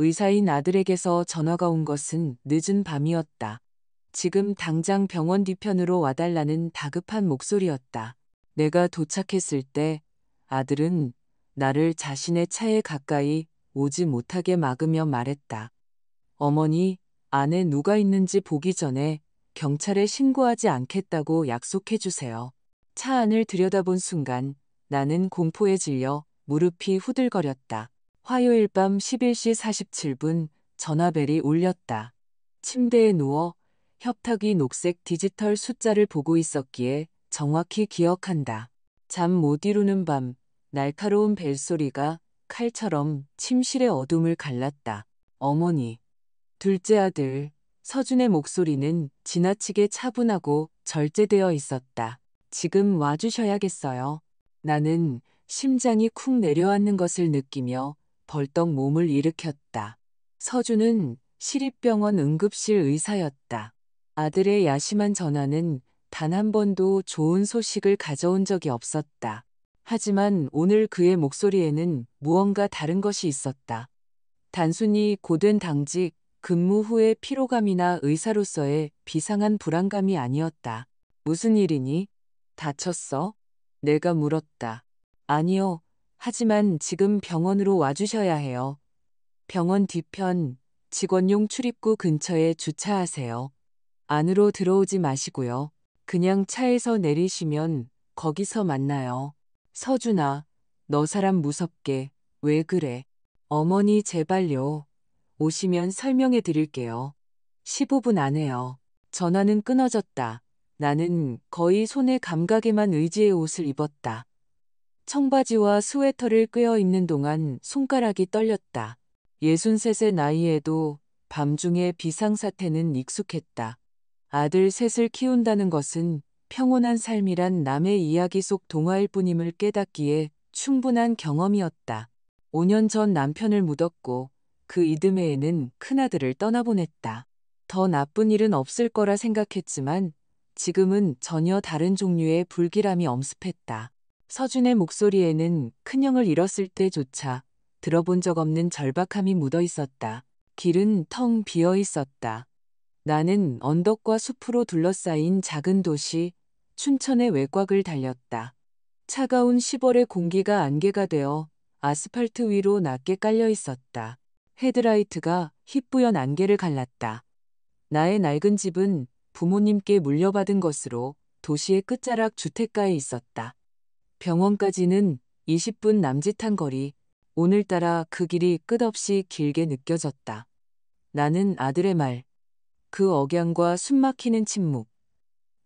의사인 아들에게서 전화가 온 것은 늦은 밤이었다. 지금 당장 병원 뒤편으로 와달라는 다급한 목소리였다. 내가 도착했을 때 아들은 나를 자신의 차에 가까이 오지 못하게 막으며 말했다. 어머니, 안에 누가 있는지 보기 전에 경찰에 신고하지 않겠다고 약속해 주세요. 차 안을 들여다본 순간 나는 공포에 질려 무릎이 후들거렸다. 화요일 밤 11시 47분 전화벨이 울렸다. 침대에 누워 협탁이 녹색 디지털 숫자를 보고 있었기에 정확히 기억한다. 잠 못 이루는 밤, 날카로운 벨소리가 칼처럼 침실의 어둠을 갈랐다. 어머니. 둘째 아들, 서준의 목소리는 지나치게 차분하고 절제되어 있었다. 지금 와주셔야겠어요. 나는 심장이 쿵 내려앉는 것을 느끼며 벌떡 몸을 일으켰다. 서준은 시립병원 응급실 의사였다. 아들의 야심한 전화는 단 한 번도 좋은 소식을 가져온 적이 없었다. 하지만 오늘 그의 목소리에는 무언가 다른 것이 있었다. 단순히 고된 당직, 근무 후의 피로감이나 의사로서의 비상한 불안감이 아니었다. 무슨 일이니? 다쳤어? 내가 물었다. 아니요. 하지만 지금 병원으로 와주셔야 해요. 병원 뒤편 직원용 출입구 근처에 주차하세요. 안으로 들어오지 마시고요. 그냥 차에서 내리시면 거기서 만나요. 서준아, 너 사람 무섭게 왜 그래? 어머니 제발요. 오시면 설명해 드릴게요. 15분 안에요. 전화는 끊어졌다. 나는 거의 손의 감각에만 의지의 옷을 입었다. 청바지와 스웨터를 꿰어 입는 동안 손가락이 떨렸다. 63의 나이에도 밤중에 비상사태는 익숙했다. 아들 셋을 키운다는 것은 평온한 삶이란 남의 이야기 속 동화일 뿐임을 깨닫기에 충분한 경험이었다. 5년 전 남편을 묻었고 그 이듬해에는 큰아들을 떠나보냈다. 더 나쁜 일은 없을 거라 생각했지만 지금은 전혀 다른 종류의 불길함이 엄습했다. 서준의 목소리에는 큰형을 잃었을 때조차 들어본 적 없는 절박함이 묻어 있었다. 길은 텅 비어 있었다. 나는 언덕과 숲으로 둘러싸인 작은 도시 춘천의 외곽을 달렸다. 차가운 10월의 공기가 안개가 되어 아스팔트 위로 낮게 깔려 있었다. 헤드라이트가 희뿌연 안개를 갈랐다. 나의 낡은 집은 부모님께 물려받은 것으로 도시의 끝자락 주택가에 있었다. 병원까지는 20분 남짓한 거리, 오늘따라 그 길이 끝없이 길게 느껴졌다. 나는 아들의 말, 그 억양과 숨막히는 침묵,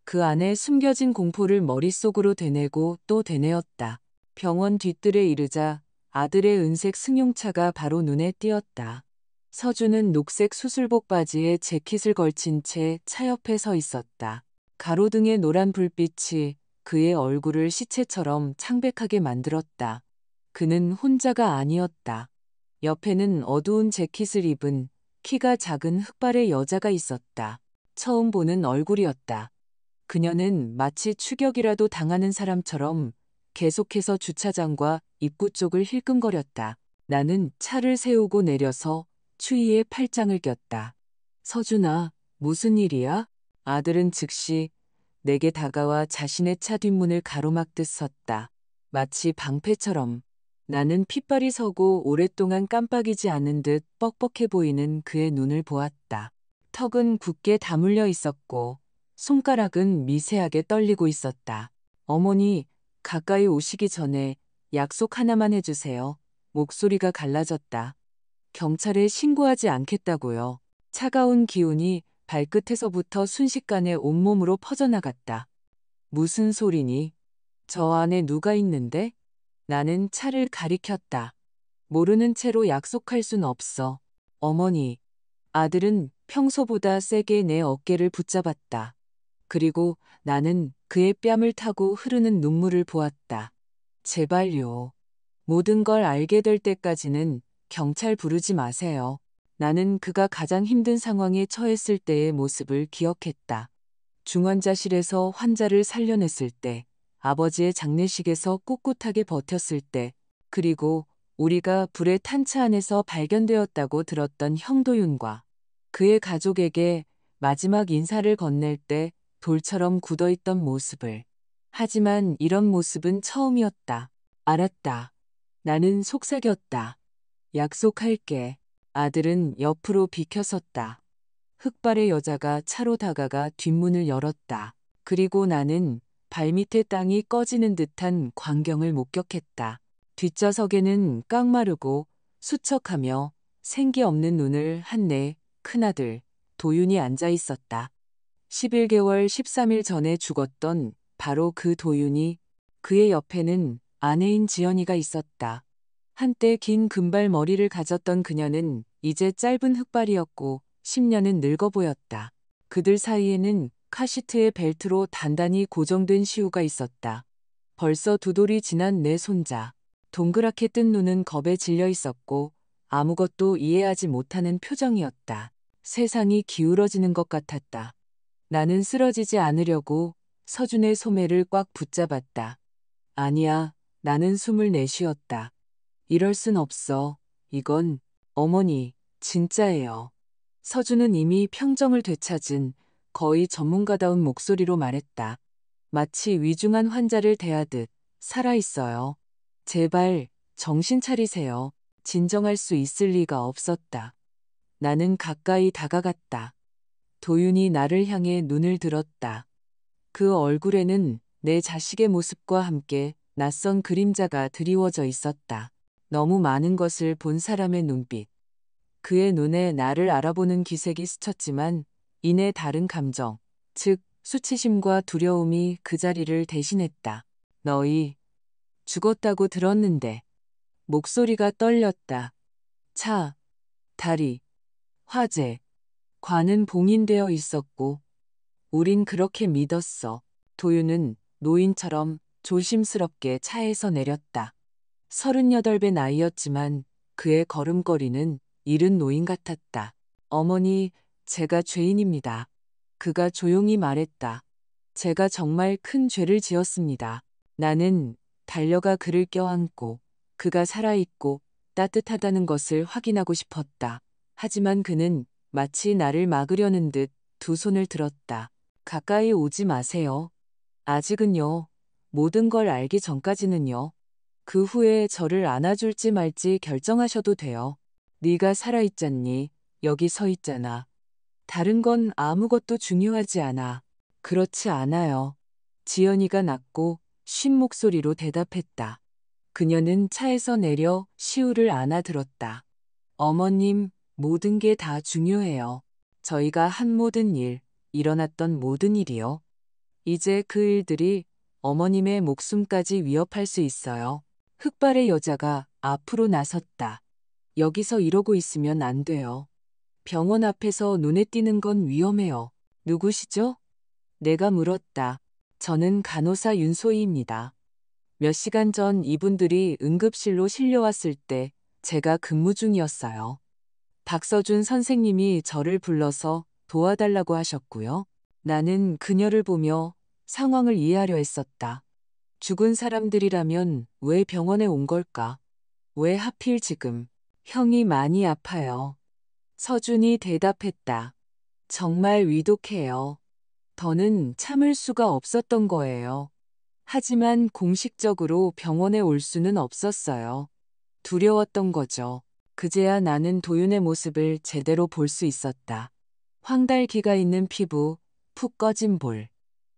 그 안에 숨겨진 공포를 머릿속으로 되뇌고 또 되뇌었다. 병원 뒤뜰에 이르자 아들의 은색 승용차가 바로 눈에 띄었다. 서준은 녹색 수술복 바지에 재킷을 걸친 채 차 옆에 서 있었다. 가로등의 노란 불빛이 그의 얼굴을 시체처럼 창백하게 만들었다. 그는 혼자가 아니었다. 옆에는 어두운 재킷을 입은 키가 작은 흑발의 여자가 있었다. 처음 보는 얼굴이었다. 그녀는 마치 추격이라도 당하는 사람처럼 계속해서 주차장과 입구 쪽을 힐끔거렸다. 나는 차를 세우고 내려서 추위에 팔짱을 꼈다. 서준아, 무슨 일이야? 아들은 즉시 내게 다가와 자신의 차 뒷문을 가로막듯 섰다. 마치 방패처럼. 나는 핏발이 서고 오랫동안 깜빡이지 않은 듯 뻑뻑해 보이는 그의 눈을 보았다. 턱은 굳게 다물려 있었고 손가락은 미세하게 떨리고 있었다. 어머니, 가까이 오시기 전에 약속 하나만 해주세요. 목소리가 갈라졌다. 경찰에 신고하지 않겠다고요. 차가운 기운이 발끝에서부터 순식간에 온몸으로 퍼져나갔다. 무슨 소리니? 저 안에 누가 있는데? 나는 차를 가리켰다. 모르는 채로 약속할 순 없어. 어머니. 아들은 평소보다 세게 내 어깨를 붙잡았다. 그리고 나는 그의 뺨을 타고 흐르는 눈물을 보았다. 제발요. 모든 걸 알게 될 때까지는 경찰 부르지 마세요. 나는 그가 가장 힘든 상황에 처했을 때의 모습을 기억했다. 중환자실에서 환자를 살려냈을 때, 아버지의 장례식에서 꿋꿋하게 버텼을 때, 그리고 우리가 불에 탄 차 안에서 발견되었다고 들었던 형도윤과 그의 가족에게 마지막 인사를 건넬 때 돌처럼 굳어있던 모습을. 하지만 이런 모습은 처음이었다. 알았다. 나는 속삭였다. 약속할게. 아들은 옆으로 비켜섰다. 흑발의 여자가 차로 다가가 뒷문을 열었다. 그리고 나는 발밑에 땅이 꺼지는 듯한 광경을 목격했다. 뒷좌석에는 깡마르고 수척하며 생기 없는 눈을 한 내 큰아들 도윤이 앉아 있었다. 11개월 13일 전에 죽었던 바로 그 도윤이, 그의 옆에는 아내인 지연이가 있었다. 한때 긴 금발 머리를 가졌던 그녀는 이제 짧은 흑발이었고 10년은 늙어 보였다. 그들 사이에는 카시트의 벨트로 단단히 고정된 시우가 있었다. 벌써 2돌이 지난 내 손자. 동그랗게 뜬 눈은 겁에 질려 있었고 아무것도 이해하지 못하는 표정이었다. 세상이 기울어지는 것 같았다. 나는 쓰러지지 않으려고 서준의 소매를 꽉 붙잡았다. 아니야, 나는 숨을 내쉬었다. 이럴 순 없어. 이건, 어머니, 진짜예요. 서준은 이미 평정을 되찾은 거의 전문가다운 목소리로 말했다. 마치 위중한 환자를 대하듯 살아있어요. 제발 정신 차리세요. 진정할 수 있을 리가 없었다. 나는 가까이 다가갔다. 도윤이 나를 향해 눈을 들었다. 그 얼굴에는 내 자식의 모습과 함께 낯선 그림자가 드리워져 있었다. 너무 많은 것을 본 사람의 눈빛. 그의 눈에 나를 알아보는 기색이 스쳤지만 이내 다른 감정, 즉 수치심과 두려움이 그 자리를 대신했다. 너희 죽었다고 들었는데. 목소리가 떨렸다. 차, 다리, 화재, 관은 봉인되어 있었고 우린 그렇게 믿었어. 도윤은 노인처럼 조심스럽게 차에서 내렸다. 38배 나이였지만 그의 걸음걸이는 이른 노인 같았다. 어머니, 제가 죄인입니다. 그가 조용히 말했다. 제가 정말 큰 죄를 지었습니다. 나는 달려가 그를 껴안고 그가 살아있고 따뜻하다는 것을 확인하고 싶었다. 하지만 그는 마치 나를 막으려는 듯 두 손을 들었다. 가까이 오지 마세요. 아직은요. 모든 걸 알기 전까지는요. 그 후에 저를 안아줄지 말지 결정하셔도 돼요. 네가 살아있잖니. 여기 서 있잖아. 다른 건 아무것도 중요하지 않아. 그렇지 않아요. 지연이가 낮고 쉰 목소리로 대답했다. 그녀는 차에서 내려 시우를 안아들었다. 어머님, 모든 게 다 중요해요. 저희가 한 모든 일, 일어났던 모든 일이요. 이제 그 일들이 어머님의 목숨까지 위협할 수 있어요. 흑발의 여자가 앞으로 나섰다. 여기서 이러고 있으면 안 돼요. 병원 앞에서 눈에 띄는 건 위험해요. 누구시죠? 내가 물었다. 저는 간호사 윤소희입니다. 몇 시간 전 이분들이 응급실로 실려왔을 때 제가 근무 중이었어요. 박서준 선생님이 저를 불러서 도와달라고 하셨고요. 나는 그녀를 보며 상황을 이해하려 했었다. 죽은 사람들이라면 왜 병원에 온 걸까? 왜 하필 지금? 형이 많이 아파요. 서준이 대답했다. 정말 위독해요. 더는 참을 수가 없었던 거예요. 하지만 공식적으로 병원에 올 수는 없었어요. 두려웠던 거죠. 그제야 나는 도윤의 모습을 제대로 볼 수 있었다. 황달기가 있는 피부, 푹 꺼진 볼.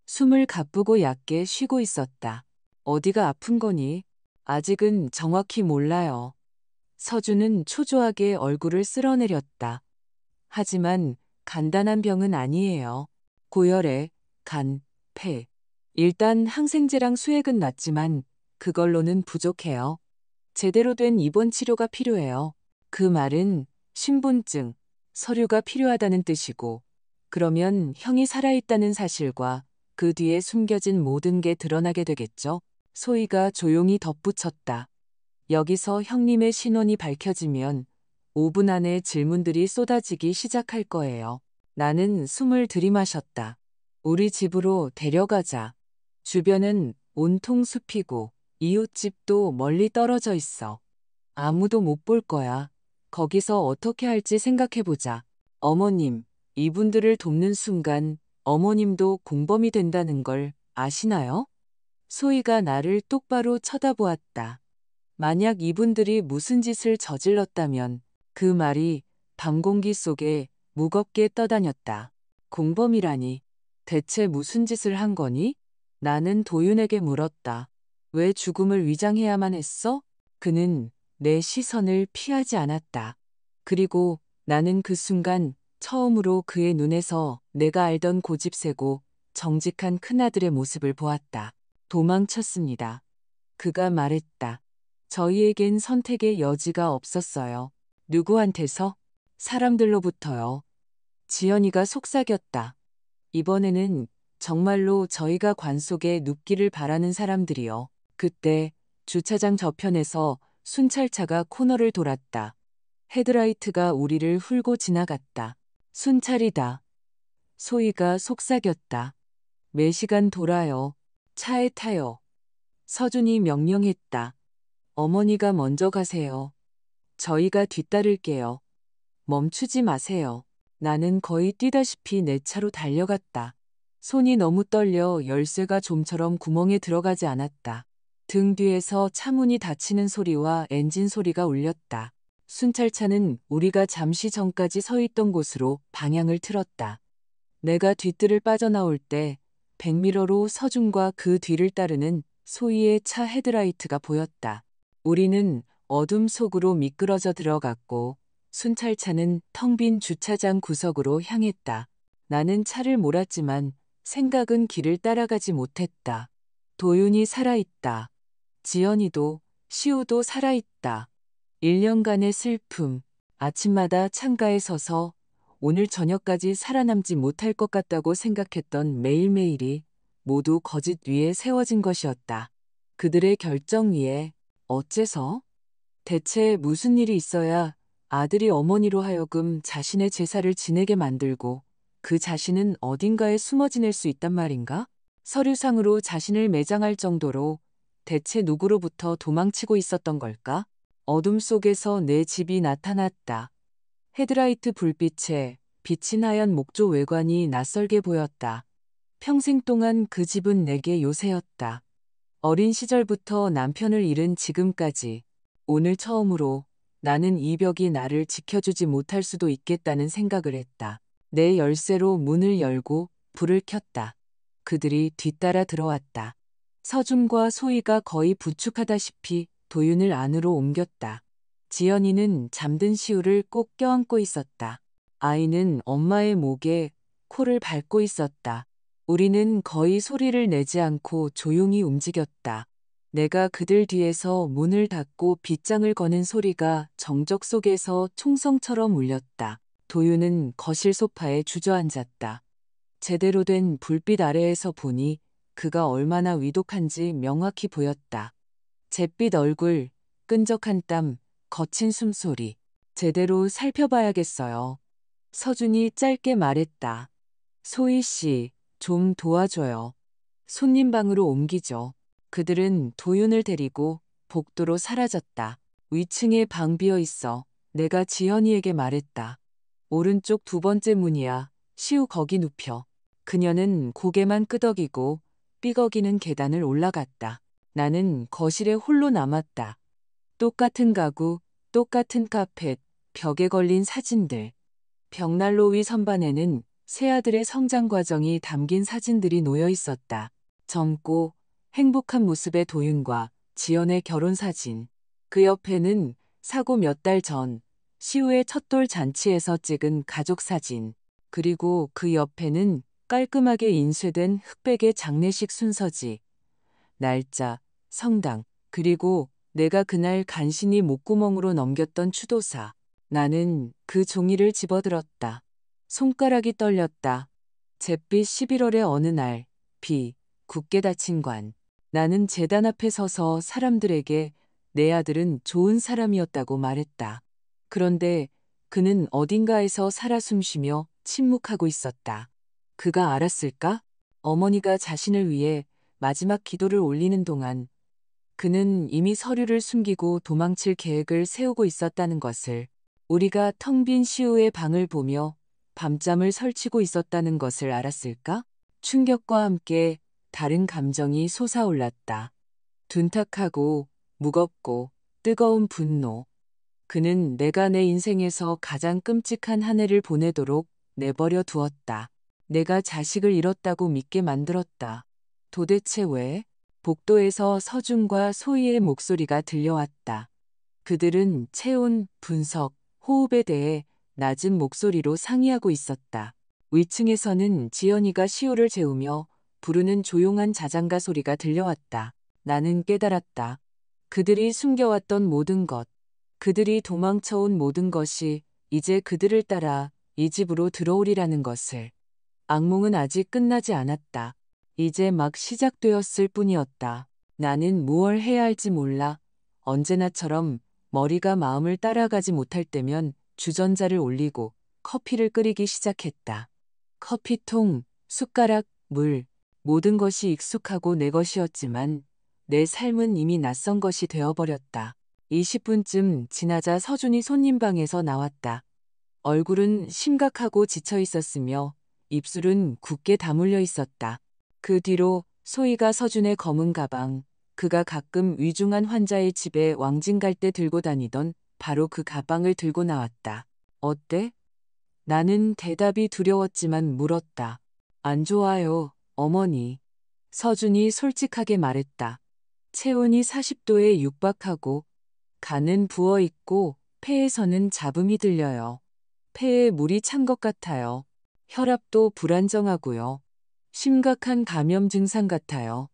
숨을 가쁘고 얕게 쉬고 있었다. 어디가 아픈 거니? 아직은 정확히 몰라요. 서준은 초조하게 얼굴을 쓸어내렸다. 하지만 간단한 병은 아니에요. 고열에 간, 폐. 일단 항생제랑 수액은 낫지만 그걸로는 부족해요. 제대로 된 입원 치료가 필요해요. 그 말은 신분증, 서류가 필요하다는 뜻이고, 그러면 형이 살아있다는 사실과 그 뒤에 숨겨진 모든 게 드러나게 되겠죠? 소희가 조용히 덧붙였다. 여기서 형님의 신원이 밝혀지면 5분 안에 질문들이 쏟아지기 시작할 거예요. 나는 숨을 들이마셨다. 우리 집으로 데려가자. 주변은 온통 숲이고 이웃집도 멀리 떨어져 있어. 아무도 못 볼 거야. 거기서 어떻게 할지 생각해보자. 어머님, 이분들을 돕는 순간 어머님도 공범이 된다는 걸 아시나요? 소희가 나를 똑바로 쳐다보았다. 만약 이분들이 무슨 짓을 저질렀다면 그 말이 밤 공기 속에 무겁게 떠다녔다. 공범이라니. 대체 무슨 짓을 한 거니? 나는 도윤에게 물었다. 왜 죽음을 위장해야만 했어? 그는 내 시선을 피하지 않았다. 그리고 나는 그 순간 처음으로 그의 눈에서 내가 알던 고집세고 정직한 큰아들의 모습을 보았다. 도망쳤습니다. 그가 말했다. 저희에겐 선택의 여지가 없었어요. 누구한테서? 사람들로부터요. 지연이가 속삭였다. 이번에는 정말로 저희가 관 속에 눕기를 바라는 사람들이요. 그때 주차장 저편에서 순찰차가 코너를 돌았다. 헤드라이트가 우리를 훑고 지나갔다. 순찰이다. 소희가 속삭였다. 매시간 돌아요. 차에 타요. 서준이 명령했다. 어머니가 먼저 가세요. 저희가 뒤따를게요. 멈추지 마세요. 나는 거의 뛰다시피 내 차로 달려갔다. 손이 너무 떨려 열쇠가 좀처럼 구멍에 들어가지 않았다. 등 뒤에서 차문이 닫히는 소리와 엔진 소리가 울렸다. 순찰차는 우리가 잠시 전까지 서 있던 곳으로 방향을 틀었다. 내가 뒤뜰을 빠져나올 때 백미러로 서준과 그 뒤를 따르는 소희의 차 헤드라이트가 보였다. 우리는 어둠 속으로 미끄러져 들어갔고 순찰차는 텅 빈 주차장 구석으로 향했다. 나는 차를 몰았지만 생각은 길을 따라가지 못했다. 도윤이 살아있다. 지연이도 시우도 살아있다. 1년간의 슬픔, 아침마다 창가에 서서 오늘 저녁까지 살아남지 못할 것 같다고 생각했던 매일매일이 모두 거짓 위에 세워진 것이었다. 그들의 결정 위에 어째서? 대체 무슨 일이 있어야 아들이 어머니로 하여금 자신의 제사를 지내게 만들고 그 자신은 어딘가에 숨어 지낼 수 있단 말인가? 서류상으로 자신을 매장할 정도로 대체 누구로부터 도망치고 있었던 걸까? 어둠 속에서 내 집이 나타났다. 헤드라이트 불빛에 비친 하얀 목조 외관이 낯설게 보였다. 평생 동안 그 집은 내게 요새였다. 어린 시절부터 남편을 잃은 지금까지 오늘 처음으로 나는 이 벽이 나를 지켜주지 못할 수도 있겠다는 생각을 했다. 내 열쇠로 문을 열고 불을 켰다. 그들이 뒤따라 들어왔다. 서준과 소희가 거의 부축하다시피 도윤을 안으로 옮겼다. 지연이는 잠든 시우를 꼭 껴안고 있었다. 아이는 엄마의 목에 코를 밟고 있었다. 우리는 거의 소리를 내지 않고 조용히 움직였다. 내가 그들 뒤에서 문을 닫고 빗장을 거는 소리가 정적 속에서 총성처럼 울렸다. 도윤은 거실 소파에 주저앉았다. 제대로 된 불빛 아래에서 보니 그가 얼마나 위독한지 명확히 보였다. 잿빛 얼굴, 끈적한 땀, 거친 숨소리. 제대로 살펴봐야겠어요. 서준이 짧게 말했다. 소희 씨, 좀 도와줘요. 손님 방으로 옮기죠. 그들은 도윤을 데리고 복도로 사라졌다. 위층에 방 비어 있어. 내가 지연이에게 말했다. 오른쪽 두 번째 문이야. 시우 거기 눕혀. 그녀는 고개만 끄덕이고 삐걱이는 계단을 올라갔다. 나는 거실에 홀로 남았다. 똑같은 가구, 똑같은 카펫, 벽에 걸린 사진들. 벽난로 위 선반에는 새아들의 성장 과정이 담긴 사진들이 놓여 있었다. 젊고 행복한 모습의 도윤과 지연의 결혼 사진. 그 옆에는 사고 몇 달 전 시우의 첫돌 잔치에서 찍은 가족 사진. 그리고 그 옆에는 깔끔하게 인쇄된 흑백의 장례식 순서지. 날짜, 성당, 그리고 내가 그날 간신히 목구멍으로 넘겼던 추도사. 나는 그 종이를 집어들었다. 손가락이 떨렸다. 잿빛 11월의 어느 날, 비, 굳게 닫힌 관. 나는 제단 앞에 서서 사람들에게 내 아들은 좋은 사람이었다고 말했다. 그런데 그는 어딘가에서 살아 숨쉬며 침묵하고 있었다. 그가 알았을까? 어머니가 자신을 위해 마지막 기도를 올리는 동안 그는 이미 서류를 숨기고 도망칠 계획을 세우고 있었다는 것을, 우리가 텅 빈 시우의 방을 보며 밤잠을 설치고 있었다는 것을 알았을까? 충격과 함께 다른 감정이 솟아올랐다. 둔탁하고 무겁고 뜨거운 분노. 그는 내가 내 인생에서 가장 끔찍한 한 해를 보내도록 내버려 두었다. 내가 자식을 잃었다고 믿게 만들었다. 도대체 왜? 복도에서 서준과 소희의 목소리가 들려왔다. 그들은 체온, 분석, 호흡에 대해 낮은 목소리로 상의하고 있었다. 위층에서는 지연이가 시우를 재우며 부르는 조용한 자장가 소리가 들려왔다. 나는 깨달았다. 그들이 숨겨왔던 모든 것, 그들이 도망쳐온 모든 것이 이제 그들을 따라 이 집으로 들어오리라는 것을. 악몽은 아직 끝나지 않았다. 이제 막 시작되었을 뿐이었다. 나는 무얼 해야 할지 몰라. 언제나처럼 머리가 마음을 따라가지 못할 때면 주전자를 올리고 커피를 끓이기 시작했다. 커피통, 숟가락, 물, 모든 것이 익숙하고 내 것이었지만 내 삶은 이미 낯선 것이 되어버렸다. 20분쯤 지나자 서준이 손님방에서 나왔다. 얼굴은 심각하고 지쳐 있었으며 입술은 굳게 다물려 있었다. 그 뒤로 소희가 서준의 검은 가방, 그가 가끔 위중한 환자의 집에 왕진 갈 때 들고 다니던 바로 그 가방을 들고 나왔다. 어때? 나는 대답이 두려웠지만 물었다. 안 좋아요, 어머니. 서준이 솔직하게 말했다. 체온이 40도에 육박하고 간은 부어있고 폐에서는 잡음이 들려요. 폐에 물이 찬 것 같아요. 혈압도 불안정하고요. 심각한 감염 증상 같아요.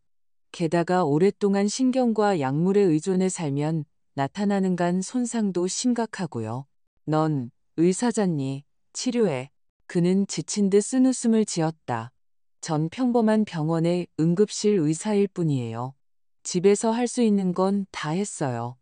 게다가 오랫동안 신경과 약물에 의존해 살면 나타나는 간 손상도 심각하고요. 넌 의사잖니. 치료해. 그는 지친 듯 쓴웃음을 지었다. 전 평범한 병원의 응급실 의사일 뿐이에요. 집에서 할 수 있는 건 다 했어요.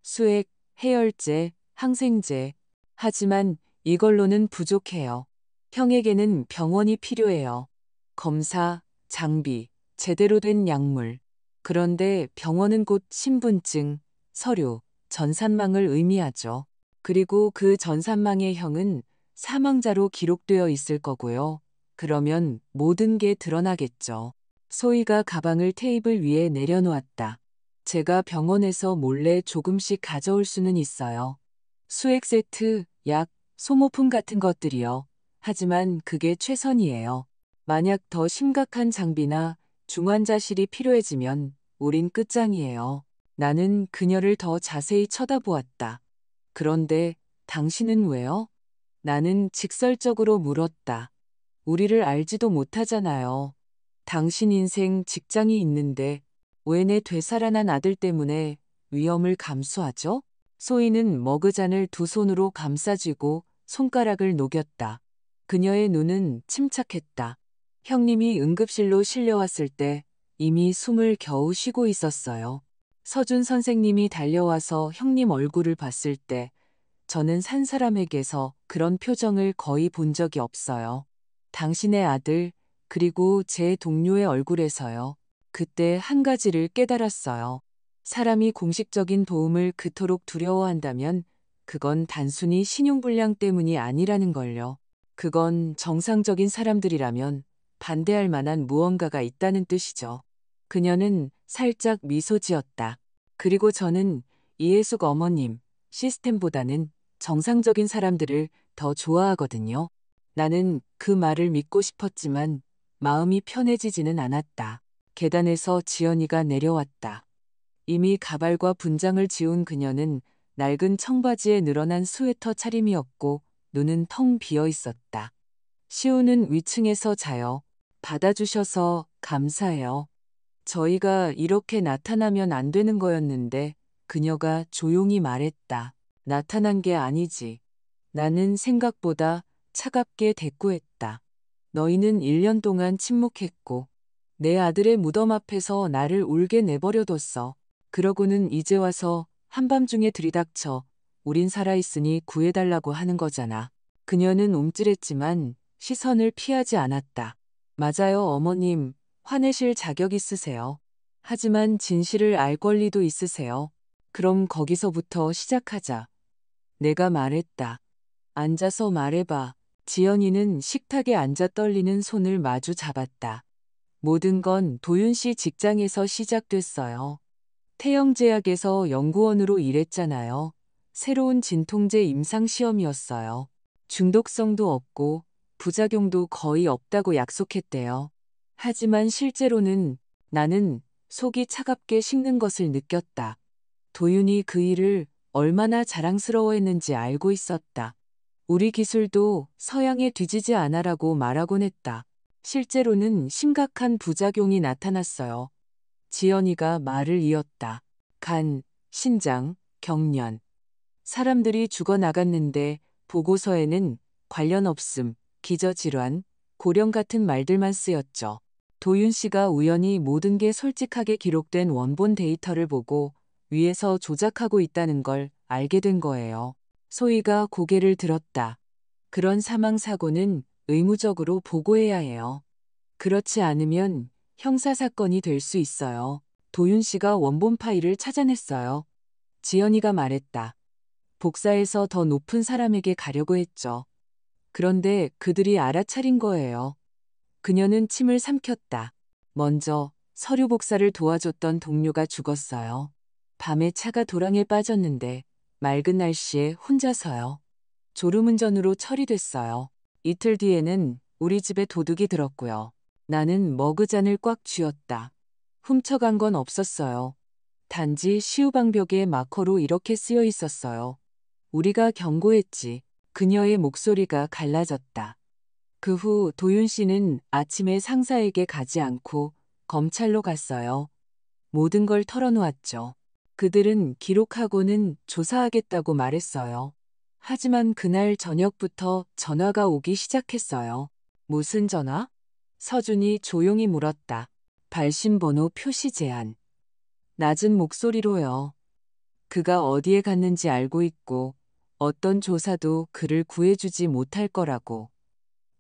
수액, 해열제, 항생제. 하지만 이걸로는 부족해요. 형에게는 병원이 필요해요. 검사, 장비, 제대로 된 약물. 그런데 병원은 곧 신분증, 서류, 전산망을 의미하죠. 그리고 그 전산망의 형은 사망자로 기록되어 있을 거고요. 그러면 모든 게 드러나겠죠. 소희가 가방을 테이블 위에 내려놓았다. 제가 병원에서 몰래 조금씩 가져올 수는 있어요. 수액 세트, 약, 소모품 같은 것들이요. 하지만 그게 최선이에요. 만약 더 심각한 장비나 중환자실이 필요해지면 우린 끝장이에요. 나는 그녀를 더 자세히 쳐다보았다. 그런데 당신은 왜요? 나는 직설적으로 물었다. 우리를 알지도 못하잖아요. 당신 인생 직장이 있는데 왜 내 되살아난 아들 때문에 위험을 감수하죠? 소희는 머그잔을 두 손으로 감싸쥐고 손가락을 녹였다. 그녀의 눈은 침착했다. 형님이 응급실로 실려왔을 때 이미 숨을 겨우 쉬고 있었어요. 서준 선생님이 달려와서 형님 얼굴을 봤을 때 저는 산 사람에게서 그런 표정을 거의 본 적이 없어요. 당신의 아들, 그리고 제 동료의 얼굴에서요. 그때 한 가지를 깨달았어요. 사람이 공식적인 도움을 그토록 두려워한다면 그건 단순히 신용불량 때문이 아니라는 걸요. 그건 정상적인 사람들이라면 반대할 만한 무언가가 있다는 뜻이죠. 그녀는 살짝 미소 지었다. 그리고 저는 이해숙 어머님, 시스템보다는 정상적인 사람들을 더 좋아하거든요. 나는 그 말을 믿고 싶었지만 마음이 편해지지는 않았다. 계단에서 지연이가 내려왔다. 이미 가발과 분장을 지운 그녀는 낡은 청바지에 늘어난 스웨터 차림이었고 눈은 텅 비어 있었다. 시우는 위층에서 자요. 받아주셔서 감사해요. 저희가 이렇게 나타나면 안 되는 거였는데 그녀가 조용히 말했다. 나타난 게 아니지. 나는 생각보다 차갑게 대꾸했다. 너희는 1년 동안 침묵했고 내 아들의 무덤 앞에서 나를 울게 내버려뒀어. 그러고는 이제 와서 한밤중에 들이닥쳐 우린 살아있으니 구해달라고 하는 거잖아. 그녀는 움찔했지만 시선을 피하지 않았다. 맞아요, 어머님. 화내실 자격 있으세요. 하지만 진실을 알 권리도 있으세요. 그럼 거기서부터 시작하자. 내가 말했다. 앉아서 말해봐. 지연이는 식탁에 앉아 떨리는 손을 마주 잡았다. 모든 건 도윤 씨 직장에서 시작됐어요. 태영제약에서 연구원으로 일했잖아요. 새로운 진통제 임상시험이었어요. 중독성도 없고 부작용도 거의 없다고 약속했대요. 하지만 실제로는 나는 속이 차갑게 식는 것을 느꼈다. 도윤이 그 일을 얼마나 자랑스러워했는지 알고 있었다. 우리 기술도 서양에 뒤지지 않아라고 말하곤 했다. 실제로는 심각한 부작용이 나타났어요. 지연이가 말을 이었다. 간, 신장, 경련. 사람들이 죽어나갔는데 보고서에는 관련 없음, 기저질환, 고령 같은 말들만 쓰였죠. 도윤 씨가 우연히 모든 게 솔직하게 기록된 원본 데이터를 보고 위에서 조작하고 있다는 걸 알게 된 거예요. 소희가 고개를 들었다. 그런 사망사고는 의무적으로 보고해야 해요. 그렇지 않으면 형사사건이 될 수 있어요. 도윤 씨가 원본 파일을 찾아냈어요. 지연이가 말했다. 복사해서 더 높은 사람에게 가려고 했죠. 그런데 그들이 알아차린 거예요. 그녀는 침을 삼켰다. 먼저 서류 복사를 도와줬던 동료가 죽었어요. 밤에 차가 도랑에 빠졌는데 맑은 날씨에 혼자서요. 졸음운전으로 처리됐어요. 이틀 뒤에는 우리 집에 도둑이 들었고요. 나는 머그잔을 꽉 쥐었다. 훔쳐간 건 없었어요. 단지 시우방벽에 마커로 이렇게 쓰여 있었어요. 우리가 경고했지. 그녀의 목소리가 갈라졌다. 그 후 도윤 씨는 아침에 상사에게 가지 않고 검찰로 갔어요. 모든 걸 털어놓았죠. 그들은 기록하고는 조사하겠다고 말했어요. 하지만 그날 저녁부터 전화가 오기 시작했어요. 무슨 전화? 서준이 조용히 물었다. 발신번호 표시 제한. 낮은 목소리로요. 그가 어디에 갔는지 알고 있고 어떤 조사도 그를 구해주지 못할 거라고.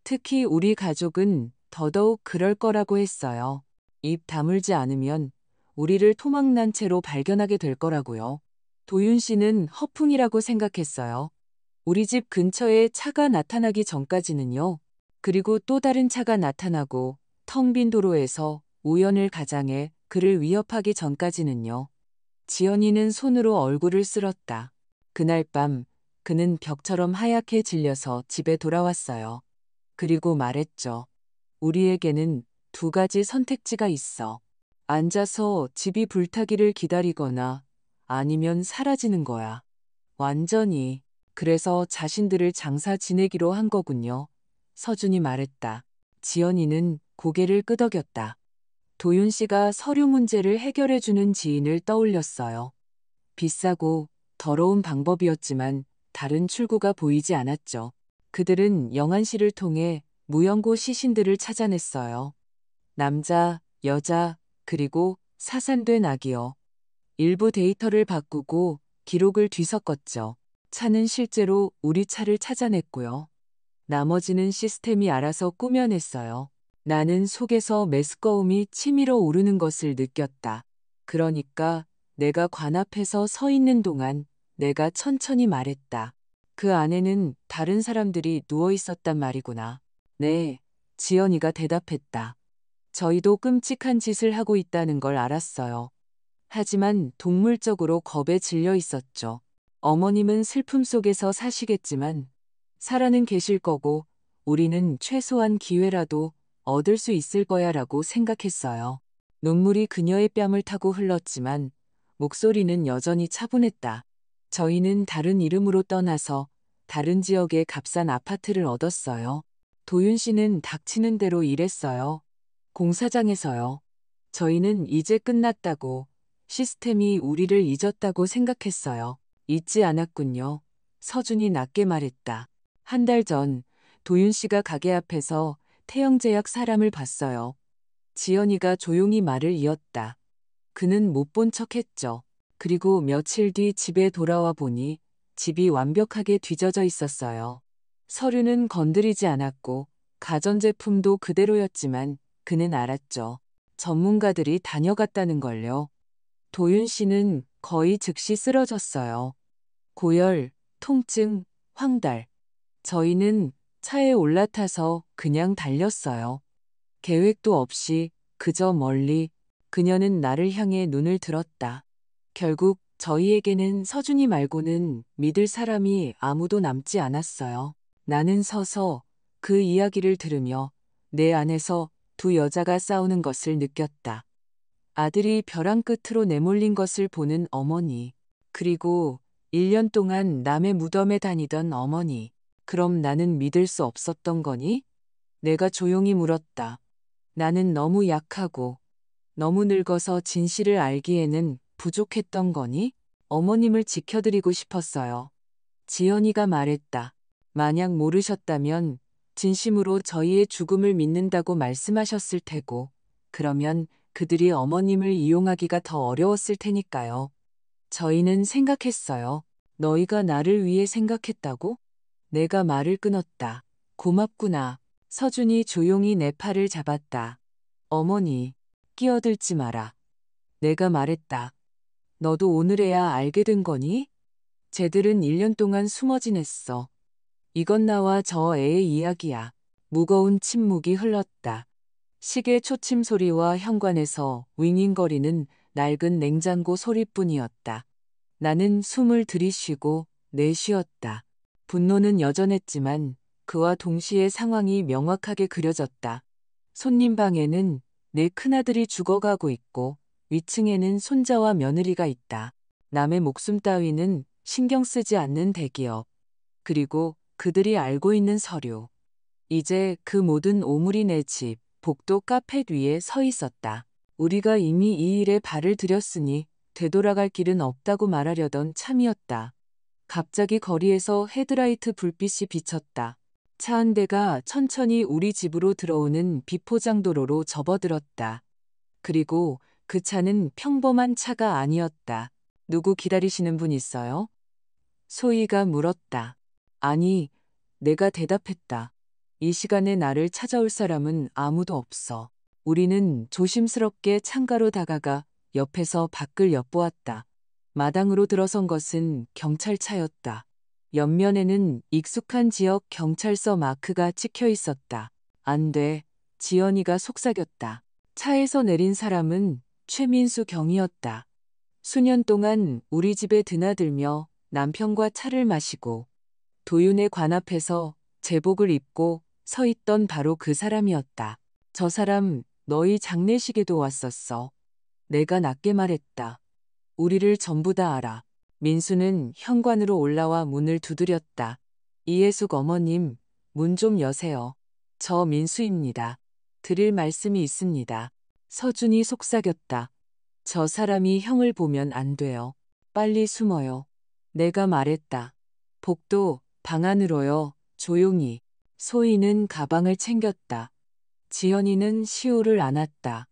특히 우리 가족은 더더욱 그럴 거라고 했어요. 입 다물지 않으면 우리를 토막난 채로 발견하게 될 거라고요. 도윤 씨는 허풍이라고 생각했어요. 우리 집 근처에 차가 나타나기 전까지는요. 그리고 또 다른 차가 나타나고 텅 빈 도로에서 우연을 가장해 그를 위협하기 전까지는요. 지연이는 손으로 얼굴을 쓸었다. 그날 밤 그는 벽처럼 하얗게 질려서 집에 돌아왔어요. 그리고 말했죠. 우리에게는 두 가지 선택지가 있어. 앉아서 집이 불타기를 기다리거나 아니면 사라지는 거야. 완전히. 그래서 자신들을 장사 지내기로 한 거군요. 서준이 말했다. 지연이는 고개를 끄덕였다. 도윤 씨가 서류 문제를 해결해주는 지인을 떠올렸어요. 비싸고 더러운 방법이었지만 다른 출구가 보이지 않았죠. 그들은 영안실을 통해 무연고 시신들을 찾아냈어요. 남자, 여자, 그리고 사산된 아기요. 일부 데이터를 바꾸고 기록을 뒤섞었죠. 차는 실제로 우리 차를 찾아냈고요. 나머지는 시스템이 알아서 꾸며냈어요. 나는 속에서 메스꺼움이 치밀어 오르는 것을 느꼈다. 그러니까 내가 관 앞에서 서 있는 동안 내가 천천히 말했다. 그 안에는 다른 사람들이 누워 있었단 말이구나. 네, 지연이가 대답했다. 저희도 끔찍한 짓을 하고 있다는 걸 알았어요. 하지만 동물적으로 겁에 질려 있었죠. 어머님은 슬픔 속에서 사시겠지만 살아는 계실 거고 우리는 최소한 기회라도 얻을 수 있을 거야라고 생각했어요. 눈물이 그녀의 뺨을 타고 흘렀지만 목소리는 여전히 차분했다. 저희는 다른 이름으로 떠나서 다른 지역의 값싼 아파트를 얻었어요. 도윤 씨는 닥치는 대로 일했어요. 공사장에서요. 저희는 이제 끝났다고, 시스템이 우리를 잊었다고 생각했어요. 잊지 않았군요. 서준이 낮게 말했다. 한 달 전 도윤 씨가 가게 앞에서 태영제약 사람을 봤어요. 지연이가 조용히 말을 이었다. 그는 못 본 척했죠. 그리고 며칠 뒤 집에 돌아와 보니 집이 완벽하게 뒤져져 있었어요. 서류는 건드리지 않았고 가전제품도 그대로였지만 그는 알았죠. 전문가들이 다녀갔다는 걸요. 도윤 씨는 거의 즉시 쓰러졌어요. 고열, 통증, 황달. 저희는 차에 올라타서 그냥 달렸어요. 계획도 없이 그저 멀리 그녀는 나를 향해 눈을 들었다. 결국 저희에게는 서준이 말고는 믿을 사람이 아무도 남지 않았어요. 나는 서서 그 이야기를 들으며 내 안에서 두 여자가 싸우는 것을 느꼈다. 아들이 벼랑 끝으로 내몰린 것을 보는 어머니, 그리고 1년 동안 남의 무덤에 다니던 어머니. 그럼 나는 믿을 수 없었던 거니? 내가 조용히 물었다. 나는 너무 약하고 너무 늙어서 진실을 알기에는 부족했던 거니? 어머님을 지켜드리고 싶었어요. 지연이가 말했다. 만약 모르셨다면 진심으로 저희의 죽음을 믿는다고 말씀하셨을 테고, 그러면 그들이 어머님을 이용하기가 더 어려웠을 테니까요. 저희는 생각했어요. 너희가 나를 위해 생각했다고? 내가 말을 끊었다. 고맙구나. 서준이 조용히 내 팔을 잡았다. 어머니, 끼어들지 마라. 내가 말했다. 너도 오늘에야 알게 된 거니? 쟤들은 1년 동안 숨어 지냈어. 이건 나와 저 애의 이야기야. 무거운 침묵이 흘렀다. 시계 초침 소리와 현관에서 윙윙거리는 낡은 냉장고 소리뿐이었다. 나는 숨을 들이쉬고 내쉬었다. 분노는 여전했지만 그와 동시에 상황이 명확하게 그려졌다. 손님 방에는 내 큰아들이 죽어가고 있고 위층에는 손자와 며느리가 있다. 남의 목숨 따위는 신경 쓰지 않는 대기업. 그리고 그들이 알고 있는 서류. 이제 그 모든 오물이 내 집, 복도 카펫 위에 서 있었다. 우리가 이미 이 일에 발을 들였으니 되돌아갈 길은 없다고 말하려던 참이었다. 갑자기 거리에서 헤드라이트 불빛이 비쳤다. 차 한 대가 천천히 우리 집으로 들어오는 비포장도로로 접어들었다. 그리고 그 차는 평범한 차가 아니었다. 누구 기다리시는 분 있어요? 소희가 물었다. 아니, 내가 대답했다. 이 시간에 나를 찾아올 사람은 아무도 없어. 우리는 조심스럽게 창가로 다가가 옆에서 밖을 엿보았다. 마당으로 들어선 것은 경찰차였다. 옆면에는 익숙한 지역 경찰서 마크가 찍혀 있었다. 안 돼. 지연이가 속삭였다. 차에서 내린 사람은 최민수 경이었다. 수년 동안 우리 집에 드나들며 남편과 차를 마시고 도윤의 관 앞에서 제복을 입고 서 있던 바로 그 사람이었다. 저 사람 너희 장례식에도 왔었어. 내가 낮게 말했다. 우리를 전부 다 알아. 민수는 현관으로 올라와 문을 두드렸다. 이해숙 어머님, 문 좀 여세요. 저 민수입니다. 드릴 말씀이 있습니다. 서준이 속삭였다. 저 사람이 형을 보면 안 돼요. 빨리 숨어요. 내가 말했다. 복도, 방 안으로요. 조용히. 소희는 가방을 챙겼다. 지연이는 시호를 안았다.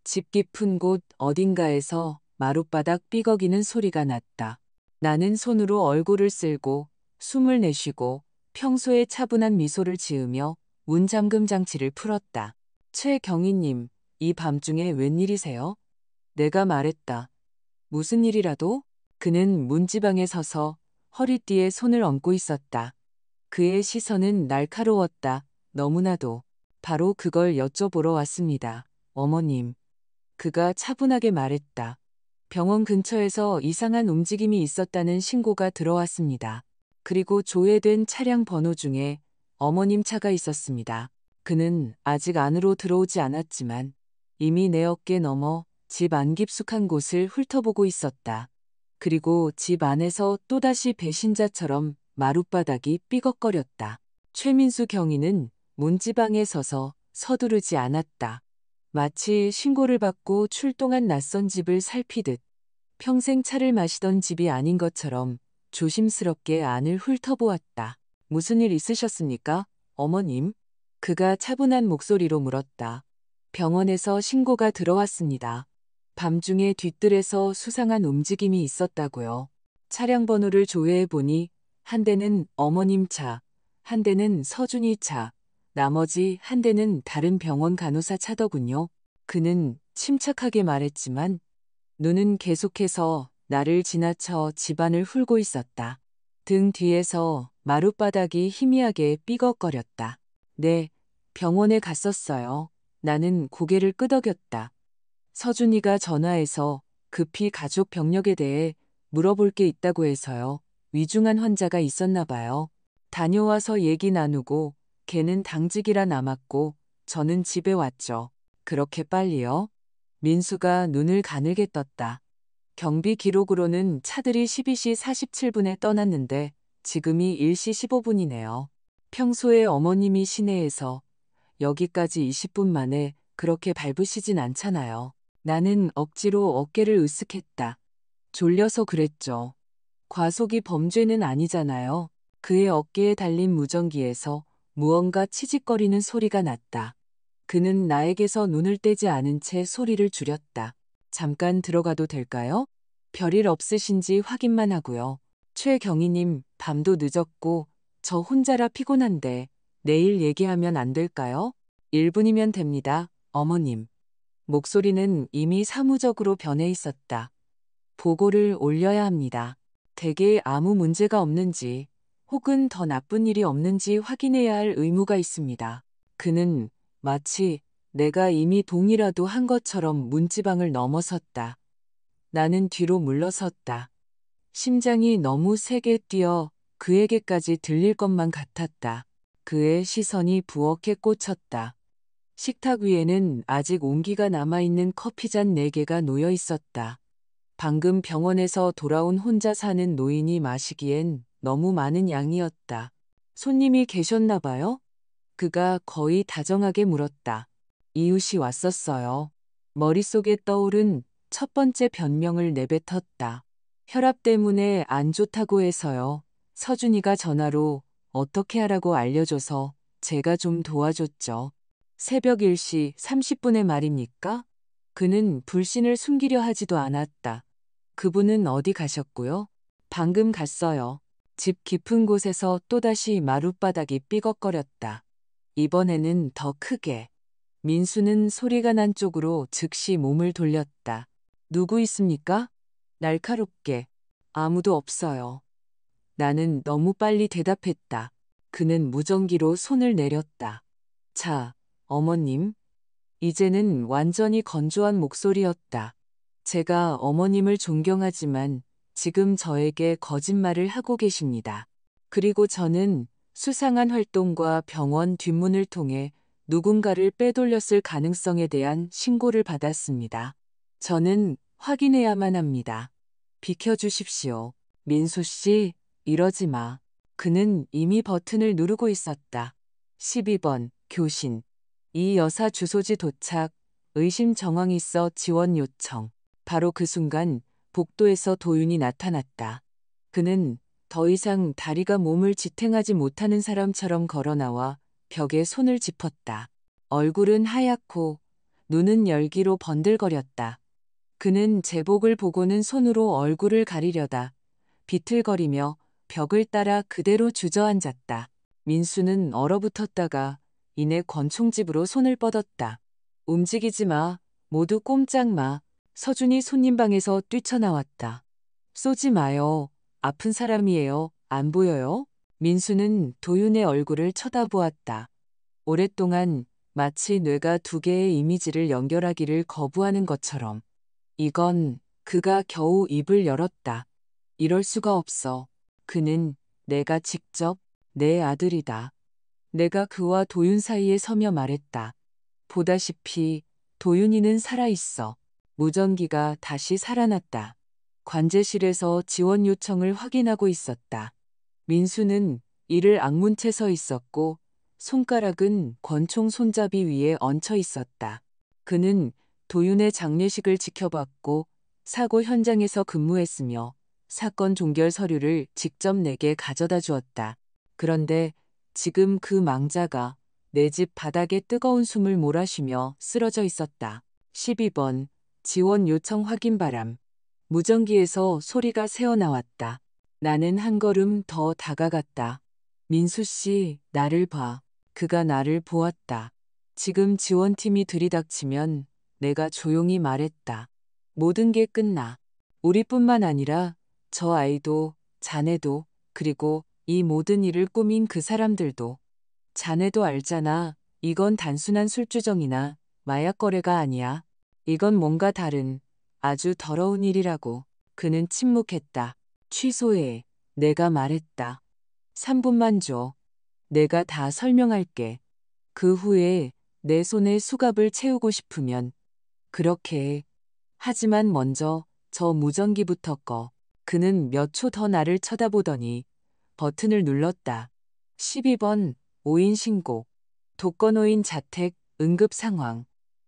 집 깊은 곳 어딘가에서 마룻바닥 삐걱이는 소리가 났다. 나는 손으로 얼굴을 쓸고 숨을 내쉬고 평소의 차분한 미소를 지으며 문잠금 장치를 풀었다. 최경희님, 이 밤중에 웬일이세요? 내가 말했다. 무슨 일이라도? 그는 문지방에 서서 허리띠에 손을 얹고 있었다. 그의 시선은 날카로웠다. 너무나도. 바로 그걸 여쭤보러 왔습니다. 어머님. 그가 차분하게 말했다. 병원 근처에서 이상한 움직임이 있었다는 신고가 들어왔습니다. 그리고 조회된 차량 번호 중에 어머님 차가 있었습니다. 그는 아직 안으로 들어오지 않았지만 이미 내 어깨 너머 집 안 깊숙한 곳을 훑어보고 있었다. 그리고 집 안에서 또다시 배신자처럼 마룻바닥이 삐걱거렸다. 최민수 경위는 문지방에 서서 서두르지 않았다. 마치 신고를 받고 출동한 낯선 집을 살피듯 평생 차를 마시던 집이 아닌 것처럼 조심스럽게 안을 훑어보았다. 무슨 일 있으셨습니까, 어머님? 그가 차분한 목소리로 물었다. 병원에서 신고가 들어왔습니다. 밤중에 뒷뜰에서 수상한 움직임이 있었다고요. 차량 번호를 조회해보니 한 대는 어머님 차, 한 대는 서준이 차, 나머지 한 대는 다른 병원 간호사 차더군요. 그는 침착하게 말했지만 눈은 계속해서 나를 지나쳐 집안을 훑고 있었다. 등 뒤에서 마룻바닥이 희미하게 삐걱거렸다. 네, 병원에 갔었어요. 나는 고개를 끄덕였다. 서준이가 전화해서 급히 가족 병력에 대해 물어볼 게 있다고 해서요. 위중한 환자가 있었나 봐요. 다녀와서 얘기 나누고 걔는 당직이라 남았고 저는 집에 왔죠. 그렇게 빨리요? 민수가 눈을 가늘게 떴다. 경비 기록으로는 차들이 12시 47분에 떠났는데 지금이 1시 15분이네요. 평소에 어머님이 시내에서 여기까지 20분 만에 그렇게 밟으시진 않잖아요. 나는 억지로 어깨를 으쓱했다. 졸려서 그랬죠. 과속이 범죄는 아니잖아요. 그의 어깨에 달린 무전기에서 무언가 치직거리는 소리가 났다. 그는 나에게서 눈을 떼지 않은 채 소리를 줄였다. 잠깐 들어가도 될까요? 별일 없으신지 확인만 하고요. 최경희님, 밤도 늦었고 저 혼자라 피곤한데 내일 얘기하면 안 될까요? 1분이면 됩니다, 어머님. 목소리는 이미 사무적으로 변해 있었다. 보고를 올려야 합니다. 댁에 아무 문제가 없는지 혹은 더 나쁜 일이 없는지 확인해야 할 의무가 있습니다. 그는 마치 내가 이미 동의라도 한 것처럼 문지방을 넘어섰다. 나는 뒤로 물러섰다. 심장이 너무 세게 뛰어 그에게까지 들릴 것만 같았다. 그의 시선이 부엌에 꽂혔다. 식탁 위에는 아직 온기가 남아있는 커피잔 4개가 놓여 있었다. 방금 병원에서 돌아온 혼자 사는 노인이 마시기엔 너무 많은 양이었다. 손님이 계셨나 봐요? 그가 거의 다정하게 물었다. 이웃이 왔었어요. 머릿속에 떠오른 첫 번째 변명을 내뱉었다. 혈압 때문에 안 좋다고 해서요. 서준이가 전화로 어떻게 하라고 알려줘서 제가 좀 도와줬죠. 새벽 1시 30분의 말입니까? 그는 불신을 숨기려 하지도 않았다. 그분은 어디 가셨고요? 방금 갔어요. 집 깊은 곳에서 또다시 마룻바닥이 삐걱거렸다. 이번에는 더 크게. 민수는 소리가 난 쪽으로 즉시 몸을 돌렸다. 누구 있습니까? 날카롭게. 아무도 없어요. 나는 너무 빨리 대답했다. 그는 무전기로 손을 내렸다. 자, 어머님. 이제는 완전히 건조한 목소리였다. 제가 어머님을 존경하지만 지금 저에게 거짓말을 하고 계십니다. 그리고 저는 수상한 활동과 병원 뒷문을 통해 누군가를 빼돌렸을 가능성에 대한 신고를 받았습니다. 저는 확인해야만 합니다. 비켜주십시오. 민수 씨, 이러지 마. 그는 이미 버튼을 누르고 있었다. 12번, 교신. 이 여사 주소지 도착, 의심 정황 있어 지원 요청. 바로 그 순간 복도에서 도윤이 나타났다. 그는 더 이상 다리가 몸을 지탱하지 못하는 사람처럼 걸어나와 벽에 손을 짚었다. 얼굴은 하얗고 눈은 열기로 번들거렸다. 그는 제복을 보고는 손으로 얼굴을 가리려다 비틀거리며 벽을 따라 그대로 주저앉았다. 민수는 얼어붙었다가 이내 권총집으로 손을 뻗었다. 움직이지 마. 모두 꼼짝 마. 서준이 손님방에서 뛰쳐나왔다. 쏘지 마요. 아픈 사람이에요. 안 보여요? 민수는 도윤의 얼굴을 쳐다보았다. 오랫동안 마치 뇌가 2개의 이미지를 연결하기를 거부하는 것처럼. 이건 그가 겨우 입을 열었다. 이럴 수가 없어. 그는 내가 직접 내 아들이다. 내가 그와 도윤 사이에 서며 말했다. 보다시피 도윤이는 살아있어. 무전기가 다시 살아났다. 관제실에서 지원 요청을 확인하고 있었다. 민수는 이를 악문 채 서 있었고 손가락은 권총 손잡이 위에 얹혀 있었다. 그는 도윤의 장례식을 지켜봤고 사고 현장에서 근무했으며 사건 종결 서류를 직접 내게 가져다 주었다. 그런데 지금 그 망자가 내 집 바닥에 뜨거운 숨을 몰아쉬며 쓰러져 있었다. 12번 지원 요청 확인 바람. 무전기에서 소리가 새어나왔다. 나는 한 걸음 더 다가갔다. 민수 씨, 나를 봐. 그가 나를 보았다. 지금 지원팀이 들이닥치면 내가 조용히 말했다. 모든 게 끝나. 우리뿐만 아니라 저 아이도, 자네도, 그리고 이 모든 일을 꾸민 그 사람들도. 자네도 알잖아. 이건 단순한 술주정이나 마약 거래가 아니야. 이건 뭔가 다른, 아주 더러운 일이라고. 그는 침묵했다. 취소해. 내가 말했다. 3분만 줘. 내가 다 설명할게. 그 후에 내 손에 수갑을 채우고 싶으면 그렇게 해. 하지만 먼저 저 무전기부터 꺼. 그는 몇 초 더 나를 쳐다보더니 버튼을 눌렀다. 12번 5인 신고. 독거노인 자택 응급 상황.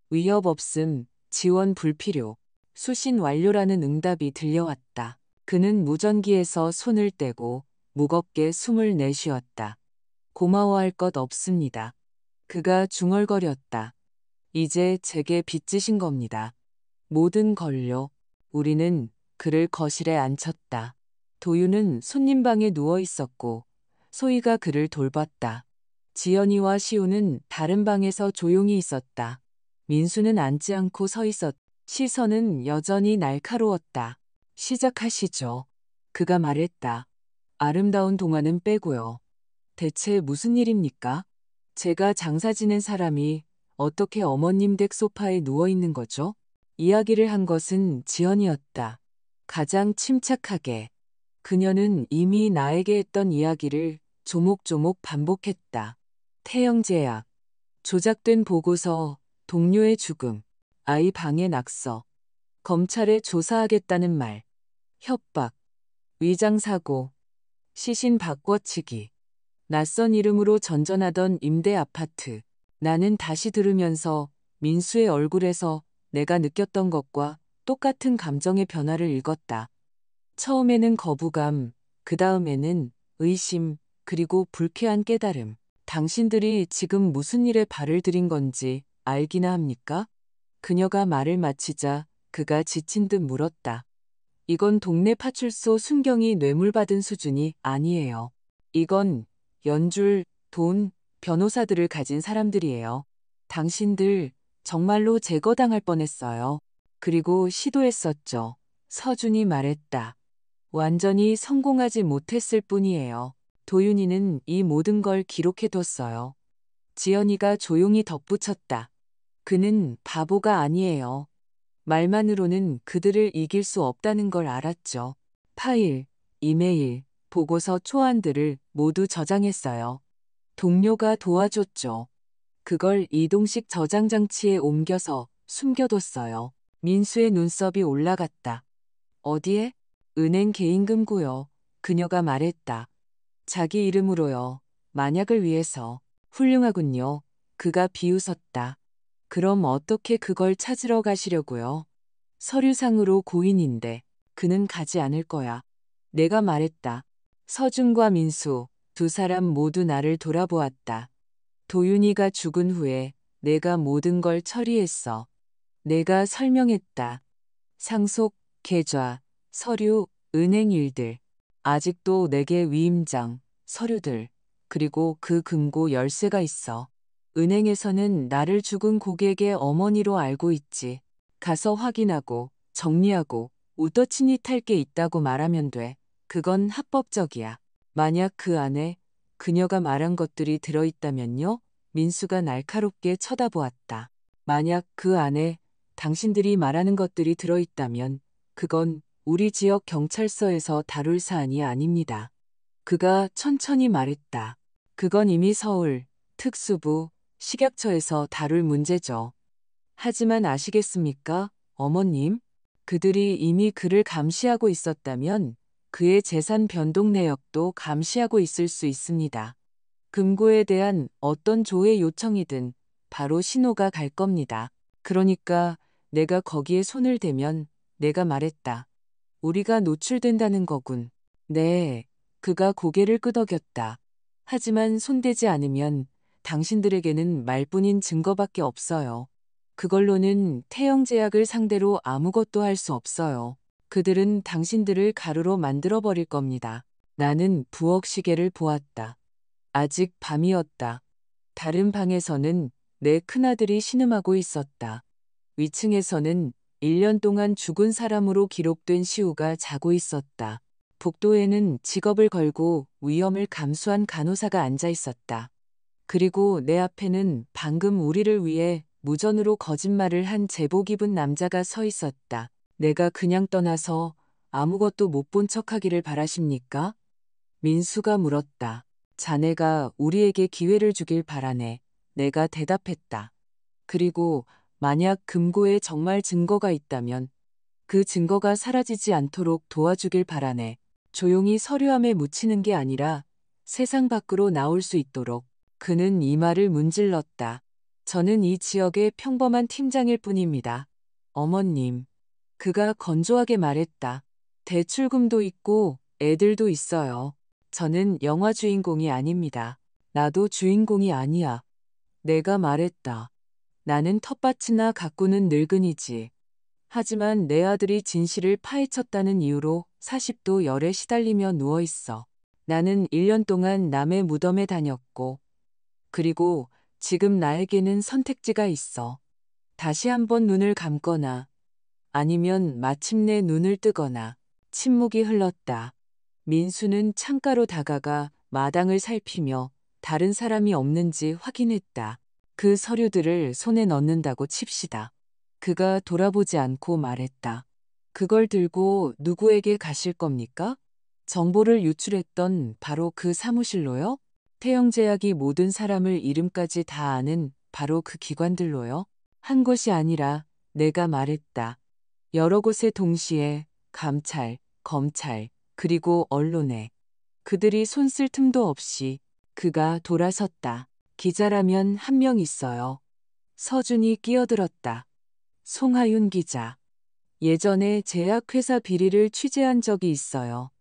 위협 없음. 지원 불필요. 수신 완료라는 응답이 들려왔다. 그는 무전기에서 손을 떼고 무겁게 숨을 내쉬었다. 고마워할 것 없습니다. 그가 중얼거렸다. 이제 제게 빚지신 겁니다. 모든 걸요. 우리는 그를 거실에 앉혔다. 도윤은 손님방에 누워 있었고 소희가 그를 돌봤다. 지연이와 시우는 다른 방에서 조용히 있었다. 민수는 앉지 않고 서 있었. 시선은 여전히 날카로웠다. 시작하시죠. 그가 말했다. 아름다운 동화는 빼고요. 대체 무슨 일입니까? 제가 장사 지낸 사람이 어떻게 어머님 댁 소파에 누워 있는 거죠? 이야기를 한 것은 지연이었다. 가장 침착하게. 그녀는 이미 나에게 했던 이야기를 조목조목 반복했다. 태영제약, 조작된 보고서, 동료의 죽음, 아이 방해 낙서, 검찰에 조사하겠다는 말, 협박, 위장사고, 시신 바꿔치기, 낯선 이름으로 전전하던 임대 아파트. 나는 다시 들으면서 민수의 얼굴에서 내가 느꼈던 것과 똑같은 감정의 변화를 읽었다. 처음에는 거부감, 그 다음에는 의심, 그리고 불쾌한 깨달음. 당신들이 지금 무슨 일에 발을 들인 건지 알기나 합니까? 그녀가 말을 마치자 그가 지친 듯 물었다. 이건 동네 파출소 순경이 뇌물받은 수준이 아니에요. 이건 연줄, 돈, 변호사들을 가진 사람들이에요. 당신들 정말로 제거당할 뻔했어요. 그리고 시도했었죠. 서준이 말했다. 완전히 성공하지 못했을 뿐이에요. 도윤이는 이 모든 걸 기록해뒀어요. 지연이가 조용히 덧붙였다. 그는 바보가 아니에요. 말만으로는 그들을 이길 수 없다는 걸 알았죠. 파일, 이메일, 보고서 초안들을 모두 저장했어요. 동료가 도와줬죠. 그걸 이동식 저장 장치에 옮겨서 숨겨뒀어요. 민수의 눈썹이 올라갔다. 어디에? 은행 개인금고요. 그녀가 말했다. 자기 이름으로요. 만약을 위해서. 훌륭하군요. 그가 비웃었다. 그럼 어떻게 그걸 찾으러 가시려고요? 서류상으로 고인인데 그는 가지 않을 거야. 내가 말했다. 서준과 민수, 두 사람 모두 나를 돌아보았다. 도윤이가 죽은 후에 내가 모든 걸 처리했어. 내가 설명했다. 상속, 계좌, 서류, 은행 일들. 아직도 내게 위임장, 서류들, 그리고 그 금고 열쇠가 있어. 은행에서는 나를 죽은 고객의 어머니로 알고 있지. 가서 확인하고 정리하고 우떠치니 탈 게 있다고 말하면 돼. 그건 합법적이야. 만약 그 안에 그녀가 말한 것들이 들어있다면요? 민수가 날카롭게 쳐다보았다. 만약 그 안에 당신들이 말하는 것들이 들어있다면 그건 우리 지역 경찰서에서 다룰 사안이 아닙니다. 그가 천천히 말했다. 그건 이미 서울, 특수부, 식약처에서 다룰 문제죠. 하지만 아시겠습니까, 어머님? 그들이 이미 그를 감시하고 있었다면 그의 재산 변동 내역도 감시하고 있을 수 있습니다. 금고에 대한 어떤 조회 요청이든 바로 신호가 갈 겁니다. 그러니까 내가 거기에 손을 대면 내가 말했다. 우리가 노출된다는 거군. 네. 그가 고개를 끄덕였다. 하지만 손대지 않으면 당신들에게는 말뿐인 증거밖에 없어요. 그걸로는 태영제약을 상대로 아무것도 할 수 없어요. 그들은 당신들을 가루로 만들어버릴 겁니다. 나는 부엌 시계를 보았다. 아직 밤이었다. 다른 방에서는 내 큰아들이 신음하고 있었다. 위층에서는 1년 동안 죽은 사람으로 기록된 시우가 자고 있었다. 복도에는 직업을 걸고 위험을 감수한 간호사가 앉아 있었다. 그리고 내 앞에는 방금 우리를 위해 무전으로 거짓말을 한 제복 입은 남자가 서 있었다. 내가 그냥 떠나서 아무것도 못 본 척하기를 바라십니까? 민수가 물었다. 자네가 우리에게 기회를 주길 바라네. 내가 대답했다. 그리고 만약 금고에 정말 증거가 있다면 그 증거가 사라지지 않도록 도와주길 바라네. 조용히 서류함에 묻히는 게 아니라 세상 밖으로 나올 수 있도록. 그는 이 말을 문질렀다. 저는 이 지역의 평범한 팀장일 뿐입니다. 어머님. 그가 건조하게 말했다. 대출금도 있고 애들도 있어요. 저는 영화 주인공이 아닙니다. 나도 주인공이 아니야. 내가 말했다. 나는 텃밭이나 가꾸는 늙은이지. 하지만 내 아들이 진실을 파헤쳤다는 이유로 40도 열에 시달리며 누워있어. 나는 1년 동안 남의 무덤에 다녔고, 그리고 지금 나에게는 선택지가 있어. 다시 한번 눈을 감거나, 아니면 마침내 눈을 뜨거나. 침묵이 흘렀다. 민수는 창가로 다가가 마당을 살피며 다른 사람이 없는지 확인했다. 그 서류들을 손에 넣는다고 칩시다. 그가 돌아보지 않고 말했다. 그걸 들고 누구에게 가실 겁니까? 정보를 유출했던 바로 그 사무실로요? 태영제약이 모든 사람을 이름까지 다 아는 바로 그 기관들로요? 한 곳이 아니라 내가 말했다. 여러 곳에 동시에 감찰, 검찰, 그리고 언론에 그들이 손쓸 틈도 없이. 그가 돌아섰다. 기자라면 한 명 있어요. 서준이 끼어들었다. 송하윤 기자. 예전에 제약회사 비리를 취재한 적이 있어요.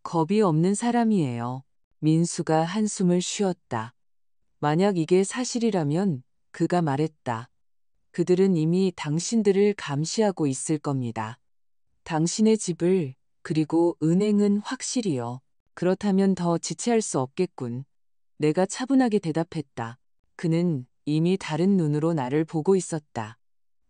겁이 없는 사람이에요. 민수가 한숨을 쉬었다. 만약 이게 사실이라면 그가 말했다. 그들은 이미 당신들을 감시하고 있을 겁니다. 당신의 집을, 그리고 은행은 확실히요. 그렇다면 더 지체할 수 없겠군. 내가 차분하게 대답했다. 그는 이미 다른 눈으로 나를 보고 있었다.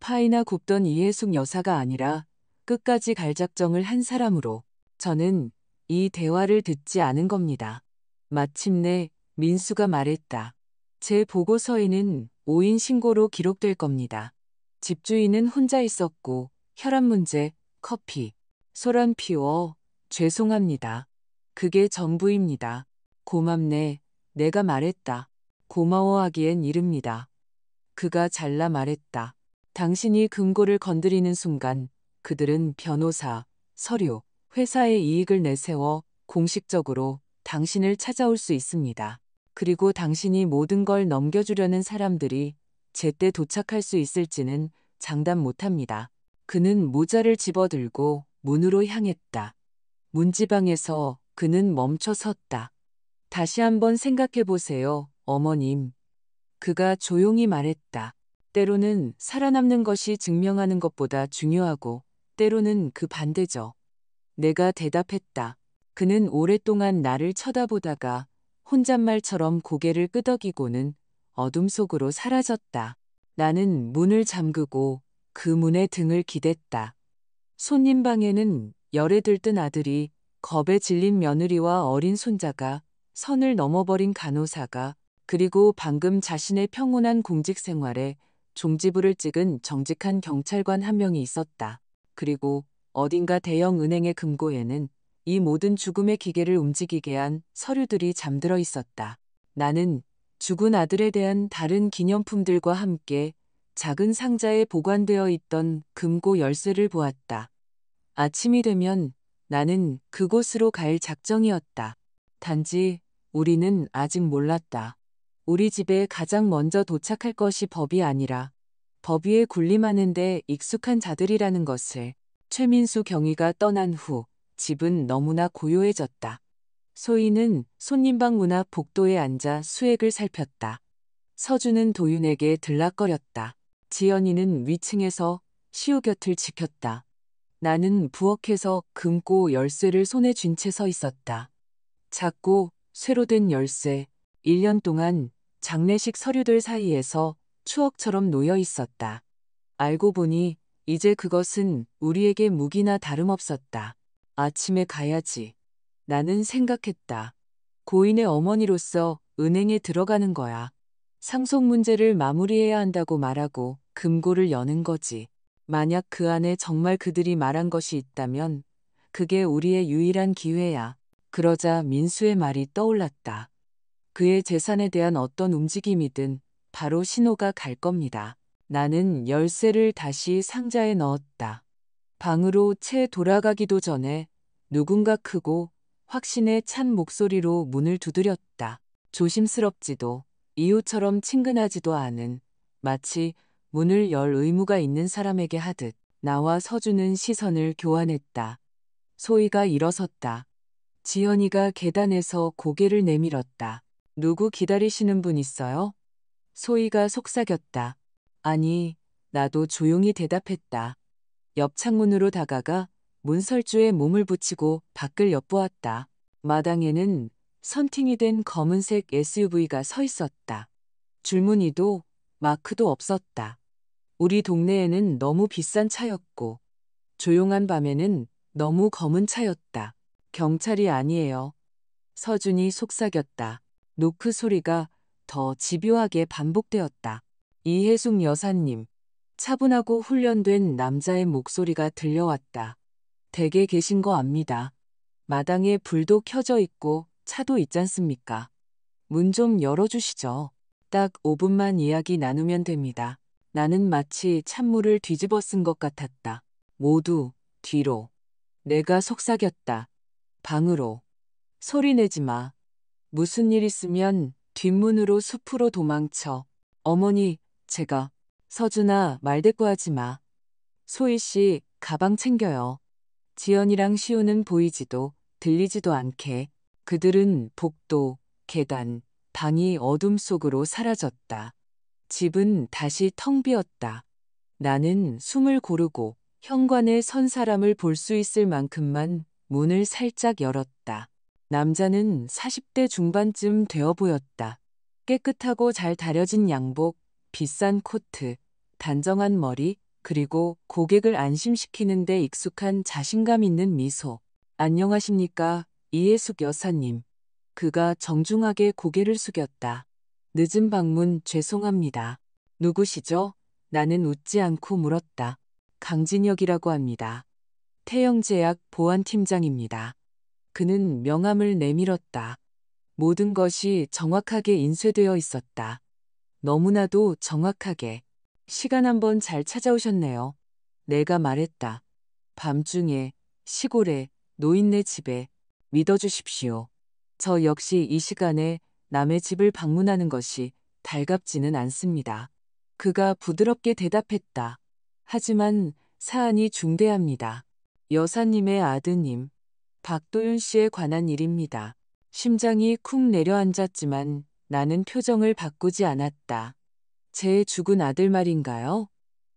파이나 굽던 이해숙 여사가 아니라 끝까지 갈 작정을 한 사람으로. 저는 이 대화를 듣지 않은 겁니다. 마침내 민수가 말했다. 제 보고서에는 5인 신고로 기록될 겁니다. 집주인은 혼자 있었고 혈압 문제, 커피, 소란 피워, 죄송합니다. 그게 전부입니다. 고맙네. 내가 말했다. 고마워하기엔 이릅니다. 그가 잘라 말했다. 당신이 금고를 건드리는 순간 그들은 변호사, 서류, 회사의 이익을 내세워 공식적으로 당신을 찾아올 수 있습니다. 그리고 당신이 모든 걸 넘겨주려는 사람들이 제때 도착할 수 있을지는 장담 못합니다. 그는 모자를 집어들고 문으로 향했다. 문지방에서 그는 멈춰 섰다. 다시 한번 생각해 보세요, 어머님. 그가 조용히 말했다. 때로는 살아남는 것이 증명하는 것보다 중요하고 때로는 그 반대죠. 내가 대답했다. 그는 오랫동안 나를 쳐다보다가 혼잣말처럼 고개를 끄덕이고는 어둠 속으로 사라졌다. 나는 문을 잠그고 그 문에 등을 기댔다. 손님 방에는 열에 들뜬 아들이, 겁에 질린 며느리와 어린 손자가, 선을 넘어버린 간호사가, 그리고 방금 자신의 평온한 공직 생활에 종지부를 찍은 정직한 경찰관 한 명이 있었다. 그리고 어딘가 대형 은행의 금고에는 이 모든 죽음의 기계를 움직이게 한 서류들이 잠들어 있었다. 나는 죽은 아들에 대한 다른 기념품들과 함께 작은 상자에 보관되어 있던 금고 열쇠를 보았다. 아침이 되면 나는 그곳으로 갈 작정이었다. 단지 우리는 아직 몰랐다. 우리 집에 가장 먼저 도착할 것이 법이 아니라 법 위에 군림하는데 익숙한 자들이라는 것을. 최민수 경위가 떠난 후 집은 너무나 고요해졌다. 소희는 손님방 문 앞 복도에 앉아 수액을 살폈다. 서준은 도윤에게 들락거렸다. 지연이는 위층에서 시우 곁을 지켰다. 나는 부엌에서 금고 열쇠를 손에 쥔 채 서 있었다. 작고 쇠로 된 열쇠, 1년 동안 장례식 서류들 사이에서 추억처럼 놓여 있었다. 알고 보니 이제 그것은 우리에게 무기나 다름없었다. 아침에 가야지. 나는 생각했다. 고인의 어머니로서 은행에 들어가는 거야. 상속 문제를 마무리해야 한다고 말하고 금고를 여는 거지. 만약 그 안에 정말 그들이 말한 것이 있다면 그게 우리의 유일한 기회야. 그러자 민수의 말이 떠올랐다. 그의 재산에 대한 어떤 움직임이든 바로 신호가 갈 겁니다. 나는 열쇠를 다시 상자에 넣었다. 방으로 채 돌아가기도 전에 누군가 크고 확신에 찬 목소리로 문을 두드렸다. 조심스럽지도 이웃처럼 친근하지도 않은, 마치 문을 열 의무가 있는 사람에게 하듯 나와 서준은 시선을 교환했다. 소희가 일어섰다. 지연이가 계단에서 고개를 내밀었다. 누구 기다리시는 분 있어요? 소희가 속삭였다. 아니, 나도 조용히 대답했다. 옆 창문으로 다가가 문설주에 몸을 붙이고 밖을 엿보았다. 마당에는 선팅이 된 검은색 SUV가 서 있었다. 줄무늬도 마크도 없었다. 우리 동네에는 너무 비싼 차였고 조용한 밤에는 너무 검은 차였다. 경찰이 아니에요. 서준이 속삭였다. 노크 소리가 더 집요하게 반복되었다. 이혜숙 여사님. 차분하고 훈련된 남자의 목소리가 들려왔다. 댁에 계신 거 압니다. 마당에 불도 켜져 있고 차도 있잖습니까? 문 좀 열어주시죠. 딱 5분만 이야기 나누면 됩니다. 나는 마치 찬물을 뒤집어 쓴 것 같았다. 모두 뒤로. 내가 속삭였다. 방으로. 소리 내지 마. 무슨 일 있으면 뒷문으로 숲으로 도망쳐. 어머니, 제가. 서준아, 말대꾸하지 마. 소희 씨, 가방 챙겨요. 지연이랑 시우는 보이지도 들리지도 않게. 그들은 복도, 계단, 방이 어둠 속으로 사라졌다. 집은 다시 텅 비었다. 나는 숨을 고르고 현관에 선 사람을 볼 수 있을 만큼만 문을 살짝 열었다. 남자는 40대 중반쯤 되어 보였다. 깨끗하고 잘 다려진 양복, 비싼 코트, 단정한 머리, 그리고 고객을 안심시키는 데 익숙한 자신감 있는 미소. 안녕하십니까, 이혜숙 여사님. 그가 정중하게 고개를 숙였다. 늦은 방문 죄송합니다. 누구시죠? 나는 웃지 않고 물었다. 강진혁이라고 합니다. 태영제약 보안팀장입니다. 그는 명함을 내밀었다. 모든 것이 정확하게 인쇄되어 있었다. 너무나도 정확하게. 시간 한번 잘 찾아오셨네요. 내가 말했다. 밤중에, 시골에, 노인네 집에 믿어주십시오. 저 역시 이 시간에 남의 집을 방문하는 것이 달갑지는 않습니다. 그가 부드럽게 대답했다. 하지만 사안이 중대합니다. 여사님의 아드님, 박도윤 씨에 관한 일입니다. 심장이 쿵 내려앉았지만 나는 표정을 바꾸지 않았다. 제 죽은 아들 말인가요?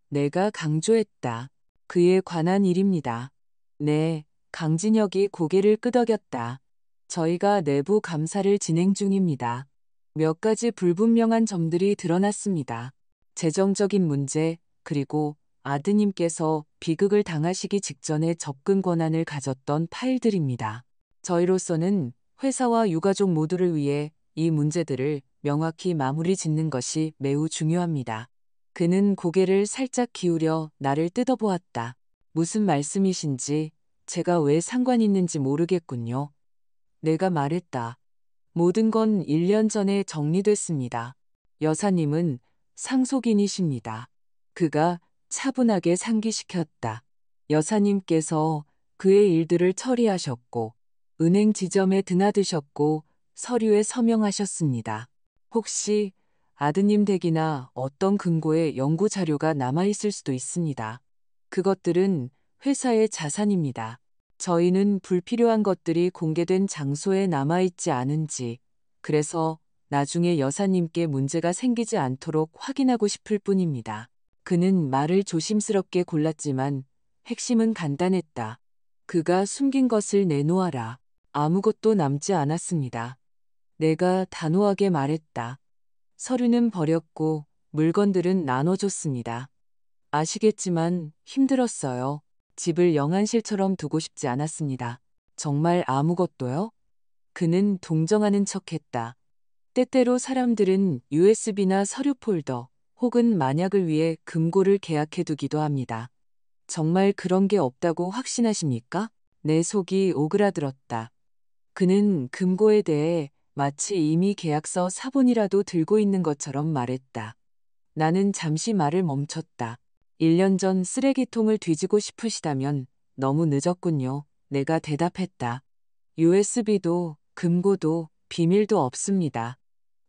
내가 강조했다. 그에 관한 일입니다. 네, 강진혁이 고개를 끄덕였다. 저희가 내부 감사를 진행 중입니다. 몇 가지 불분명한 점들이 드러났습니다. 재정적인 문제, 그리고 아드님께서 비극을 당하시기 직전에 접근 권한을 가졌던 파일들입니다. 저희로서는 회사와 유가족 모두를 위해 이 문제들을 명확히 마무리 짓는 것이 매우 중요합니다. 그는 고개를 살짝 기울여 나를 뜯어보았다. 무슨 말씀이신지 제가 왜 상관 있는지 모르겠군요. 내가 말했다. 모든 건 1년 전에 정리됐습니다. 여사님은 상속인이십니다. 그가 차분하게 상기시켰다. 여사님께서 그의 일들을 처리하셨고 은행 지점에 드나드셨고 서류에 서명하셨습니다. 혹시 아드님 댁이나 어떤 금고에 연구 자료가 남아있을 수도 있습니다. 그것들은 회사의 자산입니다. 저희는 불필요한 것들이 공개된 장소에 남아있지 않은지, 그래서 나중에 여사님께 문제가 생기지 않도록 확인하고 싶을 뿐입니다. 그는 말을 조심스럽게 골랐지만 핵심은 간단했다. 그가 숨긴 것을 내놓아라. 아무것도 남지 않았습니다. 내가 단호하게 말했다. 서류는 버렸고 물건들은 나눠줬습니다. 아시겠지만 힘들었어요. 집을 영안실처럼 두고 싶지 않았습니다. 정말 아무것도요? 그는 동정하는 척했다. 때때로 사람들은 USB나 서류 폴더 혹은 만약을 위해 금고를 계약해두기도 합니다. 정말 그런 게 없다고 확신하십니까? 내 속이 오그라들었다. 그는 금고에 대해 마치 이미 계약서 사본이라도 들고 있는 것처럼 말했다. 나는 잠시 말을 멈췄다. 1년 전 쓰레기통을 뒤지고 싶으시다면 너무 늦었군요. 내가 대답했다. USB도 금고도 비밀도 없습니다.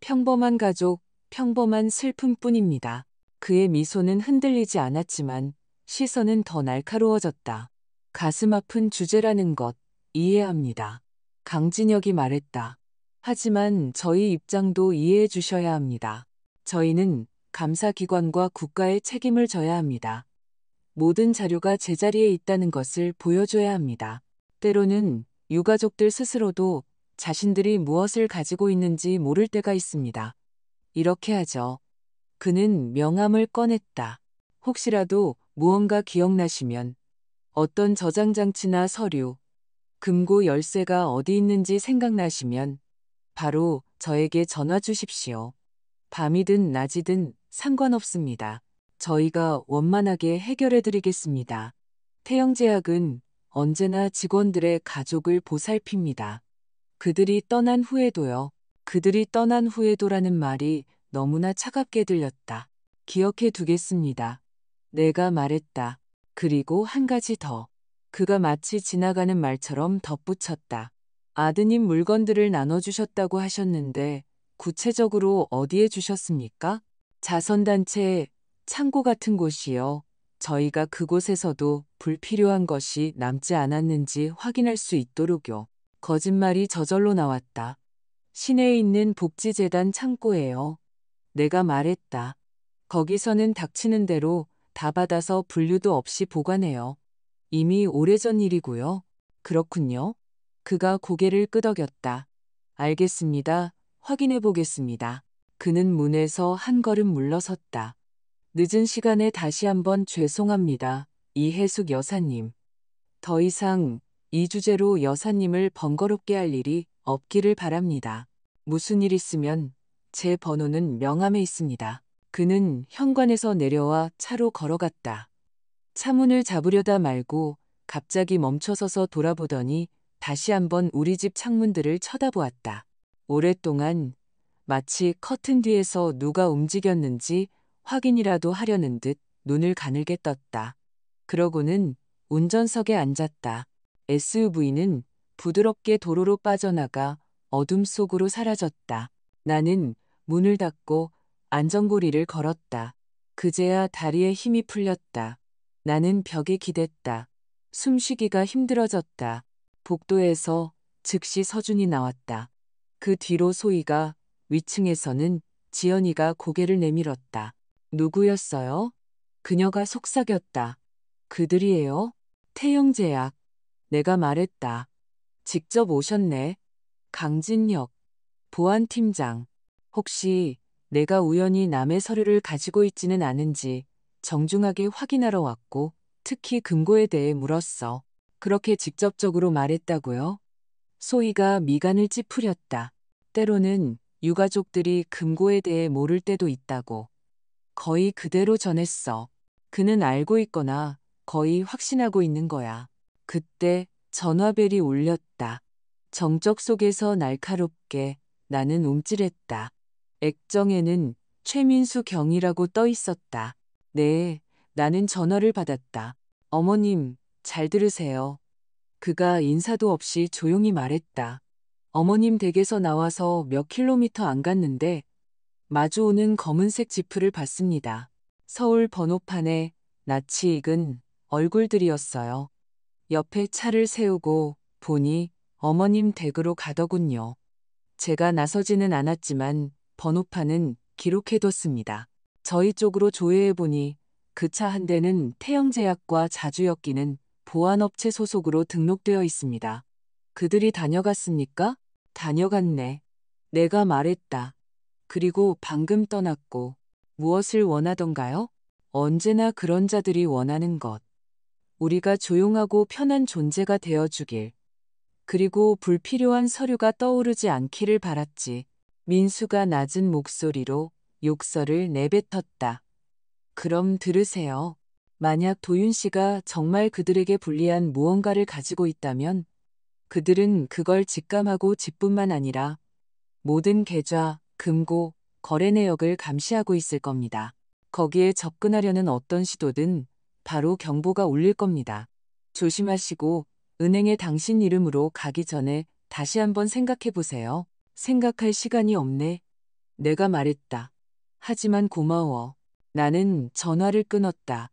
평범한 가족, 평범한 슬픔뿐입니다. 그의 미소는 흔들리지 않았지만 시선은 더 날카로워졌다. 가슴 아픈 주제라는 것 이해합니다. 강진혁이 말했다. 하지만 저희 입장도 이해해 주셔야 합니다. 저희는 감사기관과 국가의 책임을 져야 합니다. 모든 자료가 제자리에 있다는 것을 보여줘야 합니다. 때로는 유가족들 스스로도 자신들이 무엇을 가지고 있는지 모를 때가 있습니다. 이렇게 하죠. 그는 명함을 꺼냈다. 혹시라도 무언가 기억나시면 어떤 저장장치나 서류, 금고 열쇠가 어디 있는지 생각나시면 바로 저에게 전화 주십시오. 밤이든 낮이든 상관없습니다. 저희가 원만하게 해결해 드리겠습니다. 태영제약은 언제나 직원들의 가족을 보살핍니다. 그들이 떠난 후에도요. 그들이 떠난 후에도라는 말이 너무나 차갑게 들렸다. 기억해 두겠습니다. 내가 말했다. 그리고 한 가지 더. 그가 마치 지나가는 말처럼 덧붙였다. 아드님 물건들을 나눠주셨다고 하셨는데 구체적으로 어디에 주셨습니까? 자선단체, 창고 같은 곳이요. 저희가 그곳에서도 불필요한 것이 남지 않았는지 확인할 수 있도록요. 거짓말이 저절로 나왔다. 시내에 있는 복지재단 창고예요. 내가 말했다. 거기서는 닥치는 대로 다 받아서 분류도 없이 보관해요. 이미 오래전 일이고요. 그렇군요. 그가 고개를 끄덕였다. 알겠습니다. 확인해 보겠습니다. 그는 문에서 한 걸음 물러섰다. 늦은 시간에 다시 한번 죄송합니다. 이혜숙 여사님. 더 이상 이 주제로 여사님을 번거롭게 할 일이 없기를 바랍니다. 무슨 일 있으면 제 번호는 명함에 있습니다. 그는 현관에서 내려와 차로 걸어갔다. 차문을 잡으려다 말고 갑자기 멈춰서서 돌아보더니 다시 한번 우리 집 창문들을 쳐다보았다. 오랫동안 마치 커튼 뒤에서 누가 움직였는지 확인이라도 하려는 듯 눈을 가늘게 떴다. 그러고는 운전석에 앉았다. SUV는 부드럽게 도로로 빠져나가 어둠 속으로 사라졌다. 나는 문을 닫고 안전고리를 걸었다. 그제야 다리에 힘이 풀렸다. 나는 벽에 기댔다. 숨쉬기가 힘들어졌다. 복도에서 즉시 서준이 나왔다. 그 뒤로 소희가, 위층에서는 지연이가 고개를 내밀었다. 누구였어요? 그녀가 속삭였다. 그들이에요? 태영제약. 내가 말했다. 직접 오셨네. 강진혁, 보안팀장. 혹시 내가 우연히 남의 서류를 가지고 있지는 않은지 정중하게 확인하러 왔고 특히 금고에 대해 물었어. 그렇게 직접적으로 말했다고요? 소희가 미간을 찌푸렸다. 때로는 유가족들이 금고에 대해 모를 때도 있다고. 거의 그대로 전했어. 그는 알고 있거나 거의 확신하고 있는 거야. 그때 전화벨이 울렸다. 정적 속에서 날카롭게 나는 움찔했다. 액정에는 최민수 경이라고 떠 있었다. 네, 나는 전화를 받았다. 어머님, 잘 들으세요. 그가 인사도 없이 조용히 말했다. 어머님 댁에서 나와서 몇 킬로미터 안 갔는데 마주오는 검은색 지프를 봤습니다. 서울 번호판에 낯이 익은 얼굴들이었어요. 옆에 차를 세우고 보니 어머님 댁으로 가더군요. 제가 나서지는 않았지만 번호판은 기록해뒀습니다. 저희 쪽으로 조회해보니 그 차 한 대는 태영제약과 자주 엮이는 보안업체 소속으로 등록되어 있습니다. 그들이 다녀갔습니까? 다녀갔네. 내가 말했다. 그리고 방금 떠났고 무엇을 원하던가요? 언제나 그런 자들이 원하는 것. 우리가 조용하고 편한 존재가 되어주길. 그리고 불필요한 서류가 떠오르지 않기를 바랐지. 민수가 낮은 목소리로 욕설을 내뱉었다. 그럼 들으세요. 만약 도윤 씨가 정말 그들에게 불리한 무언가를 가지고 있다면 그들은 그걸 직감하고 집뿐만 아니라 모든 계좌, 금고, 거래 내역을 감시하고 있을 겁니다. 거기에 접근하려는 어떤 시도든 바로 경보가 울릴 겁니다. 조심하시고 은행에 당신 이름으로 가기 전에 다시 한번 생각해 보세요. 생각할 시간이 없네. 내가 말했다. 하지만 고마워. 나는 전화를 끊었다.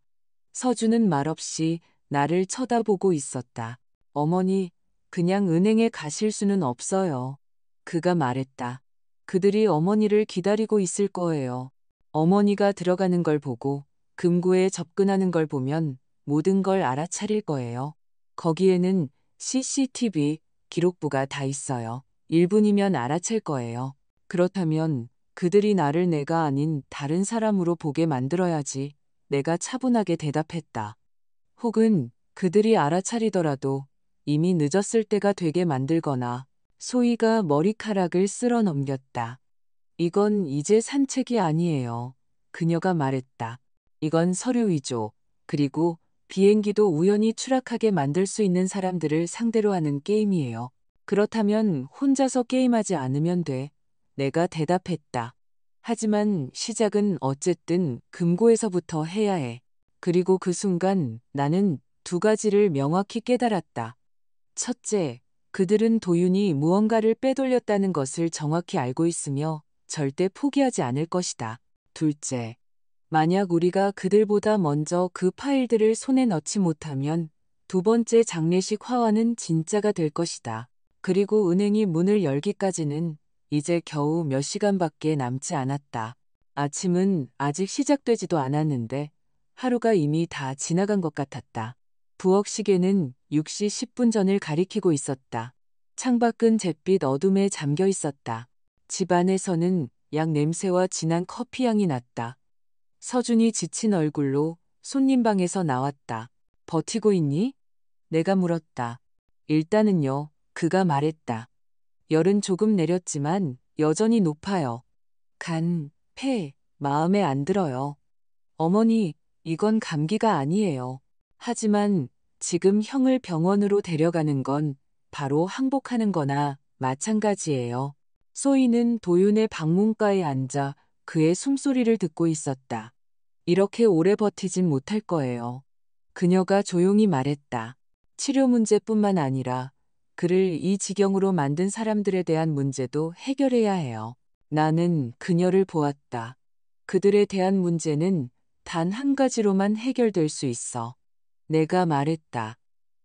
서준은 말없이 나를 쳐다보고 있었다. 어머니, 그냥 은행에 가실 수는 없어요. 그가 말했다. 그들이 어머니를 기다리고 있을 거예요. 어머니가 들어가는 걸 보고 금고에 접근하는 걸 보면 모든 걸 알아차릴 거예요. 거기에는 CCTV 기록부가 다 있어요. 1분이면 알아챌 거예요. 그렇다면 그들이 나를 내가 아닌 다른 사람으로 보게 만들어야지. 내가 차분하게 대답했다. 혹은 그들이 알아차리더라도 이미 늦었을 때가 되게 만들거나. 소희가 머리카락을 쓸어 넘겼다. 이건 이제 산책이 아니에요. 그녀가 말했다. 이건 서류 위조, 그리고 비행기도 우연히 추락하게 만들 수 있는 사람들을 상대로 하는 게임이에요. 그렇다면 혼자서 게임하지 않으면 돼. 내가 대답했다. 하지만 시작은 어쨌든 금고에서부터 해야 해. 그리고 그 순간 나는 두 가지를 명확히 깨달았다. 첫째, 그들은 도윤이 무언가를 빼돌렸다는 것을 정확히 알고 있으며 절대 포기하지 않을 것이다. 둘째, 만약 우리가 그들보다 먼저 그 파일들을 손에 넣지 못하면 두 번째 장례식 화환은 진짜가 될 것이다. 그리고 은행이 문을 열기까지는 이제 겨우 몇 시간밖에 남지 않았다. 아침은 아직 시작되지도 않았는데 하루가 이미 다 지나간 것 같았다. 부엌 시계는 6시 10분 전을 가리키고 있었다. 창밖은 잿빛 어둠에 잠겨 있었다. 집 안에서는 약 냄새와 진한 커피 향이 났다. 서준이 지친 얼굴로 손님 방에서 나왔다. 버티고 있니? 내가 물었다. 일단은요, 그가 말했다. 열은 조금 내렸지만 여전히 높아요. 간, 폐, 마음에 안 들어요. 어머니, 이건 감기가 아니에요. 하지만 지금 형을 병원으로 데려가는 건 바로 항복하는 거나 마찬가지예요. 소희는 도윤의 방문가에 앉아 그의 숨소리를 듣고 있었다. 이렇게 오래 버티진 못할 거예요. 그녀가 조용히 말했다. 치료 문제뿐만 아니라 그를 이 지경으로 만든 사람들에 대한 문제도 해결해야 해요. 나는 그녀를 보았다. 그들에 대한 문제는 단 한 가지로만 해결될 수 있어. 내가 말했다.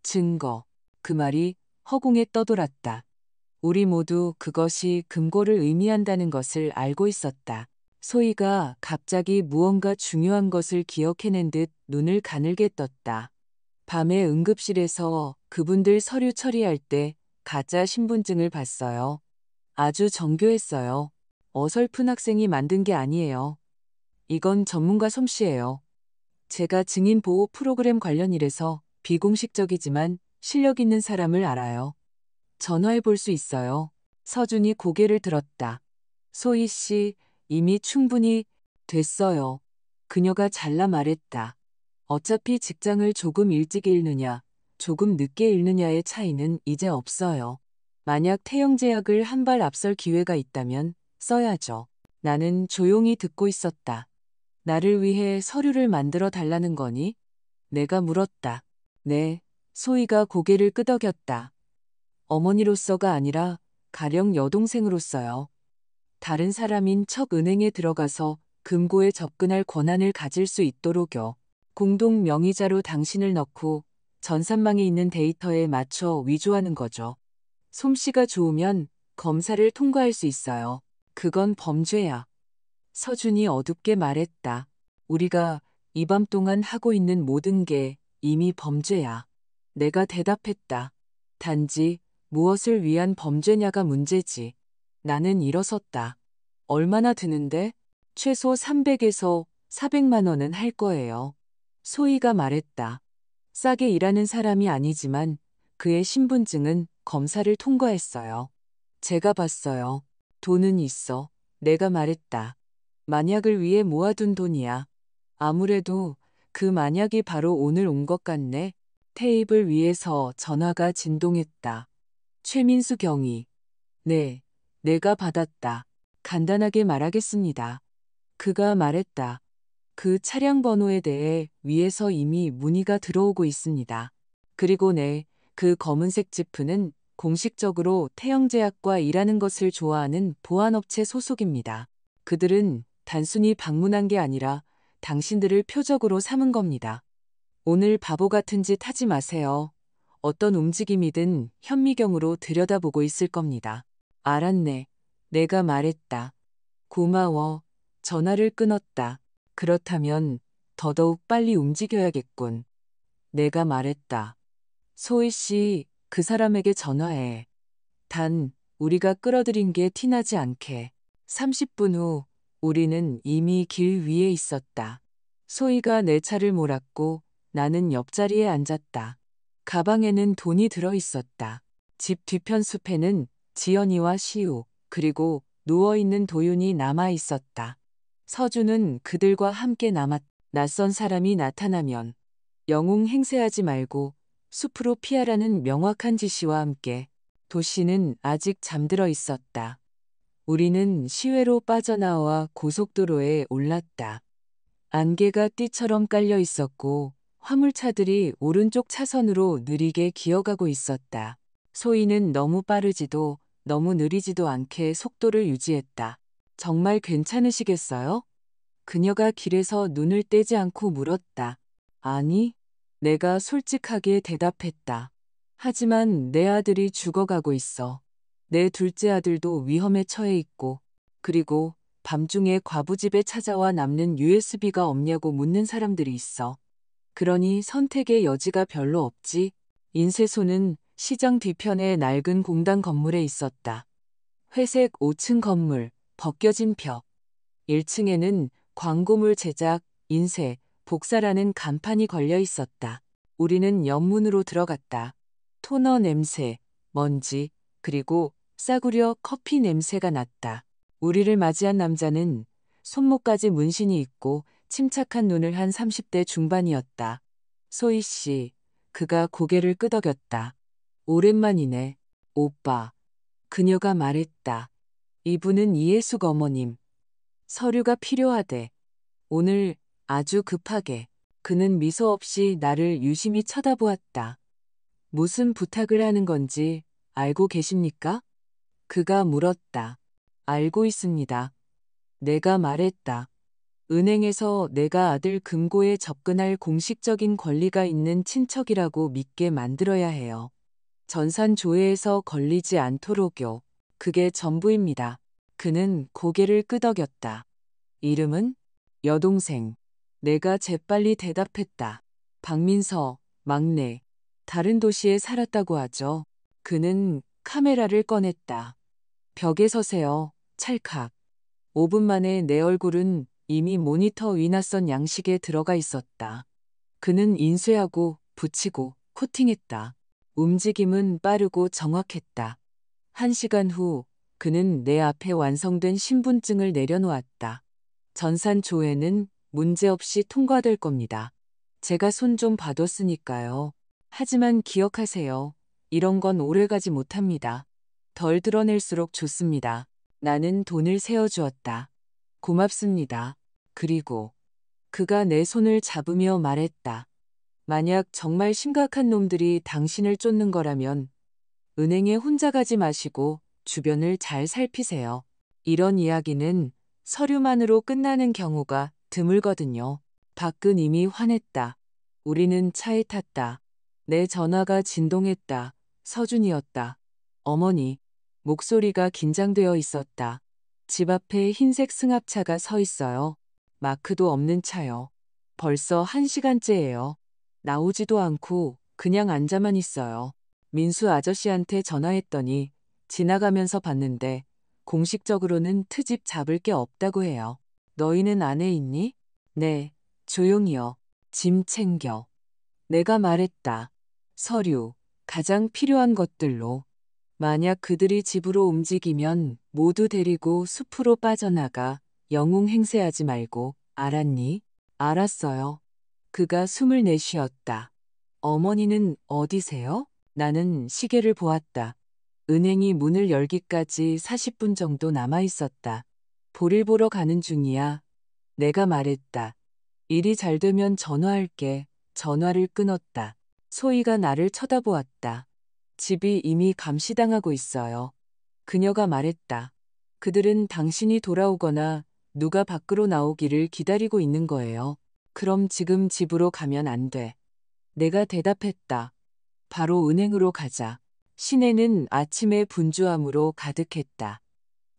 증거. 그 말이 허공에 떠돌았다. 우리 모두 그것이 금고를 의미한다는 것을 알고 있었다. 소희가 갑자기 무언가 중요한 것을 기억해낸 듯 눈을 가늘게 떴다. 밤에 응급실에서 그분들 서류 처리할 때 가짜 신분증을 봤어요. 아주 정교했어요. 어설픈 학생이 만든 게 아니에요. 이건 전문가 솜씨예요. 제가 증인 보호 프로그램 관련 일에서 비공식적이지만 실력 있는 사람을 알아요. 전화해 볼 수 있어요. 서준이 고개를 들었다. 소희 씨, 이미 충분히 됐어요. 그녀가 잘라 말했다. 어차피 직장을 조금 일찍 잃느냐, 조금 늦게 잃느냐의 차이는 이제 없어요. 만약 태영제약을 한 발 앞설 기회가 있다면 써야죠. 나는 조용히 듣고 있었다. 나를 위해 서류를 만들어 달라는 거니? 내가 물었다. 네, 소희가 고개를 끄덕였다. 어머니로서가 아니라 가령 여동생으로서요. 다른 사람인 척 은행에 들어가서 금고에 접근할 권한을 가질 수 있도록요. 공동 명의자로 당신을 넣고 전산망에 있는 데이터에 맞춰 위조하는 거죠. 솜씨가 좋으면 검사를 통과할 수 있어요. 그건 범죄야. 서준이 어둡게 말했다. 우리가 이 밤 동안 하고 있는 모든 게 이미 범죄야. 내가 대답했다. 단지 무엇을 위한 범죄냐가 문제지. 나는 일어섰다. 얼마나 드는데? 최소 300에서 400만 원은 할 거예요. 소희가 말했다. 싸게 일하는 사람이 아니지만 그의 신분증은 검사를 통과했어요. 제가 봤어요. 돈은 있어. 내가 말했다. 만약을 위해 모아둔 돈이야. 아무래도 그 만약이 바로 오늘 온 것 같네. 테이블 위에서 전화가 진동했다. 최민수 경위. 네, 내가 받았다. 간단하게 말하겠습니다. 그가 말했다. 그 차량 번호에 대해 위에서 이미 문의가 들어오고 있습니다. 그리고 네, 그 검은색 지프는 공식적으로 태영제약과 일하는 것을 좋아하는 보안업체 소속입니다. 그들은 단순히 방문한 게 아니라 당신들을 표적으로 삼은 겁니다. 오늘 바보 같은 짓 하지 마세요. 어떤 움직임이든 현미경으로 들여다보고 있을 겁니다. 알았네. 내가 말했다. 고마워. 전화를 끊었다. 그렇다면 더더욱 빨리 움직여야겠군. 내가 말했다. 소희 씨, 그 사람에게 전화해. 단, 우리가 끌어들인 게 티나지 않게. 30분 후, 우리는 이미 길 위에 있었다. 소희가 내 차를 몰았고 나는 옆자리에 앉았다. 가방에는 돈이 들어 있었다. 집 뒤편 숲에는 지연이와 시우, 그리고 누워있는 도윤이 남아 있었다. 서준은 그들과 함께 남았. 낯선 사람이 나타나면 영웅 행세하지 말고 숲으로 피하라는 명확한 지시와 함께 도시는 아직 잠들어 있었다. 우리는 시외로 빠져나와 고속도로에 올랐다. 안개가 띠처럼 깔려 있었고 화물차들이 오른쪽 차선으로 느리게 기어가고 있었다. 소희는 너무 빠르지도 너무 느리지도 않게 속도를 유지했다. 정말 괜찮으시겠어요? 그녀가 길에서 눈을 떼지 않고 물었다. 아니, 내가 솔직하게 대답했다. 하지만 내 아들이 죽어가고 있어. 내 둘째 아들도 위험에 처해 있고, 그리고 밤중에 과부집에 찾아와 남는 USB가 없냐고 묻는 사람들이 있어. 그러니 선택의 여지가 별로 없지. 인쇄소는 시장 뒤편의 낡은 공단 건물에 있었다. 회색 5층 건물, 벗겨진 벽. 1층에는 광고물 제작, 인쇄, 복사라는 간판이 걸려 있었다. 우리는 옆문으로 들어갔다. 토너 냄새, 먼지, 그리고 싸구려 커피 냄새가 났다. 우리를 맞이한 남자는 손목까지 문신이 있고 침착한 눈을 한 30대 중반이었다. 소희 씨, 그가 고개를 끄덕였다. 오랜만이네, 오빠. 그녀가 말했다. 이분은 이해숙 어머님. 서류가 필요하대. 오늘 아주 급하게. 그는 미소 없이 나를 유심히 쳐다보았다. 무슨 부탁을 하는 건지 알고 계십니까? 그가 물었다. 알고 있습니다. 내가 말했다. 은행에서 내가 아들 금고에 접근할 공식적인 권리가 있는 친척이라고 믿게 만들어야 해요. 전산조회에서 걸리지 않도록요. 그게 전부입니다. 그는 고개를 끄덕였다. 이름은? 여동생. 내가 재빨리 대답했다. 박민서, 막내. 다른 도시에 살았다고 하죠. 그는 카메라를 꺼냈다. 벽에 서세요. 찰칵. 5분 만에 내 얼굴은 이미 모니터 위낯선 양식에 들어가 있었다. 그는 인쇄하고 붙이고 코팅했다. 움직임은 빠르고 정확했다. 1시간 후 그는 내 앞에 완성된 신분증을 내려놓았다. 전산 조회는 문제없이 통과될 겁니다. 제가 손 좀 봐뒀으니까요. 하지만 기억하세요. 이런 건 오래가지 못합니다. 덜 드러낼수록 좋습니다. 나는 돈을 세어주었다. 고맙습니다. 그리고 그가 내 손을 잡으며 말했다. 만약 정말 심각한 놈들이 당신을 쫓는 거라면 은행에 혼자 가지 마시고 주변을 잘 살피세요. 이런 이야기는 서류만으로 끝나는 경우가 드물거든요. 밖은 이미 환했다. 우리는 차에 탔다. 내 전화가 진동했다. 서준이었다. 어머니. 목소리가 긴장되어 있었다. 집 앞에 흰색 승합차가 서 있어요. 마크도 없는 차요. 벌써 1시간째예요. 나오지도 않고 그냥 앉아만 있어요. 민수 아저씨한테 전화했더니 지나가면서 봤는데 공식적으로는 트집 잡을 게 없다고 해요. 너희는 안에 있니? 네, 조용히요. 짐 챙겨. 내가 말했다. 서류, 가장 필요한 것들로. 만약 그들이 집으로 움직이면 모두 데리고 숲으로 빠져나가. 영웅 행세하지 말고. 알았니? 알았어요. 그가 숨을 내쉬었다. 어머니는 어디세요? 나는 시계를 보았다. 은행이 문을 열기까지 40분 정도 남아 있었다. 볼일 보러 가는 중이야. 내가 말했다. 일이 잘 되면 전화할게. 전화를 끊었다. 소희가 나를 쳐다보았다. 집이 이미 감시당하고 있어요. 그녀가 말했다. 그들은 당신이 돌아오거나 누가 밖으로 나오기를 기다리고 있는 거예요. 그럼 지금 집으로 가면 안 돼. 내가 대답했다. 바로 은행으로 가자. 시내는 아침의 분주함으로 가득했다.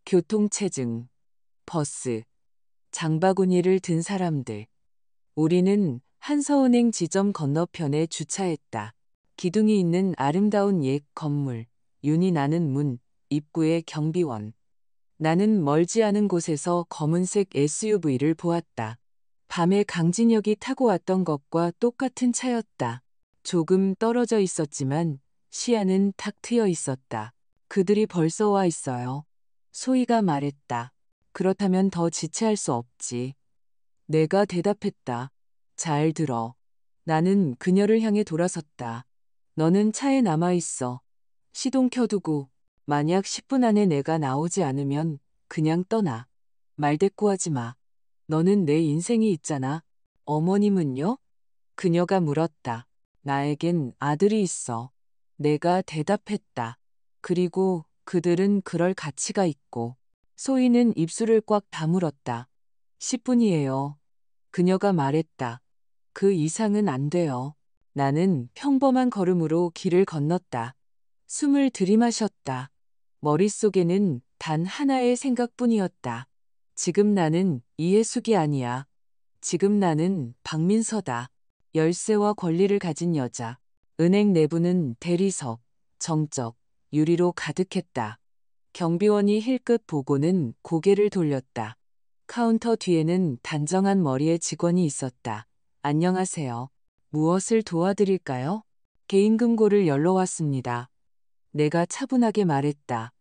교통체증, 버스, 장바구니를 든 사람들. 우리는 한서은행 지점 건너편에 주차했다. 기둥이 있는 아름다운 옛 건물, 윤이 나는 문, 입구에 경비원. 나는 멀지 않은 곳에서 검은색 SUV를 보았다. 밤에 강진혁이 타고 왔던 것과 똑같은 차였다. 조금 떨어져 있었지만 시야는 탁 트여 있었다. 그들이 벌써 와 있어요. 소희가 말했다. 그렇다면 더 지체할 수 없지. 내가 대답했다. 잘 들어. 나는 그녀를 향해 돌아섰다. 너는 차에 남아 있어. 시동 켜두고 만약 10분 안에 내가 나오지 않으면 그냥 떠나. 말대꾸하지 마. 너는 내 인생이 있잖아. 어머님은요? 그녀가 물었다. 나에겐 아들이 있어. 내가 대답했다. 그리고 그들은 그럴 가치가 있고. 소희는 입술을 꽉 다물었다. 10분이에요. 그녀가 말했다. 그 이상은 안 돼요. 나는 평범한 걸음으로 길을 건넜다. 숨을 들이마셨다. 머릿속에는 단 하나의 생각뿐이었다. 지금 나는 이해숙이 아니야. 지금 나는 박민서다. 열쇠와 권리를 가진 여자. 은행 내부는 대리석, 정적, 유리로 가득했다. 경비원이 힐끗 보고는 고개를 돌렸다. 카운터 뒤에는 단정한 머리의 직원이 있었다. 안녕하세요. 무엇을 도와드릴까요? 개인금고를 열러 왔습니다. 내가 차분하게 말했다.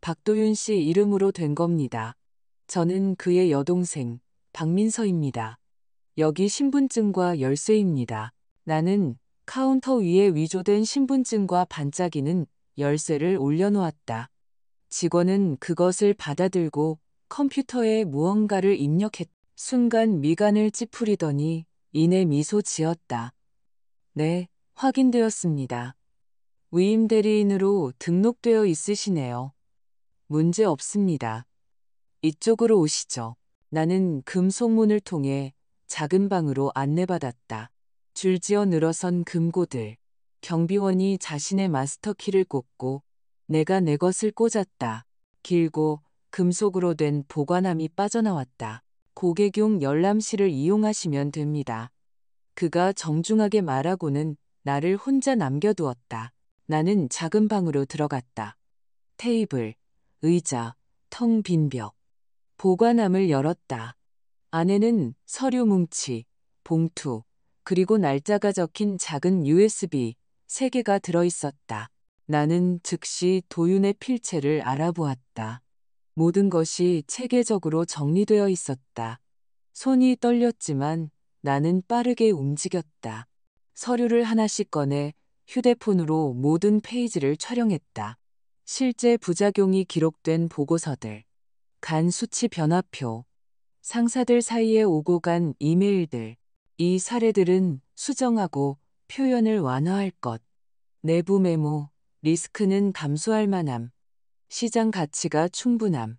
박도윤 씨 이름으로 된 겁니다. 저는 그의 여동생, 박민서입니다. 여기 신분증과 열쇠입니다. 나는 카운터 위에 위조된 신분증과 반짝이는 열쇠를 올려놓았다. 직원은 그것을 받아들고 컴퓨터에 무언가를 입력했. 순간 미간을 찌푸리더니 이내 미소 지었다. 네, 확인되었습니다. 위임 대리인으로 등록되어 있으시네요. 문제 없습니다. 이쪽으로 오시죠. 나는 금속문을 통해 작은 방으로 안내받았다. 줄지어 늘어선 금고들. 경비원이 자신의 마스터키를 꽂고 내가 내 것을 꽂았다. 길고 금속으로 된 보관함이 빠져나왔다. 고객용 열람실을 이용하시면 됩니다. 그가 정중하게 말하고는 나를 혼자 남겨두었다. 나는 작은 방으로 들어갔다. 테이블, 의자, 텅 빈 벽. 보관함을 열었다. 안에는 서류 뭉치, 봉투, 그리고 날짜가 적힌 작은 USB 3개가 들어있었다. 나는 즉시 도윤의 필체를 알아보았다. 모든 것이 체계적으로 정리되어 있었다. 손이 떨렸지만 나는 빠르게 움직였다. 서류를 하나씩 꺼내 휴대폰으로 모든 페이지를 촬영했다. 실제 부작용이 기록된 보고서들, 간 수치 변화표, 상사들 사이에 오고 간 이메일들. 이 사례들은 수정하고 표현을 완화할 것. 내부 메모, 리스크는 감수할 만함. 시장 가치가 충분함.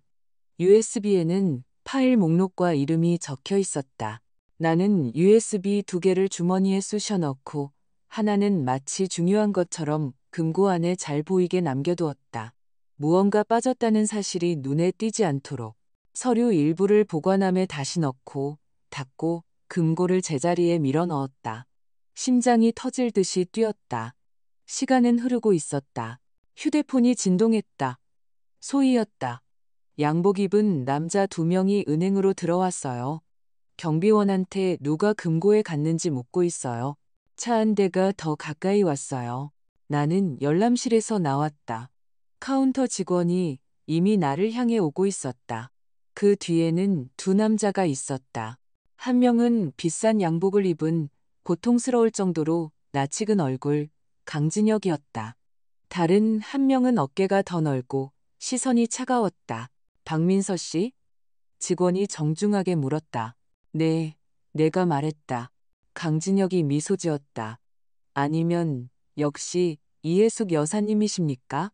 USB에는 파일 목록과 이름이 적혀 있었다. 나는 USB 2개를 주머니에 쑤셔 넣고 하나는 마치 중요한 것처럼 금고 안에 잘 보이게 남겨두었다. 무언가 빠졌다는 사실이 눈에 띄지 않도록. 서류 일부를 보관함에 다시 넣고 닫고 금고를 제자리에 밀어 넣었다. 심장이 터질 듯이 뛰었다. 시간은 흐르고 있었다. 휴대폰이 진동했다. 소희였다. 양복 입은 남자 2명이 은행으로 들어왔어요. 경비원한테 누가 금고에 갔는지 묻고 있어요. 차 한 대가 더 가까이 왔어요. 나는 열람실에서 나왔다. 카운터 직원이 이미 나를 향해 오고 있었다. 그 뒤에는 두 남자가 있었다. 한 명은 비싼 양복을 입은 고통스러울 정도로 낯익은 얼굴, 강진혁이었다. 다른 한 명은 어깨가 더 넓고 시선이 차가웠다. 박민서 씨? 직원이 정중하게 물었다. 네, 내가 말했다. 강진혁이 미소 지었다. 아니면 역시 이해숙 여사님이십니까?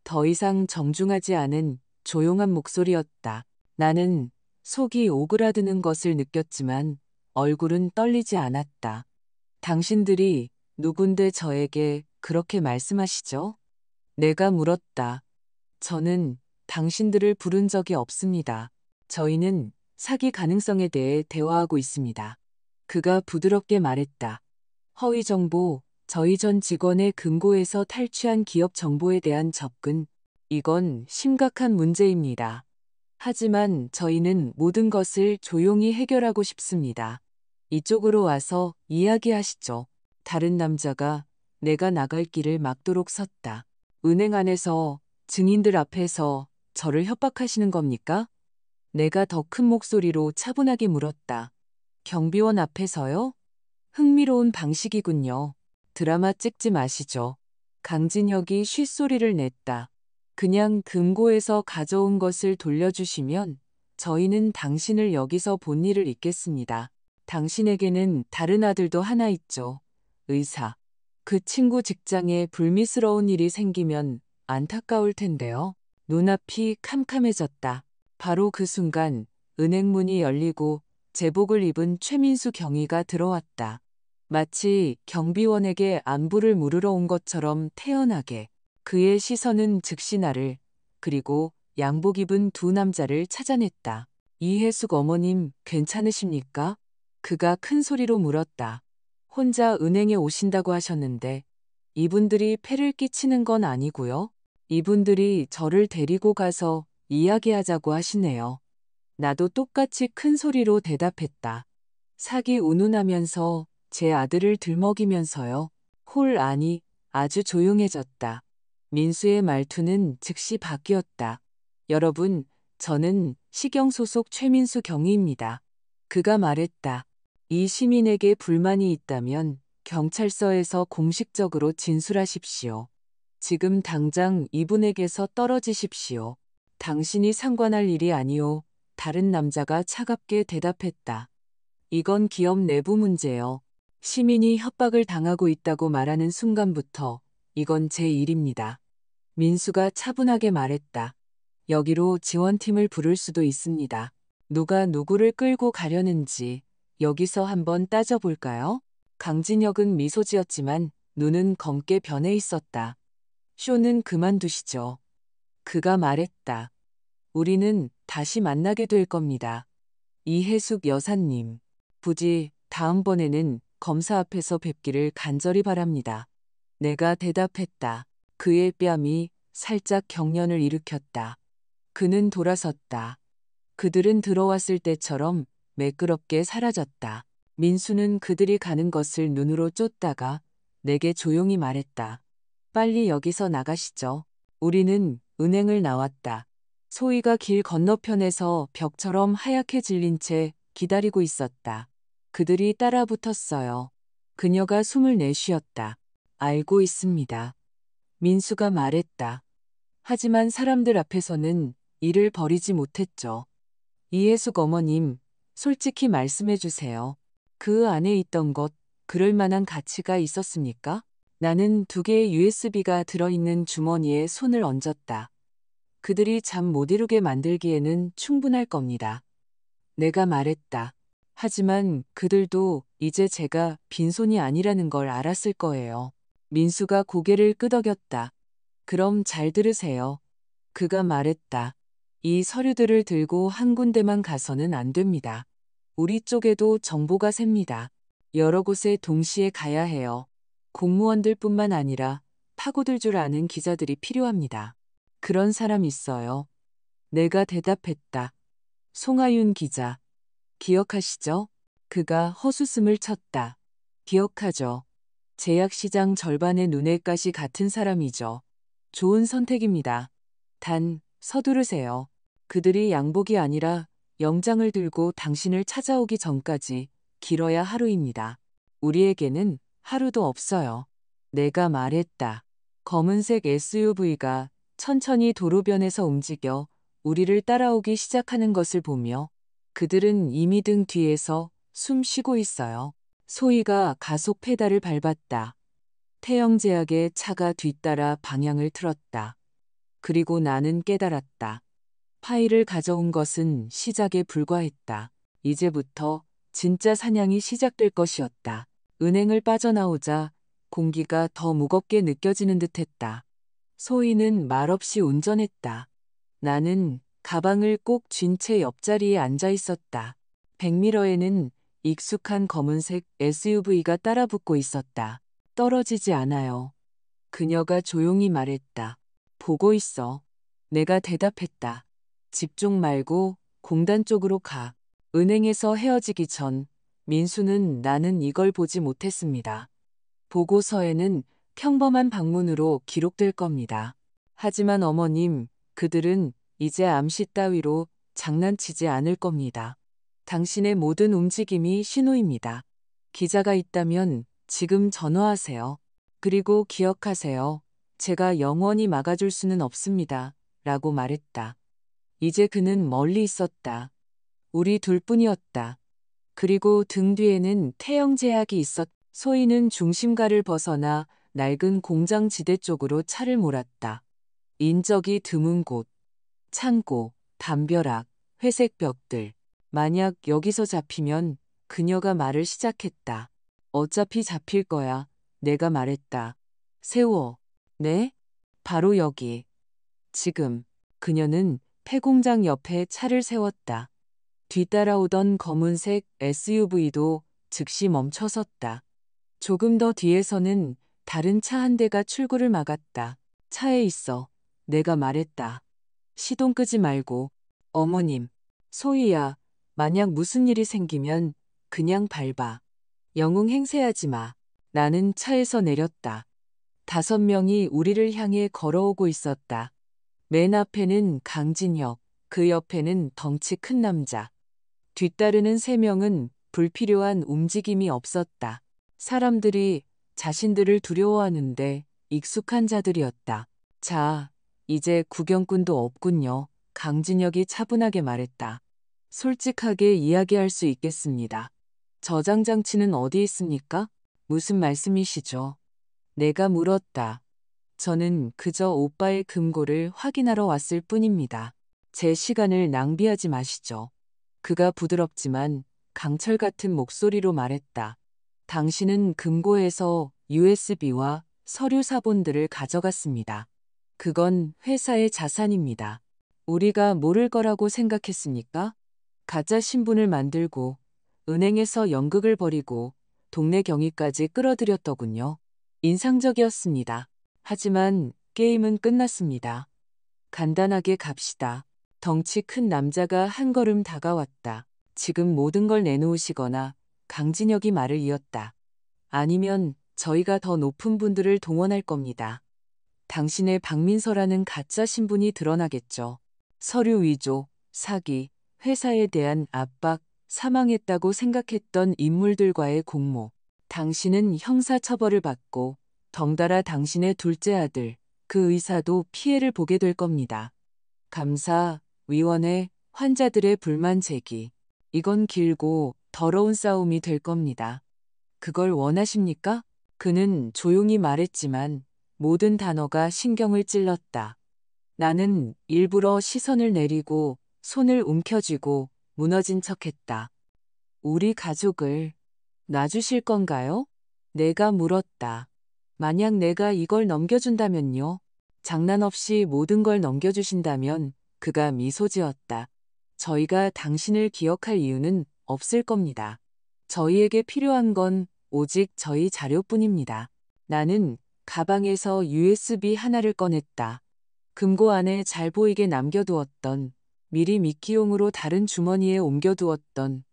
더 이상 정중하지 않은 조용한 목소리였다. 나는 속이 오그라드는 것을 느꼈지만 얼굴은 떨리지 않았다. 당신들이 누군데 저에게 그렇게 말씀하시죠? 내가 물었다. 저는 당신들을 부른 적이 없습니다. 저희는 사기 가능성에 대해 대화하고 있습니다. 그가 부드럽게 말했다. 허위 정보, 저희 전 직원의 금고에서 탈취한 기업 정보에 대한 접근, 이건 심각한 문제입니다. 하지만 저희는 모든 것을 조용히 해결하고 싶습니다. 이쪽으로 와서 이야기하시죠. 다른 남자가 내가 나갈 길을 막도록 섰다. 은행 안에서 증인들 앞에서 저를 협박하시는 겁니까? 내가 더 큰 목소리로 차분하게 물었다. 경비원 앞에서요? 흥미로운 방식이군요. 드라마 찍지 마시죠. 강진혁이 쉿소리를 냈다. 그냥 금고에서 가져온 것을 돌려주시면 저희는 당신을 여기서 본 일을 잊겠습니다. 당신에게는 다른 아들도 하나 있죠. 의사. 그 친구 직장에 불미스러운 일이 생기면 안타까울 텐데요. 눈앞이 캄캄해졌다. 바로 그 순간 은행 문이 열리고 제복을 입은 최민수 경위가 들어왔다. 마치 경비원에게 안부를 물으러 온 것처럼 태연하게 그의 시선은 즉시 나를 그리고 양복 입은 두 남자를 찾아냈다. 이해숙 어머님 괜찮으십니까? 그가 큰 소리로 물었다. 혼자 은행에 오신다고 하셨는데 이분들이 폐를 끼치는 건 아니고요. 이분들이 저를 데리고 가서 이야기하자고 하시네요. 나도 똑같이 큰 소리로 대답했다. 사기 운운하면서 제 아들을 들먹이면서요. 홀 안이 아주 조용해졌다. 민수의 말투는 즉시 바뀌었다. 여러분, 저는 시경 소속 최민수 경위입니다. 그가 말했다. 이 시민에게 불만이 있다면 경찰서에서 공식적으로 진술하십시오. 지금 당장 이분에게서 떨어지십시오. 당신이 상관할 일이 아니오. 다른 남자가 차갑게 대답했다. 이건 기업 내부 문제요. 시민이 협박을 당하고 있다고 말하는 순간부터 이건 제 일입니다. 민수가 차분하게 말했다. 여기로 지원팀을 부를 수도 있습니다. 누가 누구를 끌고 가려는지 여기서 한번 따져볼까요? 강진혁은 미소 지었지만 눈은 검게 변해 있었다. 쇼는 그만두시죠. 그가 말했다. 우리는 다시 만나게 될 겁니다. 이해숙 여사님, 부디 다음번에는 검사 앞에서 뵙기를 간절히 바랍니다. 내가 대답했다. 그의 뺨이 살짝 경련을 일으켰다. 그는 돌아섰다. 그들은 들어왔을 때처럼 매끄럽게 사라졌다. 민수는 그들이 가는 것을 눈으로 쫓다가 내게 조용히 말했다. 빨리 여기서 나가시죠. 우리는 은행을 나왔다. 소희가 길 건너편에서 벽처럼 하얗게 질린 채 기다리고 있었다. 그들이 따라 붙었어요. 그녀가 숨을 내쉬었다. 알고 있습니다. 민수가 말했다. 하지만 사람들 앞에서는 이를 버리지 못했죠. 이해숙 어머님, 솔직히 말씀해 주세요. 그 안에 있던 것, 그럴 만한 가치가 있었습니까? 나는 두 개의 USB가 들어있는 주머니에 손을 얹었다. 그들이 잠 못 이루게 만들기에는 충분할 겁니다. 내가 말했다. 하지만 그들도 이제 제가 빈손이 아니라는 걸 알았을 거예요. 민수가 고개를 끄덕였다. 그럼 잘 들으세요. 그가 말했다. 이 서류들을 들고 한 군데만 가서는 안 됩니다. 우리 쪽에도 정보가 셉니다. 여러 곳에 동시에 가야 해요. 공무원들뿐만 아니라 파고들 줄 아는 기자들이 필요합니다. 그런 사람 있어요. 내가 대답했다. 송하윤 기자. 기억하시죠? 그가 헛웃음을 쳤다. 기억하죠. 제약시장 절반의 눈엣가시 같은 사람이죠. 좋은 선택입니다. 단, 서두르세요. 그들이 양복이 아니라 영장을 들고 당신을 찾아오기 전까지 길어야 하루입니다. 우리에게는 하루도 없어요. 내가 말했다. 검은색 SUV가 천천히 도로변에서 움직여 우리를 따라오기 시작하는 것을 보며 그들은 이미 등 뒤에서 숨 쉬고 있어요. 소희가 가속 페달을 밟았다. 태영제약의 차가 뒤따라 방향을 틀었다. 그리고 나는 깨달았다. 파일을 가져온 것은 시작에 불과했다. 이제부터 진짜 사냥이 시작될 것이었다. 은행을 빠져나오자 공기가 더 무겁게 느껴지는 듯했다. 소희는 말없이 운전했다. 나는 가방을 꼭 쥔 채 옆자리에 앉아 있었다. 백미러에는 익숙한 검은색 SUV가 따라붙고 있었다. 떨어지지 않아요. 그녀가 조용히 말했다. 보고 있어. 내가 대답했다. 집중 말고 공단 쪽으로 가. 은행에서 헤어지기 전 민수는 나는 이걸 보지 못했습니다. 보고서에는 평범한 방문으로 기록될 겁니다. 하지만 어머님, 그들은 이제 암시 따위로 장난치지 않을 겁니다. 당신의 모든 움직임이 신호입니다. 기자가 있다면 지금 전화하세요. 그리고 기억하세요. 제가 영원히 막아줄 수는 없습니다. 라고 말했다. 이제 그는 멀리 있었다. 우리 둘뿐이었다. 그리고 등 뒤에는 태영제약이 있었다. 소희는 중심가를 벗어나 낡은 공장지대 쪽으로 차를 몰았다. 인적이 드문 곳, 창고, 담벼락, 회색 벽들. 만약 여기서 잡히면 그녀가 말을 시작했다. 어차피 잡힐 거야. 내가 말했다. 세워. 네? 바로 여기. 지금. 그녀는 폐공장 옆에 차를 세웠다. 뒤따라오던 검은색 SUV도 즉시 멈춰섰다. 조금 더 뒤에서는 다른 차 한 대가 출구를 막았다. 차에 있어. 내가 말했다. 시동 끄지 말고. 어머님. 소희야. 만약 무슨 일이 생기면 그냥 밟아. 영웅 행세하지 마. 나는 차에서 내렸다. 5명이 우리를 향해 걸어오고 있었다. 맨 앞에는 강진혁, 그 옆에는 덩치 큰 남자. 뒤따르는 3명은 불필요한 움직임이 없었다. 사람들이 자신들을 두려워하는데 익숙한 자들이었다. 자, 이제 구경꾼도 없군요. 강진혁이 차분하게 말했다. 솔직하게 이야기할 수 있겠습니다. 저장장치는 어디 있습니까? 무슨 말씀이시죠? 내가 물었다. 저는 그저 오빠의 금고를 확인하러 왔을 뿐입니다. 제 시간을 낭비하지 마시죠. 그가 부드럽지만 강철 같은 목소리로 말했다. 당신은 금고에서 USB와 서류 사본들을 가져갔습니다. 그건 회사의 자산입니다. 우리가 모를 거라고 생각했습니까? 가짜 신분을 만들고 은행에서 연극을 벌이고 동네 경위까지 끌어들였더군요. 인상적이었습니다. 하지만 게임은 끝났습니다. 간단하게 갑시다. 덩치 큰 남자가 한 걸음 다가왔다. 지금 모든 걸 내놓으시거나 강진혁이 말을 이었다. 아니면 저희가 더 높은 분들을 동원할 겁니다. 당신의 박민서라는 가짜 신분이 드러나겠죠. 서류 위조, 사기, 회사에 대한 압박, 사망했다고 생각했던 인물들과의 공모. 당신은 형사처벌을 받고 덩달아 당신의 둘째 아들, 그 의사도 피해를 보게 될 겁니다. 감사, 위원회, 환자들의 불만 제기. 이건 길고 더러운 싸움이 될 겁니다. 그걸 원하십니까? 그는 조용히 말했지만 모든 단어가 신경을 찔렀다. 나는 일부러 시선을 내리고 손을 움켜쥐고 무너진 척했다. 우리 가족을 놔주실 건가요? 내가 물었다. 만약 내가 이걸 넘겨준다면요? 장난 없이 모든 걸 넘겨주신다면 그가 미소 지었다. 저희가 당신을 기억할 이유는 없을 겁니다. 저희에게 필요한 건 오직 저희 자료뿐입니다. 나는 가방에서 USB 하나를 꺼냈다. 금고 안에 잘 보이게 남겨두었던, 미리 미끼용으로 다른 주머니에 옮겨두었던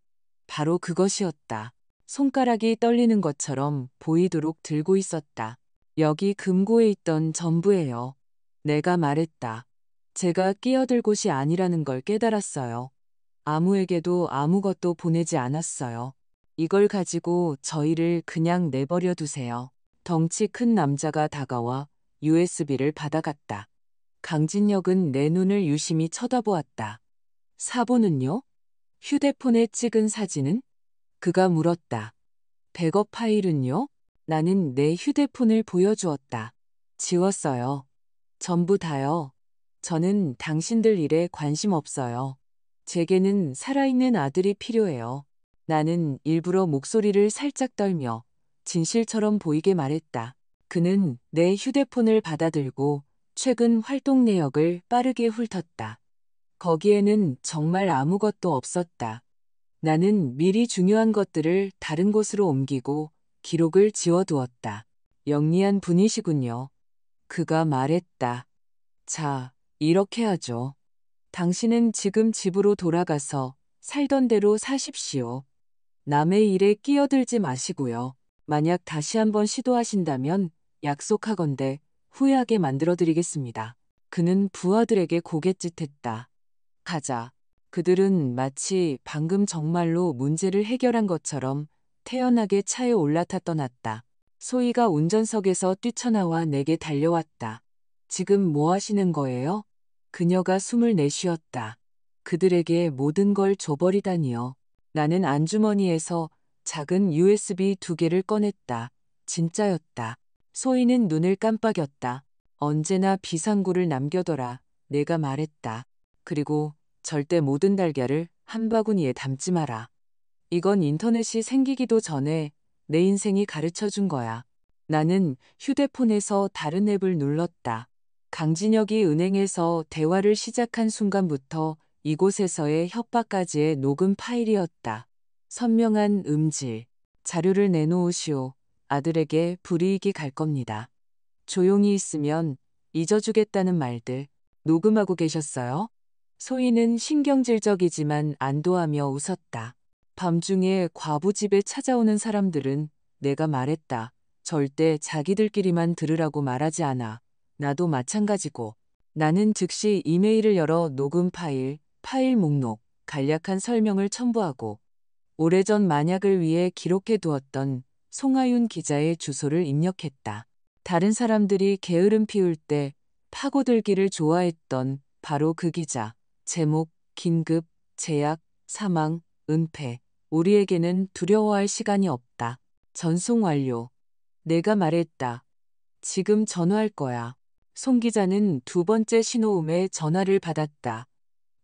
바로 그것이었다. 손가락이 떨리는 것처럼 보이도록 들고 있었다. 여기 금고에 있던 전부예요. 내가 말했다. 제가 끼어들 곳이 아니라는 걸 깨달았어요. 아무에게도 아무것도 보내지 않았어요. 이걸 가지고 저희를 그냥 내버려 두세요. 덩치 큰 남자가 다가와 USB를 받아갔다. 강진혁은 내 눈을 유심히 쳐다보았다. 사본은요? 휴대폰에 찍은 사진은? 그가 물었다. 백업 파일은요? 나는 내 휴대폰을 보여주었다. 지웠어요. 전부 다요. 저는 당신들 일에 관심 없어요. 제게는 살아있는 아들이 필요해요. 나는 일부러 목소리를 살짝 떨며 진실처럼 보이게 말했다. 그는 내 휴대폰을 받아들고 최근 활동 내역을 빠르게 훑었다. 거기에는 정말 아무것도 없었다. 나는 미리 중요한 것들을 다른 곳으로 옮기고 기록을 지워두었다. 영리한 분이시군요. 그가 말했다. 자, 이렇게 하죠. 당신은 지금 집으로 돌아가서 살던 대로 사십시오. 남의 일에 끼어들지 마시고요. 만약 다시 한번 시도하신다면 약속하건대 후회하게 만들어드리겠습니다. 그는 부하들에게 고갯짓했다. 가자. 그들은 마치 방금 정말로 문제를 해결한 것처럼 태연하게 차에 올라타 떠났다. 소희가 운전석에서 뛰쳐나와 내게 달려왔다. 지금 뭐 하시는 거예요? 그녀가 숨을 내쉬었다. 그들에게 모든 걸 줘버리다니요. 나는 안주머니에서 작은 USB 2개를 꺼냈다. 진짜였다. 소희는 눈을 깜빡였다. 언제나 비상구를 남겨둬라. 내가 말했다. 그리고 절대 모든 달걀을 한 바구니에 담지 마라. 이건 인터넷이 생기기도 전에 내 인생이 가르쳐 준 거야. 나는 휴대폰에서 다른 앱을 눌렀다. 강진혁이 은행에서 대화를 시작한 순간부터 이곳에서의 협박까지의 녹음 파일이었다. 선명한 음질. 자료를 내놓으시오. 아들에게 불이익이 갈 겁니다. 조용히 있으면 잊어주겠다는 말들. 녹음하고 계셨어요? 소희는 신경질적이지만 안도하며 웃었다. 밤중에 과부 집에 찾아오는 사람들은 내가 말했다. 절대 자기들끼리만 들으라고 말하지 않아. 나도 마찬가지고. 나는 즉시 이메일을 열어 녹음 파일, 파일 목록, 간략한 설명을 첨부하고 오래전 만약을 위해 기록해 두었던 송하윤 기자의 주소를 입력했다. 다른 사람들이 게으름 피울 때 파고들기를 좋아했던 바로 그 기자. 제목, 긴급, 제약, 사망, 은폐. 우리에게는 두려워할 시간이 없다. 전송 완료. 내가 말했다. 지금 전화할 거야. 송 기자는 두 번째 신호음에 전화를 받았다.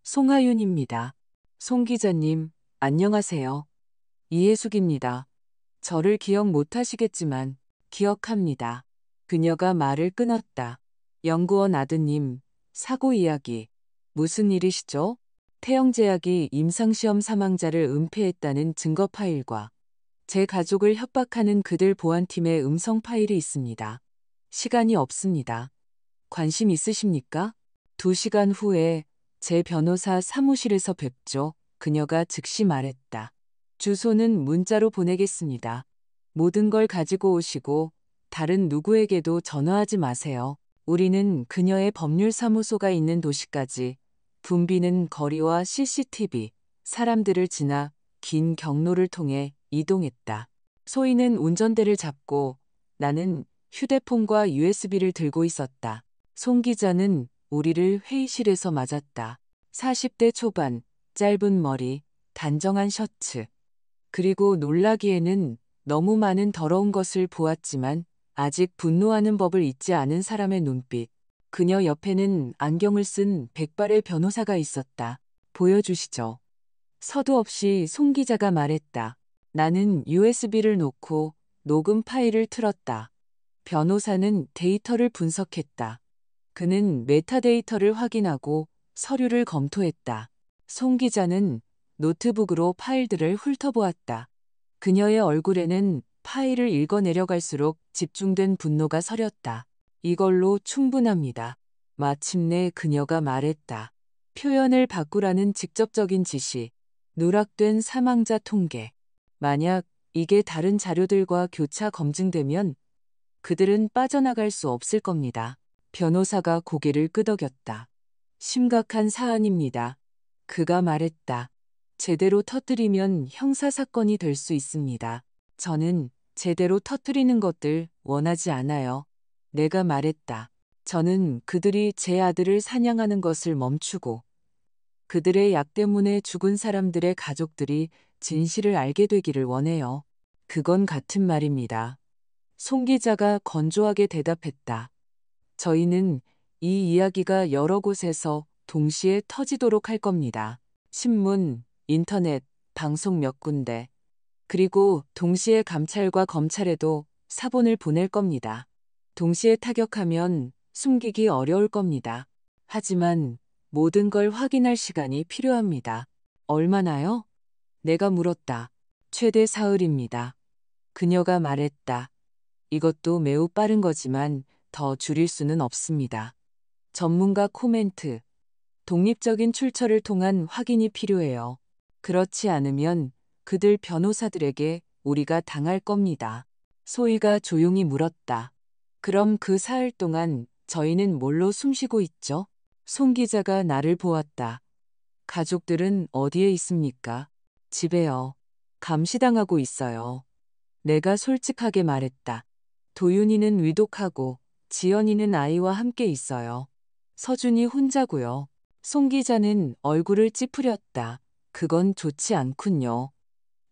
송하윤입니다. 송 기자님, 안녕하세요. 이해숙입니다. 저를 기억 못하시겠지만 기억합니다. 그녀가 말을 끊었다. 연구원 아드님, 사고 이야기. 무슨 일이시죠? 태영제약이 임상시험 사망자를 은폐했다는 증거 파일과 제 가족을 협박하는 그들 보안팀의 음성 파일이 있습니다. 시간이 없습니다. 관심 있으십니까? 2시간 후에 제 변호사 사무실에서 뵙죠. 그녀가 즉시 말했다. 주소는 문자로 보내겠습니다. 모든 걸 가지고 오시고 다른 누구에게도 전화하지 마세요. 우리는 그녀의 법률사무소가 있는 도시까지 붐비는 거리와 CCTV, 사람들을 지나 긴 경로를 통해 이동했다. 소희는 운전대를 잡고 나는 휴대폰과 USB를 들고 있었다. 송 기자는 우리를 회의실에서 맞았다. 40대 초반, 짧은 머리, 단정한 셔츠. 그리고 놀라기에는 너무 많은 더러운 것을 보았지만 아직 분노하는 법을 잊지 않은 사람의 눈빛. 그녀 옆에는 안경을 쓴 백발의 변호사가 있었다. 보여주시죠. 서두 없이 송 기자가 말했다. 나는 USB를 놓고 녹음 파일을 틀었다. 변호사는 데이터를 분석했다. 그는 메타데이터를 확인하고 서류를 검토했다. 송 기자는 노트북으로 파일들을 훑어보았다. 그녀의 얼굴에는 파일을 읽어내려갈수록 집중된 분노가 서렸다. 이걸로 충분합니다. 마침내 그녀가 말했다. 표현을 바꾸라는 직접적인 지시. 누락된 사망자 통계. 만약 이게 다른 자료들과 교차 검증되면 그들은 빠져나갈 수 없을 겁니다. 변호사가 고개를 끄덕였다. 심각한 사안입니다. 그가 말했다. 제대로 터뜨리면 형사사건이 될 수 있습니다. 저는 제대로 터뜨리는 것들 원하지 않아요. 내가 말했다. 저는 그들이 제 아들을 사냥하는 것을 멈추고 그들의 약 때문에 죽은 사람들의 가족들이 진실을 알게 되기를 원해요. 그건 같은 말입니다. 송 기자가 건조하게 대답했다. 저희는 이 이야기가 여러 곳에서 동시에 터지도록 할 겁니다. 신문, 인터넷, 방송 몇 군데, 그리고 동시에 감찰과 검찰에도 사본을 보낼 겁니다. 동시에 타격하면 숨기기 어려울 겁니다. 하지만 모든 걸 확인할 시간이 필요합니다. 얼마나요? 내가 물었다. 최대 사흘입니다. 그녀가 말했다. 이것도 매우 빠른 거지만 더 줄일 수는 없습니다. 전문가 코멘트. 독립적인 출처를 통한 확인이 필요해요. 그렇지 않으면 그들 변호사들에게 우리가 당할 겁니다. 소희가 조용히 물었다. 그럼 그 사흘 동안 저희는 뭘로 숨쉬고 있죠? 송 기자가 나를 보았다. 가족들은 어디에 있습니까? 집에요. 감시당하고 있어요. 내가 솔직하게 말했다. 도윤이는 위독하고 지연이는 아이와 함께 있어요. 서준이 혼자고요. 송 기자는 얼굴을 찌푸렸다. 그건 좋지 않군요.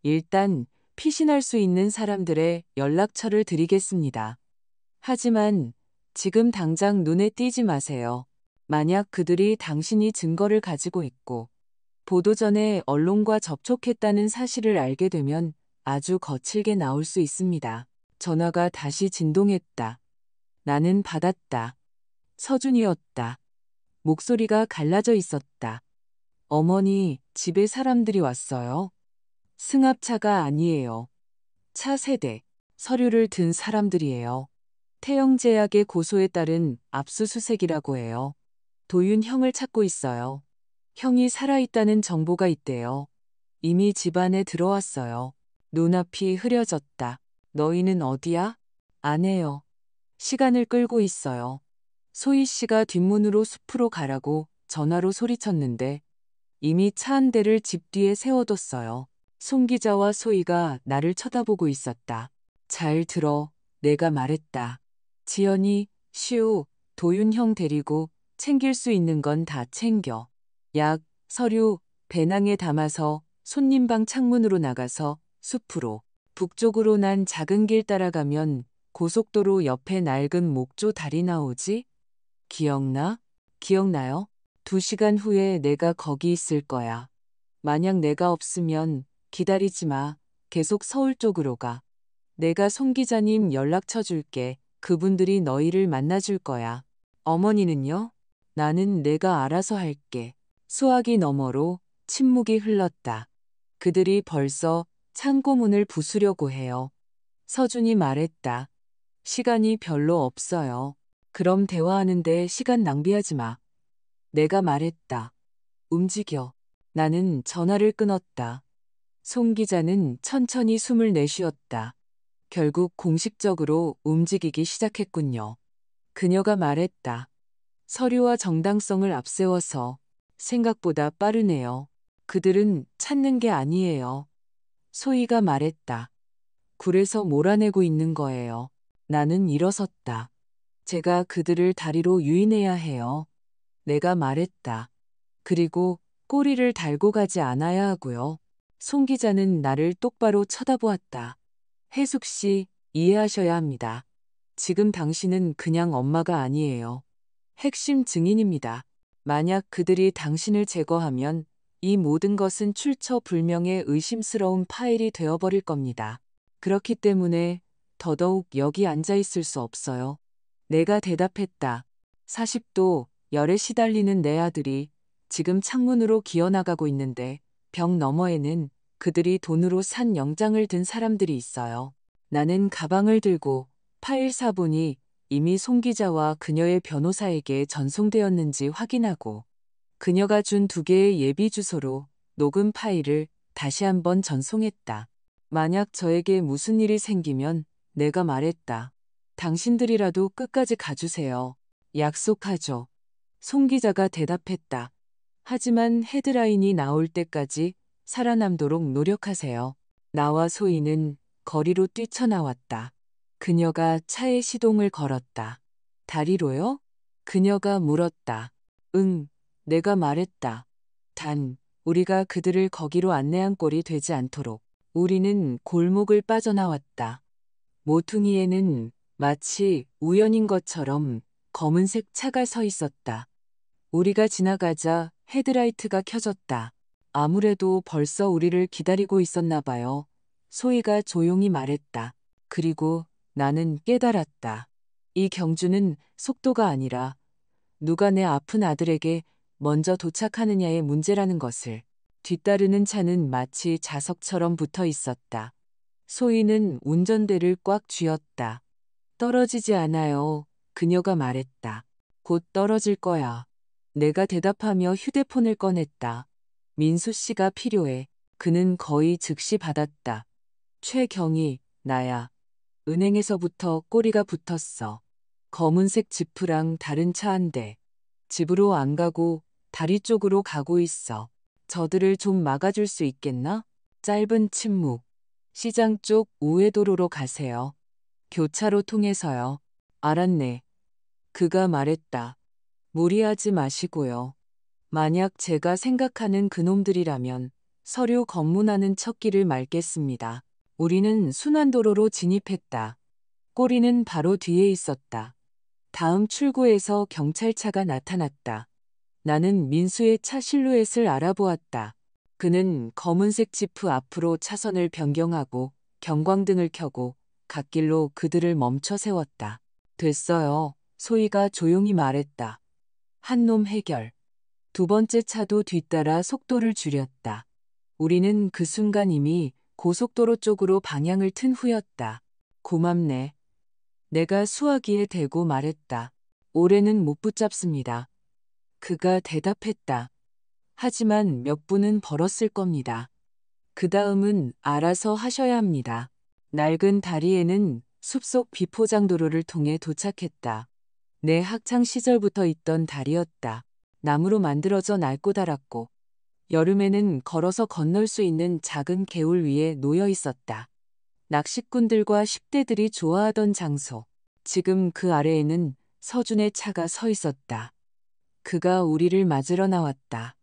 일단 피신할 수 있는 사람들의 연락처를 드리겠습니다. 하지만 지금 당장 눈에 띄지 마세요. 만약 그들이 당신이 증거를 가지고 있고 보도 전에 언론과 접촉했다는 사실을 알게 되면 아주 거칠게 나올 수 있습니다. 전화가 다시 진동했다. 나는 받았다. 서준이었다. 목소리가 갈라져 있었다. 어머니, 집에 사람들이 왔어요. 승합차가 아니에요. 차 세대, 서류를 든 사람들이에요. 태영제약의 고소에 따른 압수수색이라고 해요. 도윤 형을 찾고 있어요. 형이 살아있다는 정보가 있대요. 이미 집안에 들어왔어요. 눈앞이 흐려졌다. 너희는 어디야? 아내요. 시간을 끌고 있어요. 소희 씨가 뒷문으로 숲으로 가라고 전화로 소리쳤는데 이미 차 한 대를 집 뒤에 세워뒀어요. 송 기자와 소희가 나를 쳐다보고 있었다. 잘 들어. 내가 말했다. 지연이, 시우, 도윤 형 데리고 챙길 수 있는 건 다 챙겨. 약, 서류, 배낭에 담아서 손님방 창문으로 나가서 숲으로. 북쪽으로 난 작은 길 따라가면 고속도로 옆에 낡은 목조 다리 나오지? 기억나? 기억나요? 2시간 후에 내가 거기 있을 거야. 만약 내가 없으면 기다리지 마. 계속 서울 쪽으로 가. 내가 송 기자님 연락처 줄게. 그분들이 너희를 만나줄 거야. 어머니는요? 나는 내가 알아서 할게. 수화기 너머로 침묵이 흘렀다. 그들이 벌써 창고문을 부수려고 해요. 서준이 말했다. 시간이 별로 없어요. 그럼 대화하는데 시간 낭비하지 마. 내가 말했다. 움직여. 나는 전화를 끊었다. 송 기자는 천천히 숨을 내쉬었다. 결국 공식적으로 움직이기 시작했군요. 그녀가 말했다. 서류와 정당성을 앞세워서 생각보다 빠르네요. 그들은 찾는 게 아니에요. 소희가 말했다. 굴에서 몰아내고 있는 거예요. 나는 일어섰다. 제가 그들을 다리로 유인해야 해요. 내가 말했다. 그리고 꼬리를 달고 가지 않아야 하고요. 송 기자는 나를 똑바로 쳐다보았다. 혜숙 씨, 이해하셔야 합니다. 지금 당신은 그냥 엄마가 아니에요. 핵심 증인입니다. 만약 그들이 당신을 제거하면 이 모든 것은 출처 불명의 의심스러운 파일이 되어버릴 겁니다. 그렇기 때문에 더더욱 여기 앉아 있을 수 없어요. 내가 대답했다. 40도 열에 시달리는 내 아들이 지금 창문으로 기어나가고 있는데 벽 너머에는 그들이 돈으로 산 영장을 든 사람들이 있어요. 나는 가방을 들고 파일 사본이 이미 송 기자와 그녀의 변호사에게 전송되었는지 확인하고 그녀가 준 2개의 예비 주소로 녹음 파일을 다시 한번 전송했다. 만약 저에게 무슨 일이 생기면 내가 말했다. 당신들이라도 끝까지 가주세요. 약속하죠. 송 기자가 대답했다. 하지만 헤드라인이 나올 때까지 살아남도록 노력하세요. 나와 소희는 거리로 뛰쳐나왔다. 그녀가 차에 시동을 걸었다. 다리로요? 그녀가 물었다. 응, 내가 말했다. 단, 우리가 그들을 거기로 안내한 꼴이 되지 않도록. 우리는 골목을 빠져나왔다. 모퉁이에는 마치 우연인 것처럼 검은색 차가 서 있었다. 우리가 지나가자 헤드라이트가 켜졌다. 아무래도 벌써 우리를 기다리고 있었나 봐요. 소희가 조용히 말했다. 그리고 나는 깨달았다. 이 경주는 속도가 아니라 누가 내 아픈 아들에게 먼저 도착하느냐의 문제라는 것을. 뒤따르는 차는 마치 자석처럼 붙어 있었다. 소희는 운전대를 꽉 쥐었다. 떨어지지 않아요. 그녀가 말했다. 곧 떨어질 거야. 내가 대답하며 휴대폰을 꺼냈다. 민수 씨가 필요해. 그는 거의 즉시 받았다. 최경희, 나야. 은행에서부터 꼬리가 붙었어. 검은색 지프랑 다른 차 한 대. 집으로 안 가고 다리 쪽으로 가고 있어. 저들을 좀 막아줄 수 있겠나? 짧은 침묵. 시장 쪽 우회도로로 가세요. 교차로 통해서요. 알았네. 그가 말했다. 무리하지 마시고요. 만약 제가 생각하는 그놈들이라면 서류 검문하는 척기를 말겠습니다. 우리는 순환도로로 진입했다. 꼬리는 바로 뒤에 있었다. 다음 출구에서 경찰차가 나타났다. 나는 민수의 차 실루엣을 알아보았다. 그는 검은색 지프 앞으로 차선을 변경하고 경광등을 켜고 갓길로 그들을 멈춰 세웠다. 됐어요. 소희가 조용히 말했다. 한 놈 해결. 두 번째 차도 뒤따라 속도를 줄였다. 우리는 그 순간 이미 고속도로 쪽으로 방향을 튼 후였다. 고맙네. 내가 수화기에 대고 말했다. 올해는 못 붙잡습니다. 그가 대답했다. 하지만 몇 분은 벌었을 겁니다. 그 다음은 알아서 하셔야 합니다. 낡은 다리에는 숲속 비포장도로를 통해 도착했다. 내 학창 시절부터 있던 다리였다. 나무로 만들어져 낡고 닳았고 여름에는 걸어서 건널 수 있는 작은 개울 위에 놓여 있었다. 낚시꾼들과 10대들이 좋아하던 장소. 지금 그 아래에는 서준의 차가 서 있었다. 그가 우리를 맞으러 나왔다.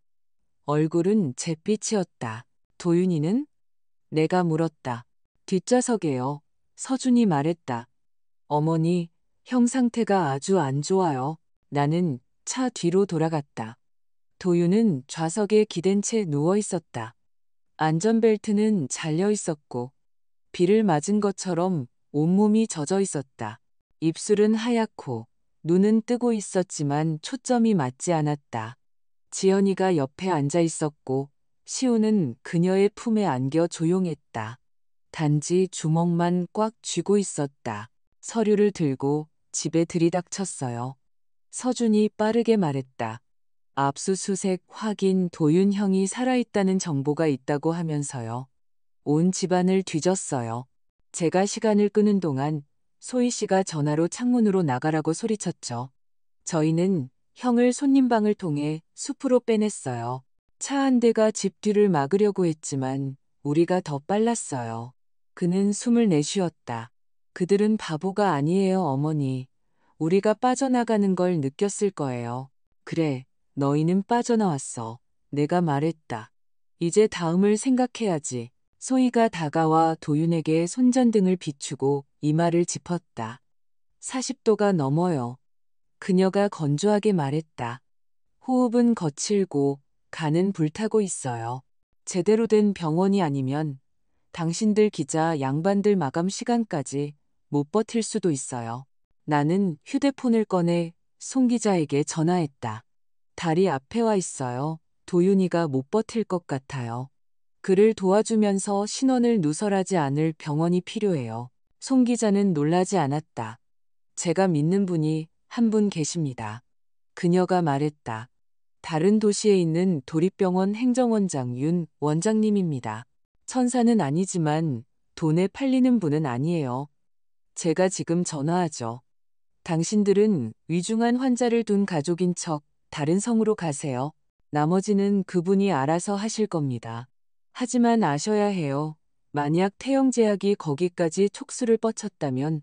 얼굴은 잿빛이었다. 도윤이는? 내가 물었다. 뒷좌석에요. 서준이 말했다. 어머니, 형 상태가 아주 안 좋아요. 나는 차 뒤로 돌아갔다. 도윤은 좌석에 기댄 채 누워 있었다. 안전벨트는 잘려 있었고 비를 맞은 것처럼 온몸이 젖어 있었다. 입술은 하얗고 눈은 뜨고 있었지만 초점이 맞지 않았다. 지연이가 옆에 앉아 있었고 시우는 그녀의 품에 안겨 조용했다. 단지 주먹만 꽉 쥐고 있었다. 서류를 들고 집에 들이닥쳤어요. 서준이 빠르게 말했다. 압수수색 확인 도윤 형이 살아있다는 정보가 있다고 하면서요. 온 집안을 뒤졌어요. 제가 시간을 끄는 동안 소희 씨가 전화로 창문으로 나가라고 소리쳤죠. 저희는 형을 손님방을 통해 숲으로 빼냈어요. 차 한 대가 집 뒤를 막으려고 했지만 우리가 더 빨랐어요. 그는 숨을 내쉬었다. 그들은 바보가 아니에요, 어머니. 우리가 빠져나가는 걸 느꼈을 거예요. 그래, 너희는 빠져나왔어. 내가 말했다. 이제 다음을 생각해야지. 소희가 다가와 도윤에게 손전등을 비추고 이마를 짚었다. 40도가 넘어요. 그녀가 건조하게 말했다. 호흡은 거칠고 간은 불타고 있어요. 제대로 된 병원이 아니면 당신들 기자 양반들 마감 시간까지 못 버틸 수도 있어요. 나는 휴대폰을 꺼내 송 기자에게 전화했다. 다리 앞에 와 있어요. 도윤이가 못 버틸 것 같아요. 그를 도와주면서 신원을 누설하지 않을 병원이 필요해요. 송 기자는 놀라지 않았다. 제가 믿는 분이 한 분 계십니다. 그녀가 말했다. 다른 도시에 있는 도립병원 행정원장 윤 원장님입니다. 천사는 아니지만 돈에 팔리는 분은 아니에요. 제가 지금 전화하죠. 당신들은 위중한 환자를 둔 가족인 척 다른 성으로 가세요. 나머지는 그분이 알아서 하실 겁니다. 하지만 아셔야 해요. 만약 태영제약이 거기까지 촉수를 뻗쳤다면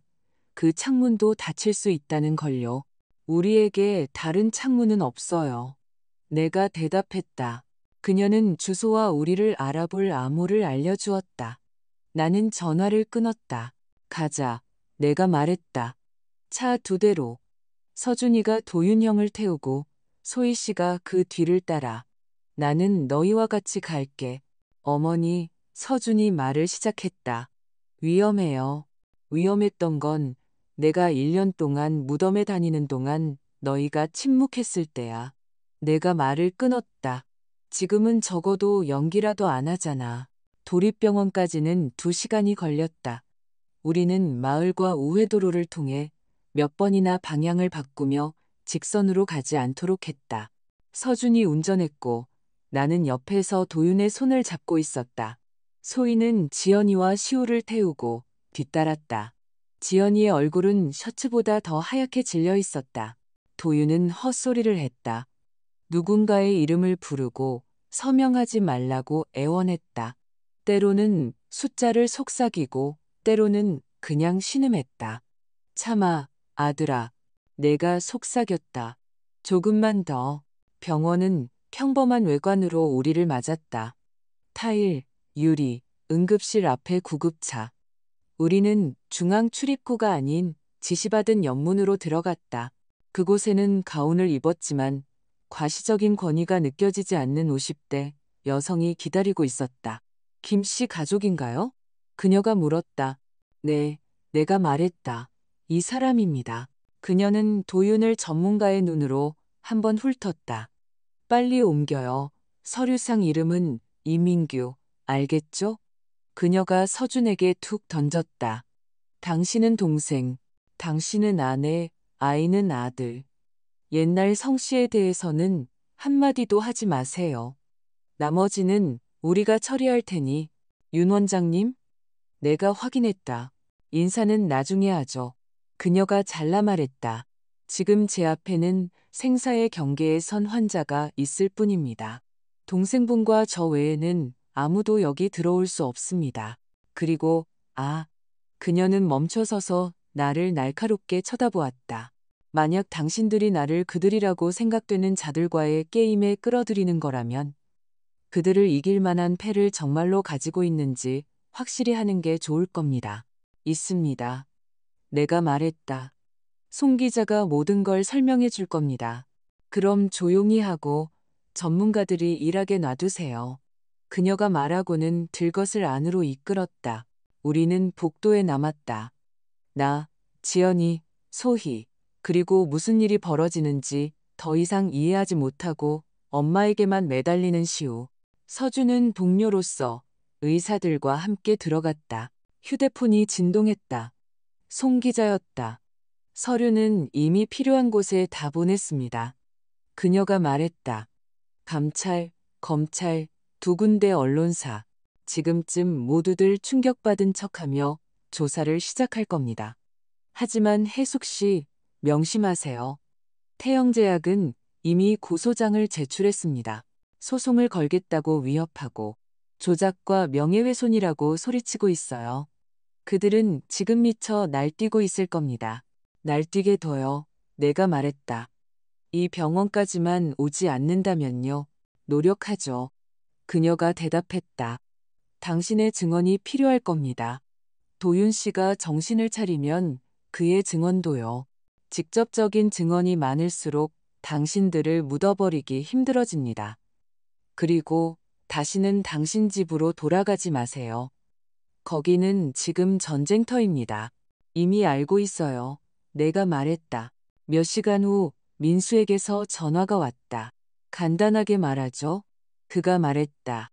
그 창문도 닫힐 수 있다는 걸요. 우리에게 다른 창문은 없어요. 내가 대답했다. 그녀는 주소와 우리를 알아볼 암호를 알려주었다. 나는 전화를 끊었다. 가자. 내가 말했다. 차 2대로. 서준이가 도윤 형을 태우고 소희 씨가 그 뒤를 따라. 나는 너희와 같이 갈게. 어머니, 서준이 말을 시작했다. 위험해요. 위험했던 건 내가 1년 동안 무덤에 다니는 동안 너희가 침묵했을 때야. 내가 말을 끊었다. 지금은 적어도 연기라도 안 하잖아. 도립병원까지는 2시간이 걸렸다. 우리는 마을과 우회도로를 통해 몇 번이나 방향을 바꾸며 직선으로 가지 않도록 했다. 서준이 운전했고 나는 옆에서 도윤의 손을 잡고 있었다. 소희는 지연이와 시우를 태우고 뒤따랐다. 지연이의 얼굴은 셔츠보다 더 하얗게 질려 있었다. 도윤은 헛소리를 했다. 누군가의 이름을 부르고 서명하지 말라고 애원했다. 때로는 숫자를 속삭이고 때로는 그냥 신음했다. 참아, 아들아. 내가 속삭였다. 조금만 더. 병원은 평범한 외관으로 우리를 맞았다. 타일, 유리, 응급실 앞에 구급차. 우리는 중앙 출입구가 아닌 지시받은 연문으로 들어갔다. 그곳에는 가운을 입었지만 과시적인 권위가 느껴지지 않는 50대 여성이 기다리고 있었다. 김 씨 가족인가요? 그녀가 물었다. 네, 내가 말했다. 이 사람입니다. 그녀는 도윤을 전문가의 눈으로 한번 훑었다. 빨리 옮겨요. 서류상 이름은 이민규, 알겠죠? 그녀가 서준에게 툭 던졌다. 당신은 동생, 당신은 아내, 아이는 아들. 옛날 성씨에 대해서는 한마디도 하지 마세요. 나머지는 우리가 처리할 테니. 윤 원장님? 내가 확인했다. 인사는 나중에 하죠. 그녀가 잘라 말했다. 지금 제 앞에는 생사의 경계에 선 환자가 있을 뿐입니다. 동생분과 저 외에는 아무도 여기 들어올 수 없습니다. 그리고, 그녀는 멈춰서서 나를 날카롭게 쳐다보았다. 만약 당신들이 나를 그들이라고 생각되는 자들과의 게임에 끌어들이는 거라면 그들을 이길 만한 패를 정말로 가지고 있는지 확실히 하는 게 좋을 겁니다. 있습니다. 내가 말했다. 송 기자가 모든 걸 설명해 줄 겁니다. 그럼 조용히 하고 전문가들이 일하게 놔두세요. 그녀가 말하고는 들것을 안으로 이끌었다. 우리는 복도에 남았다. 나, 지연이, 소희, 그리고 무슨 일이 벌어지는지 더 이상 이해하지 못하고 엄마에게만 매달리는 시우. 서준은 동료로서 의사들과 함께 들어갔다. 휴대폰이 진동했다. 송 기자였다. 서류는 이미 필요한 곳에 다 보냈습니다. 그녀가 말했다. 감찰, 검찰, 2군데 언론사. 지금쯤 모두들 충격받은 척하며 조사를 시작할 겁니다. 하지만 해숙 씨, 명심하세요. 태영제약은 이미 고소장을 제출했습니다. 소송을 걸겠다고 위협하고 조작과 명예훼손이라고 소리치고 있어요. 그들은 지금 미쳐 날뛰고 있을 겁니다. 날뛰게 둬요. 내가 말했다. 이 병원까지만 오지 않는다면요. 노력하죠. 그녀가 대답했다. 당신의 증언이 필요할 겁니다. 도윤 씨가 정신을 차리면 그의 증언도요. 직접적인 증언이 많을수록 당신들을 묻어버리기 힘들어집니다. 그리고 다시는 당신 집으로 돌아가지 마세요. 거기는 지금 전쟁터입니다. 이미 알고 있어요. 내가 말했다. 몇 시간 후 민수에게서 전화가 왔다. 간단하게 말하죠. 그가 말했다.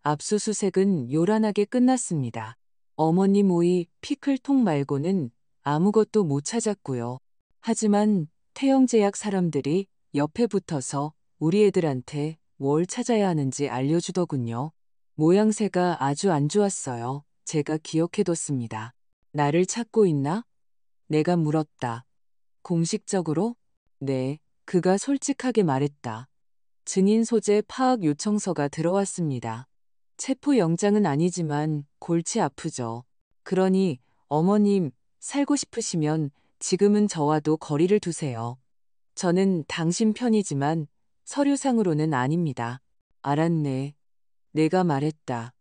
압수수색은 요란하게 끝났습니다. 어머님 오이 피클통 말고는 아무것도 못 찾았고요. 하지만 태영제약 사람들이 옆에 붙어서 우리 애들한테 뭘 찾아야 하는지 알려주더군요. 모양새가 아주 안 좋았어요. 제가 기억해뒀습니다. 나를 찾고 있나? 내가 물었다. 공식적으로? 네, 그가 솔직하게 말했다. 증인 소재 파악 요청서가 들어왔습니다. 체포영장은 아니지만 골치 아프죠. 그러니 어머님 살고 싶으시면 지금은 저와도 거리를 두세요. 저는 당신 편이지만 서류상으로는 아닙니다. 알았네. 내가 말했다.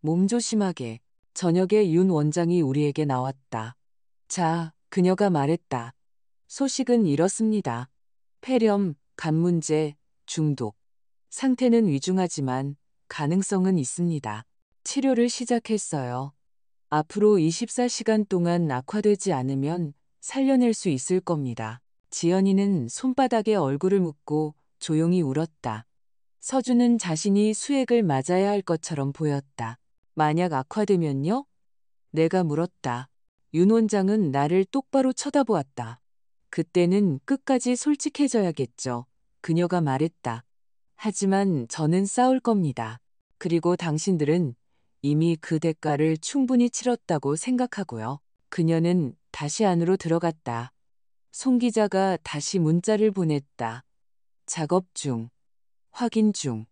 몸조심하게. 저녁에 윤 원장이 우리에게 나왔다. 자, 그녀가 말했다. 소식은 이렇습니다. 폐렴, 간 문제, 중독. 상태는 위중하지만 가능성은 있습니다. 치료를 시작했어요. 앞으로 24시간 동안 악화되지 않으면 살려낼 수 있을 겁니다. 지연이는 손바닥에 얼굴을 묻고 조용히 울었다. 서준은 자신이 수액을 맞아야 할 것처럼 보였다. 만약 악화되면요? 내가 물었다. 윤 원장은 나를 똑바로 쳐다보았다. 그때는 끝까지 솔직해져야겠죠. 그녀가 말했다. 하지만 저는 싸울 겁니다. 그리고 당신들은 이미 그 대가를 충분히 치렀다고 생각하고요. 그녀는 다시 안으로 들어갔다. 송 기자가 다시 문자를 보냈다. 작업 중. 확인 중.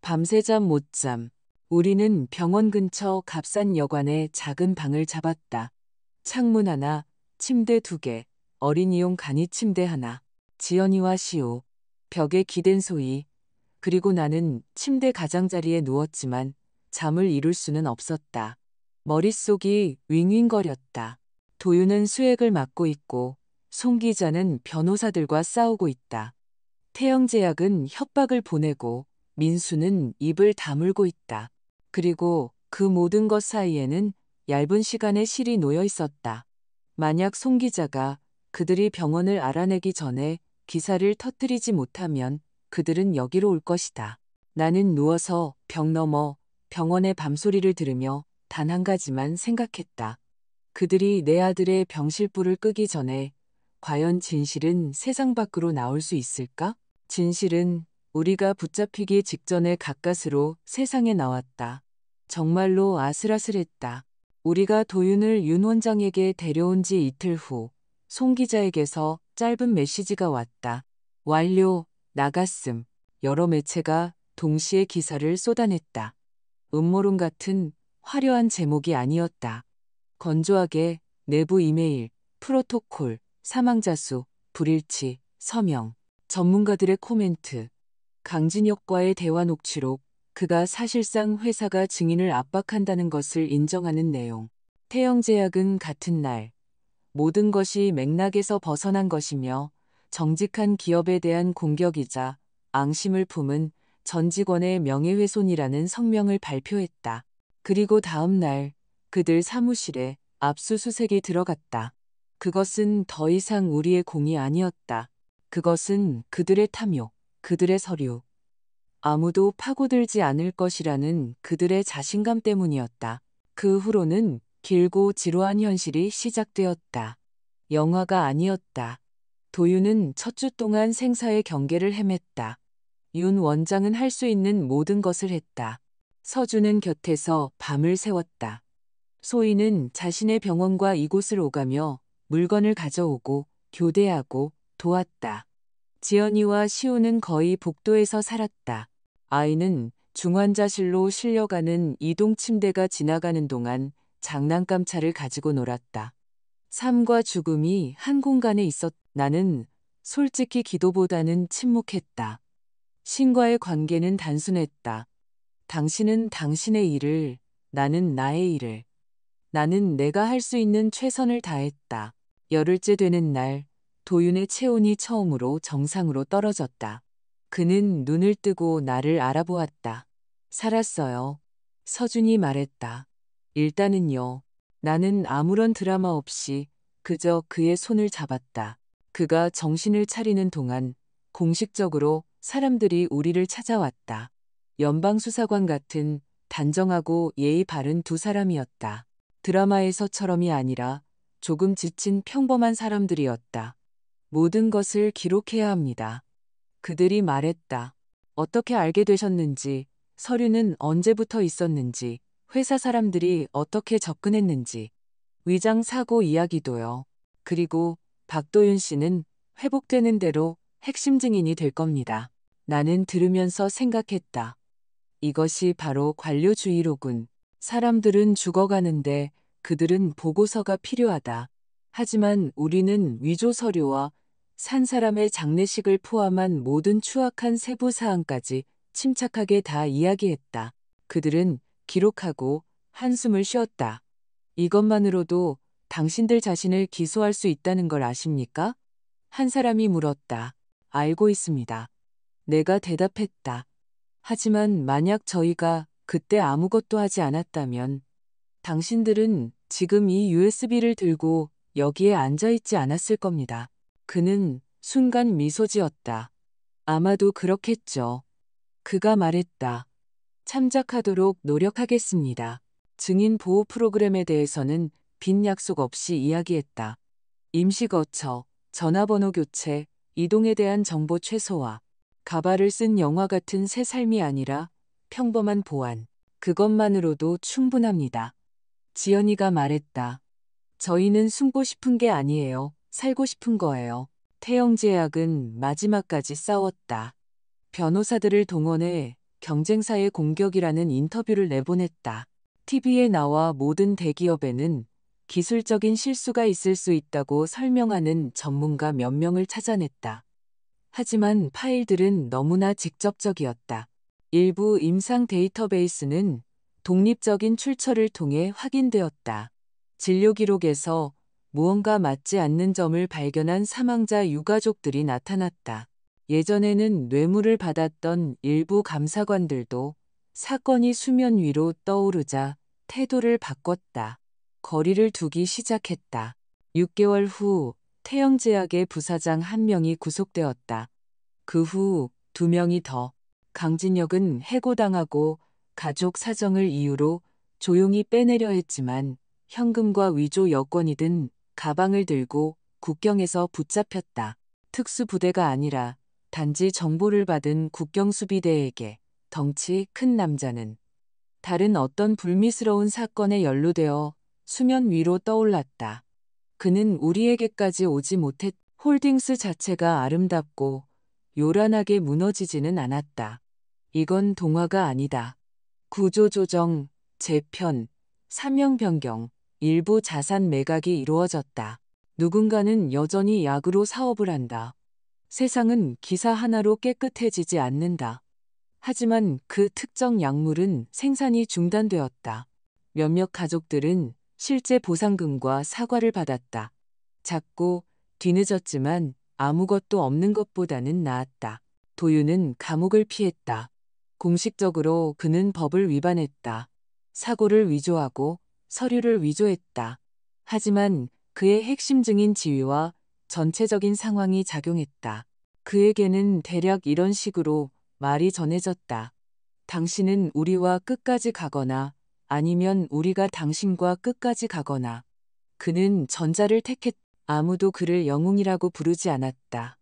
밤새 잠 못 잠. 우리는 병원 근처 값싼 여관에 작은 방을 잡았다. 창문 하나, 침대 2개, 어린이용 간이 침대 하나, 지연이와 시우, 벽에 기댄 소희, 그리고 나는 침대 가장자리에 누웠지만 잠을 이룰 수는 없었다. 머릿속이 윙윙거렸다. 도윤은 수액을 맞고 있고 송 기자는 변호사들과 싸우고 있다. 태영제약은 협박을 보내고 민수는 입을 다물고 있다. 그리고 그 모든 것 사이에는 얇은 시간의 실이 놓여 있었다. 만약 송 기자가 그들이 병원을 알아내기 전에 기사를 터뜨리지 못하면 그들은 여기로 올 것이다. 나는 누워서 벽 너머 병원의 밤소리를 들으며 단 한 가지만 생각했다. 그들이 내 아들의 병실불을 끄기 전에 과연 진실은 세상 밖으로 나올 수 있을까? 진실은 우리가 붙잡히기 직전에 가까스로 세상에 나왔다. 정말로 아슬아슬했다. 우리가 도윤을 윤 원장에게 데려온 지 이틀 후, 송 기자에게서 짧은 메시지가 왔다. 완료, 나갔음. 여러 매체가 동시에 기사를 쏟아냈다. 음모론 같은 화려한 제목이 아니었다. 건조하게 내부 이메일, 프로토콜, 사망자 수, 불일치, 서명, 전문가들의 코멘트, 강진혁과의 대화 녹취록, 그가 사실상 회사가 증인을 압박한다는 것을 인정하는 내용. 태영제약은 같은 날 모든 것이 맥락에서 벗어난 것이며 정직한 기업에 대한 공격이자 앙심을 품은 전 직원의 명예훼손이라는 성명을 발표했다. 그리고 다음 날 그들 사무실에 압수수색이 들어갔다. 그것은 더 이상 우리의 공이 아니었다. 그것은 그들의 탐욕, 그들의 서류. 아무도 파고들지 않을 것이라는 그들의 자신감 때문이었다. 그 후로는 길고 지루한 현실이 시작되었다. 영화가 아니었다. 도윤은 첫 주 동안 생사의 경계를 헤맸다. 윤 원장은 할 수 있는 모든 것을 했다. 서준은 곁에서 밤을 새웠다. 소희는 자신의 병원과 이곳을 오가며 물건을 가져오고 교대하고 도왔다. 지연이와 시우는 거의 복도에서 살았다. 아이는 중환자실로 실려가는 이동 침대가 지나가는 동안 장난감 차를 가지고 놀았다. 삶과 죽음이 한 공간에 있었. 나는 솔직히 기도보다는 침묵했다. 신과의 관계는 단순했다. 당신은 당신의 일을, 나는 나의 일을. 나는 내가 할 수 있는 최선을 다했다. 열흘째 되는 날, 도윤의 체온이 처음으로 정상으로 떨어졌다. 그는 눈을 뜨고 나를 알아보았다. 살았어요. 서준이 말했다. 일단은요. 나는 아무런 드라마 없이 그저 그의 손을 잡았다. 그가 정신을 차리는 동안 공식적으로 사람들이 우리를 찾아왔다. 연방수사관 같은 단정하고 예의 바른 두 사람이었다. 드라마에서처럼이 아니라 조금 지친 평범한 사람들이었다. 모든 것을 기록해야 합니다. 그들이 말했다. 어떻게 알게 되셨는지, 서류는 언제부터 있었는지, 회사 사람들이 어떻게 접근했는지, 위장 사고 이야기도요. 그리고 박도윤 씨는 회복되는 대로 핵심 증인이 될 겁니다. 나는 들으면서 생각했다. 이것이 바로 관료주의로군. 사람들은 죽어가는데 그들은 보고서가 필요하다. 하지만 우리는 위조 서류와 산 사람의 장례식을 포함한 모든 추악한 세부 사항까지 침착하게 다 이야기했다. 그들은 기록하고 한숨을 쉬었다. 이것만으로도 당신들 자신을 기소할 수 있다는 걸 아십니까? 한 사람이 물었다. 알고 있습니다. 내가 대답했다. 하지만 만약 저희가 그때 아무것도 하지 않았다면 당신들은 지금 이 USB를 들고 여기에 앉아 있지 않았을 겁니다. 그는 순간 미소 지었다. 아마도 그렇겠죠. 그가 말했다. 참작하도록 노력하겠습니다. 증인 보호 프로그램에 대해서는 빈 약속 없이 이야기했다. 임시 거처, 전화번호 교체, 이동에 대한 정보 최소화, 가발을 쓴 영화 같은 새 삶이 아니라 평범한 보안. 그것만으로도 충분합니다. 지연이가 말했다. 저희는 숨고 싶은 게 아니에요. 살고 싶은 거예요. 태영제약은 마지막까지 싸웠다. 변호사들을 동원해 경쟁사의 공격이라는 인터뷰를 내보냈다. TV에 나와 모든 대기업에는 기술적인 실수가 있을 수 있다고 설명하는 전문가 몇 명을 찾아냈다. 하지만 파일들은 너무나 직접적이었다. 일부 임상 데이터베이스는 독립적인 출처를 통해 확인되었다. 진료 기록에서 무언가 맞지 않는 점을 발견한 사망자 유가족들이 나타났다. 예전에는 뇌물을 받았던 일부 감사관들도 사건이 수면 위로 떠오르자 태도를 바꿨다. 거리를 두기 시작했다. 6개월 후 태영제약의 부사장 1명이 구속되었다. 그 후 2명이 더. 강진혁은 해고당하고 가족 사정을 이유로 조용히 빼내려 했지만 현금과 위조 여권이 든 가방을 들고 국경에서 붙잡혔다. 특수부대가 아니라 단지 정보를 받은 국경수비대에게 덩치 큰 남자는 다른 어떤 불미스러운 사건에 연루되어 수면 위로 떠올랐다. 그는 우리에게까지 오지 못했. 홀딩스 자체가 아름답고 요란하게 무너지지는 않았다. 이건 동화가 아니다. 구조조정, 재편, 사명 변경, 일부 자산 매각이 이루어졌다. 누군가는 여전히 약으로 사업을 한다. 세상은 기사 하나로 깨끗해지지 않는다. 하지만 그 특정 약물은 생산이 중단되었다. 몇몇 가족들은 실제 보상금과 사과를 받았다. 작고 뒤늦었지만 아무것도 없는 것보다는 나았다. 도윤은 감옥을 피했다. 공식적으로 그는 법을 위반했다. 사고를 위조하고 서류를 위조했다. 하지만 그의 핵심 증인 지위와 전체적인 상황이 작용했다. 그에게는 대략 이런 식으로 말이 전해졌다. 당신은 우리와 끝까지 가거나 아니면 우리가 당신과 끝까지 가거나. 그는 전자를 택했다. 아무도 그를 영웅이라고 부르지 않았다.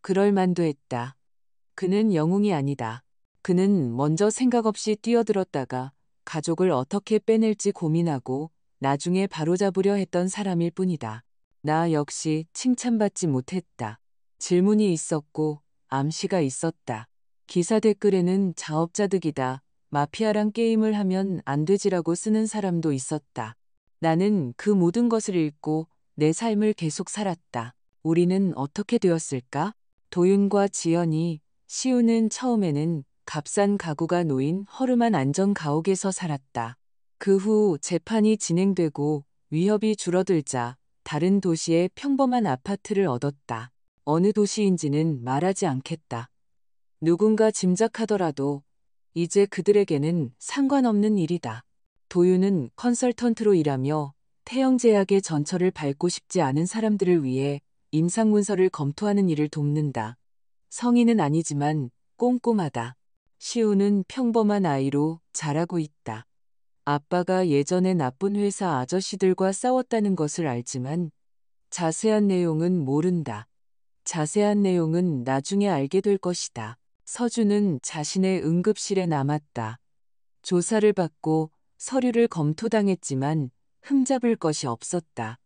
그럴 만도 했다. 그는 영웅이 아니다. 그는 먼저 생각 없이 뛰어들었다가 가족을 어떻게 빼낼지 고민하고 나중에 바로잡으려 했던 사람일 뿐이다. 나 역시 칭찬받지 못했다. 질문이 있었고 암시가 있었다. 기사 댓글에는 자업자득이다. 마피아랑 게임을 하면 안 되지라고 쓰는 사람도 있었다. 나는 그 모든 것을 읽고 내 삶을 계속 살았다. 우리는 어떻게 되었을까? 도윤과 지연이, 시우는 처음에는 값싼 가구가 놓인 허름한 안전 가옥에서 살았다. 그 후 재판이 진행되고 위협이 줄어들자 다른 도시의 평범한 아파트를 얻었다. 어느 도시인지는 말하지 않겠다. 누군가 짐작하더라도 이제 그들에게는 상관없는 일이다. 도윤은 컨설턴트로 일하며 태영제약의 전철을 밟고 싶지 않은 사람들을 위해 임상문서를 검토하는 일을 돕는다. 성인은 아니지만 꼼꼼하다. 시우는 평범한 아이로 자라고 있다. 아빠가 예전에 나쁜 회사 아저씨들과 싸웠다는 것을 알지만 자세한 내용은 모른다. 자세한 내용은 나중에 알게 될 것이다. 서준은 자신의 응급실에 남았다. 조사를 받고 서류를 검토당했지만 흠잡을 것이 없었다.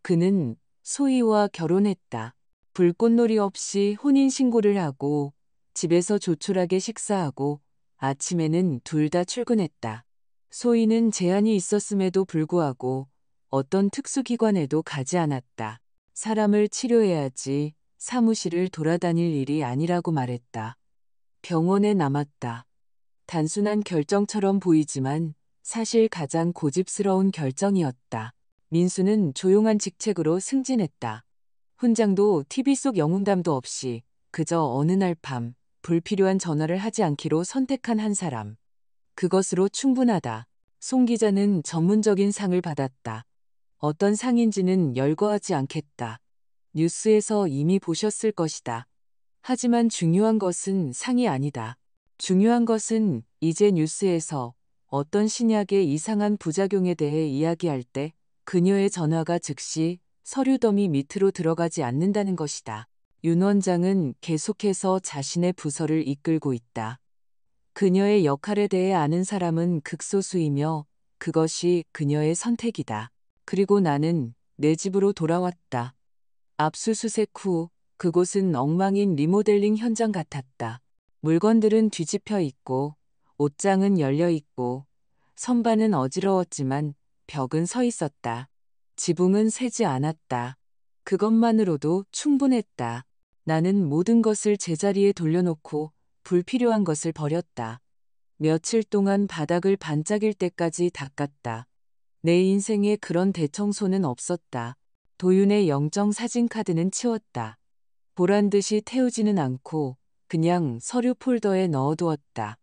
그는 소희와 결혼했다. 불꽃놀이 없이 혼인신고를 하고 집에서 조촐하게 식사하고 아침에는 둘 다 출근했다. 소희는 제한이 있었음에도 불구하고 어떤 특수기관에도 가지 않았다. 사람을 치료해야지 사무실을 돌아다닐 일이 아니라고 말했다. 병원에 남았다. 단순한 결정처럼 보이지만 사실 가장 고집스러운 결정이었다. 민수는 조용한 직책으로 승진했다. 훈장도 TV 속 영웅담도 없이 그저 어느 날 밤 불필요한 전화를 하지 않기로 선택한 한 사람. 그것으로 충분하다. 송 기자는 전문적인 상을 받았다. 어떤 상인지는 열거하지 않겠다. 뉴스에서 이미 보셨을 것이다. 하지만 중요한 것은 상이 아니다. 중요한 것은 이제 뉴스에서 어떤 신약의 이상한 부작용에 대해 이야기할 때 그녀의 전화가 즉시 서류 더미 밑으로 들어가지 않는다는 것이다. 윤 원장은 계속해서 자신의 부서를 이끌고 있다. 그녀의 역할에 대해 아는 사람은 극소수이며 그것이 그녀의 선택이다. 그리고 나는 내 집으로 돌아왔다. 압수수색 후 그곳은 엉망인 리모델링 현장 같았다. 물건들은 뒤집혀 있고 옷장은 열려 있고 선반은 어지러웠지만 벽은 서 있었다. 지붕은 새지 않았다. 그것만으로도 충분했다. 나는 모든 것을 제자리에 돌려놓고 불필요한 것을 버렸다. 며칠 동안 바닥을 반짝일 때까지 닦았다. 내 인생에 그런 대청소는 없었다. 도윤의 영정 사진카드는 치웠다. 보란 듯이 태우지는 않고 그냥 서류 폴더에 넣어두었다.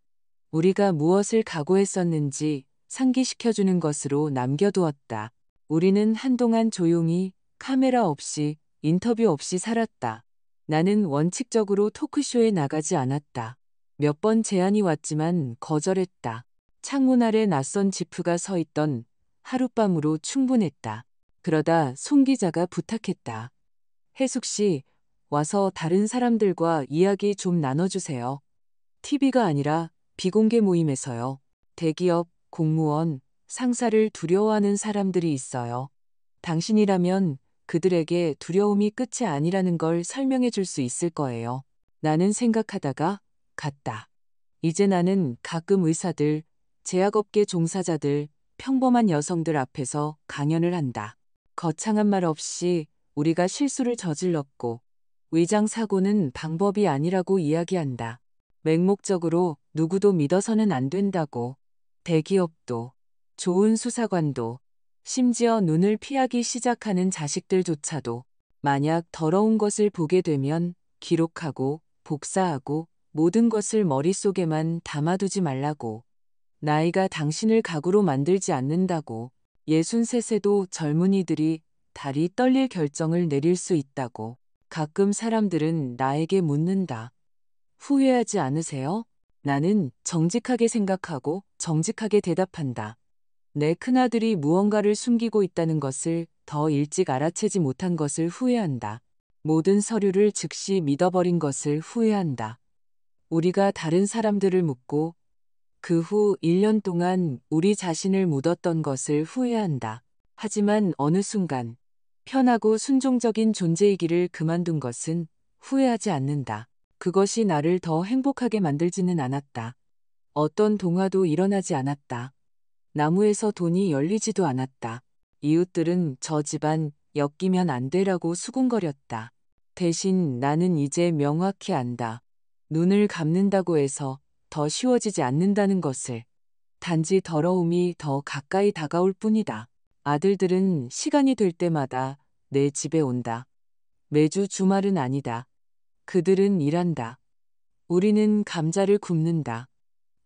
우리가 무엇을 각오했었는지 상기시켜주는 것으로 남겨두었다. 우리는 한동안 조용히 카메라 없이 인터뷰 없이 살았다. 나는 원칙적으로 토크쇼에 나가지 않았다. 몇 번 제안이 왔지만 거절했다. 창문 아래 낯선 지프가 서 있던 하룻밤으로 충분했다. 그러다 송 기자가 부탁했다. 혜숙 씨, 와서 다른 사람들과 이야기 좀 나눠주세요. TV가 아니라 비공개 모임에서요. 대기업, 공무원, 상사를 두려워하는 사람들이 있어요. 당신이라면 그들에게 두려움이 끝이 아니라는 걸 설명해 줄 수 있을 거예요. 나는 생각하다가 갔다. 이제 나는 가끔 의사들, 제약업계 종사자들, 평범한 여성들 앞에서 강연을 한다. 거창한 말 없이 우리가 실수를 저질렀고 위장 사고는 방법이 아니라고 이야기한다. 맹목적으로 누구도 믿어서는 안 된다고. 대기업도, 좋은 수사관도, 심지어 눈을 피하기 시작하는 자식들조차도 만약 더러운 것을 보게 되면 기록하고 복사하고 모든 것을 머릿속에만 담아두지 말라고. 나이가 당신을 가구로 만들지 않는다고. 63세도 젊은이들이 다리 떨릴 결정을 내릴 수 있다고. 가끔 사람들은 나에게 묻는다. 후회하지 않으세요? 나는 정직하게 생각하고 정직하게 대답한다. 내 큰아들이 무언가를 숨기고 있다는 것을 더 일찍 알아채지 못한 것을 후회한다. 모든 서류를 즉시 믿어버린 것을 후회한다. 우리가 다른 사람들을 묻고 그 후 1년 동안 우리 자신을 묻었던 것을 후회한다. 하지만 어느 순간 편하고 순종적인 존재이기를 그만둔 것은 후회하지 않는다. 그것이 나를 더 행복하게 만들지는 않았다. 어떤 동화도 일어나지 않았다. 나무에서 돈이 열리지도 않았다. 이웃들은 저 집안 엮이면 안 되라고 수군거렸다. 대신 나는 이제 명확히 안다. 눈을 감는다고 해서 더 쉬워지지 않는다는 것을. 단지 더러움이 더 가까이 다가올 뿐이다. 아들들은 시간이 될 때마다 내 집에 온다. 매주 주말은 아니다. 그들은 일한다. 우리는 감자를 굽는다.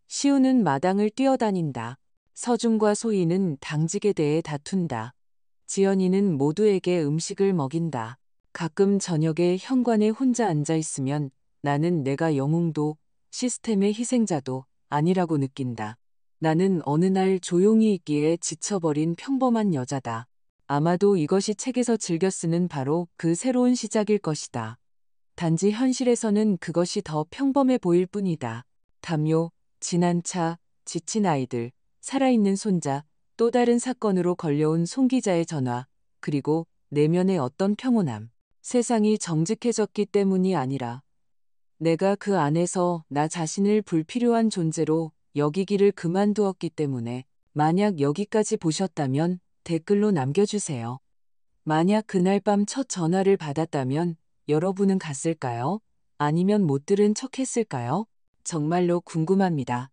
시우는 마당을 뛰어다닌다. 서준과 소희는 당직에 대해 다툰다. 지연이는 모두에게 음식을 먹인다. 가끔 저녁에 현관에 혼자 앉아 있으면 나는 내가 영웅도 시스템의 희생자도 아니라고 느낀다. 나는 어느 날 조용히 있기에 지쳐버린 평범한 여자다. 아마도 이것이 책에서 즐겨 쓰는 바로 그 새로운 시작일 것이다. 단지 현실에서는 그것이 더 평범해 보일 뿐이다. 담요, 지난 차, 지친 아이들, 살아있는 손자, 또 다른 사건으로 걸려온 송 기자의 전화, 그리고 내면의 어떤 평온함. 세상이 정직해졌기 때문이 아니라 내가 그 안에서 나 자신을 불필요한 존재로 여기기를 그만두었기 때문에. 만약 여기까지 보셨다면 댓글로 남겨주세요. 만약 그날 밤 첫 전화를 받았다면 여러분은 갔을까요? 아니면 못 들은 척 했을까요? 정말로 궁금합니다.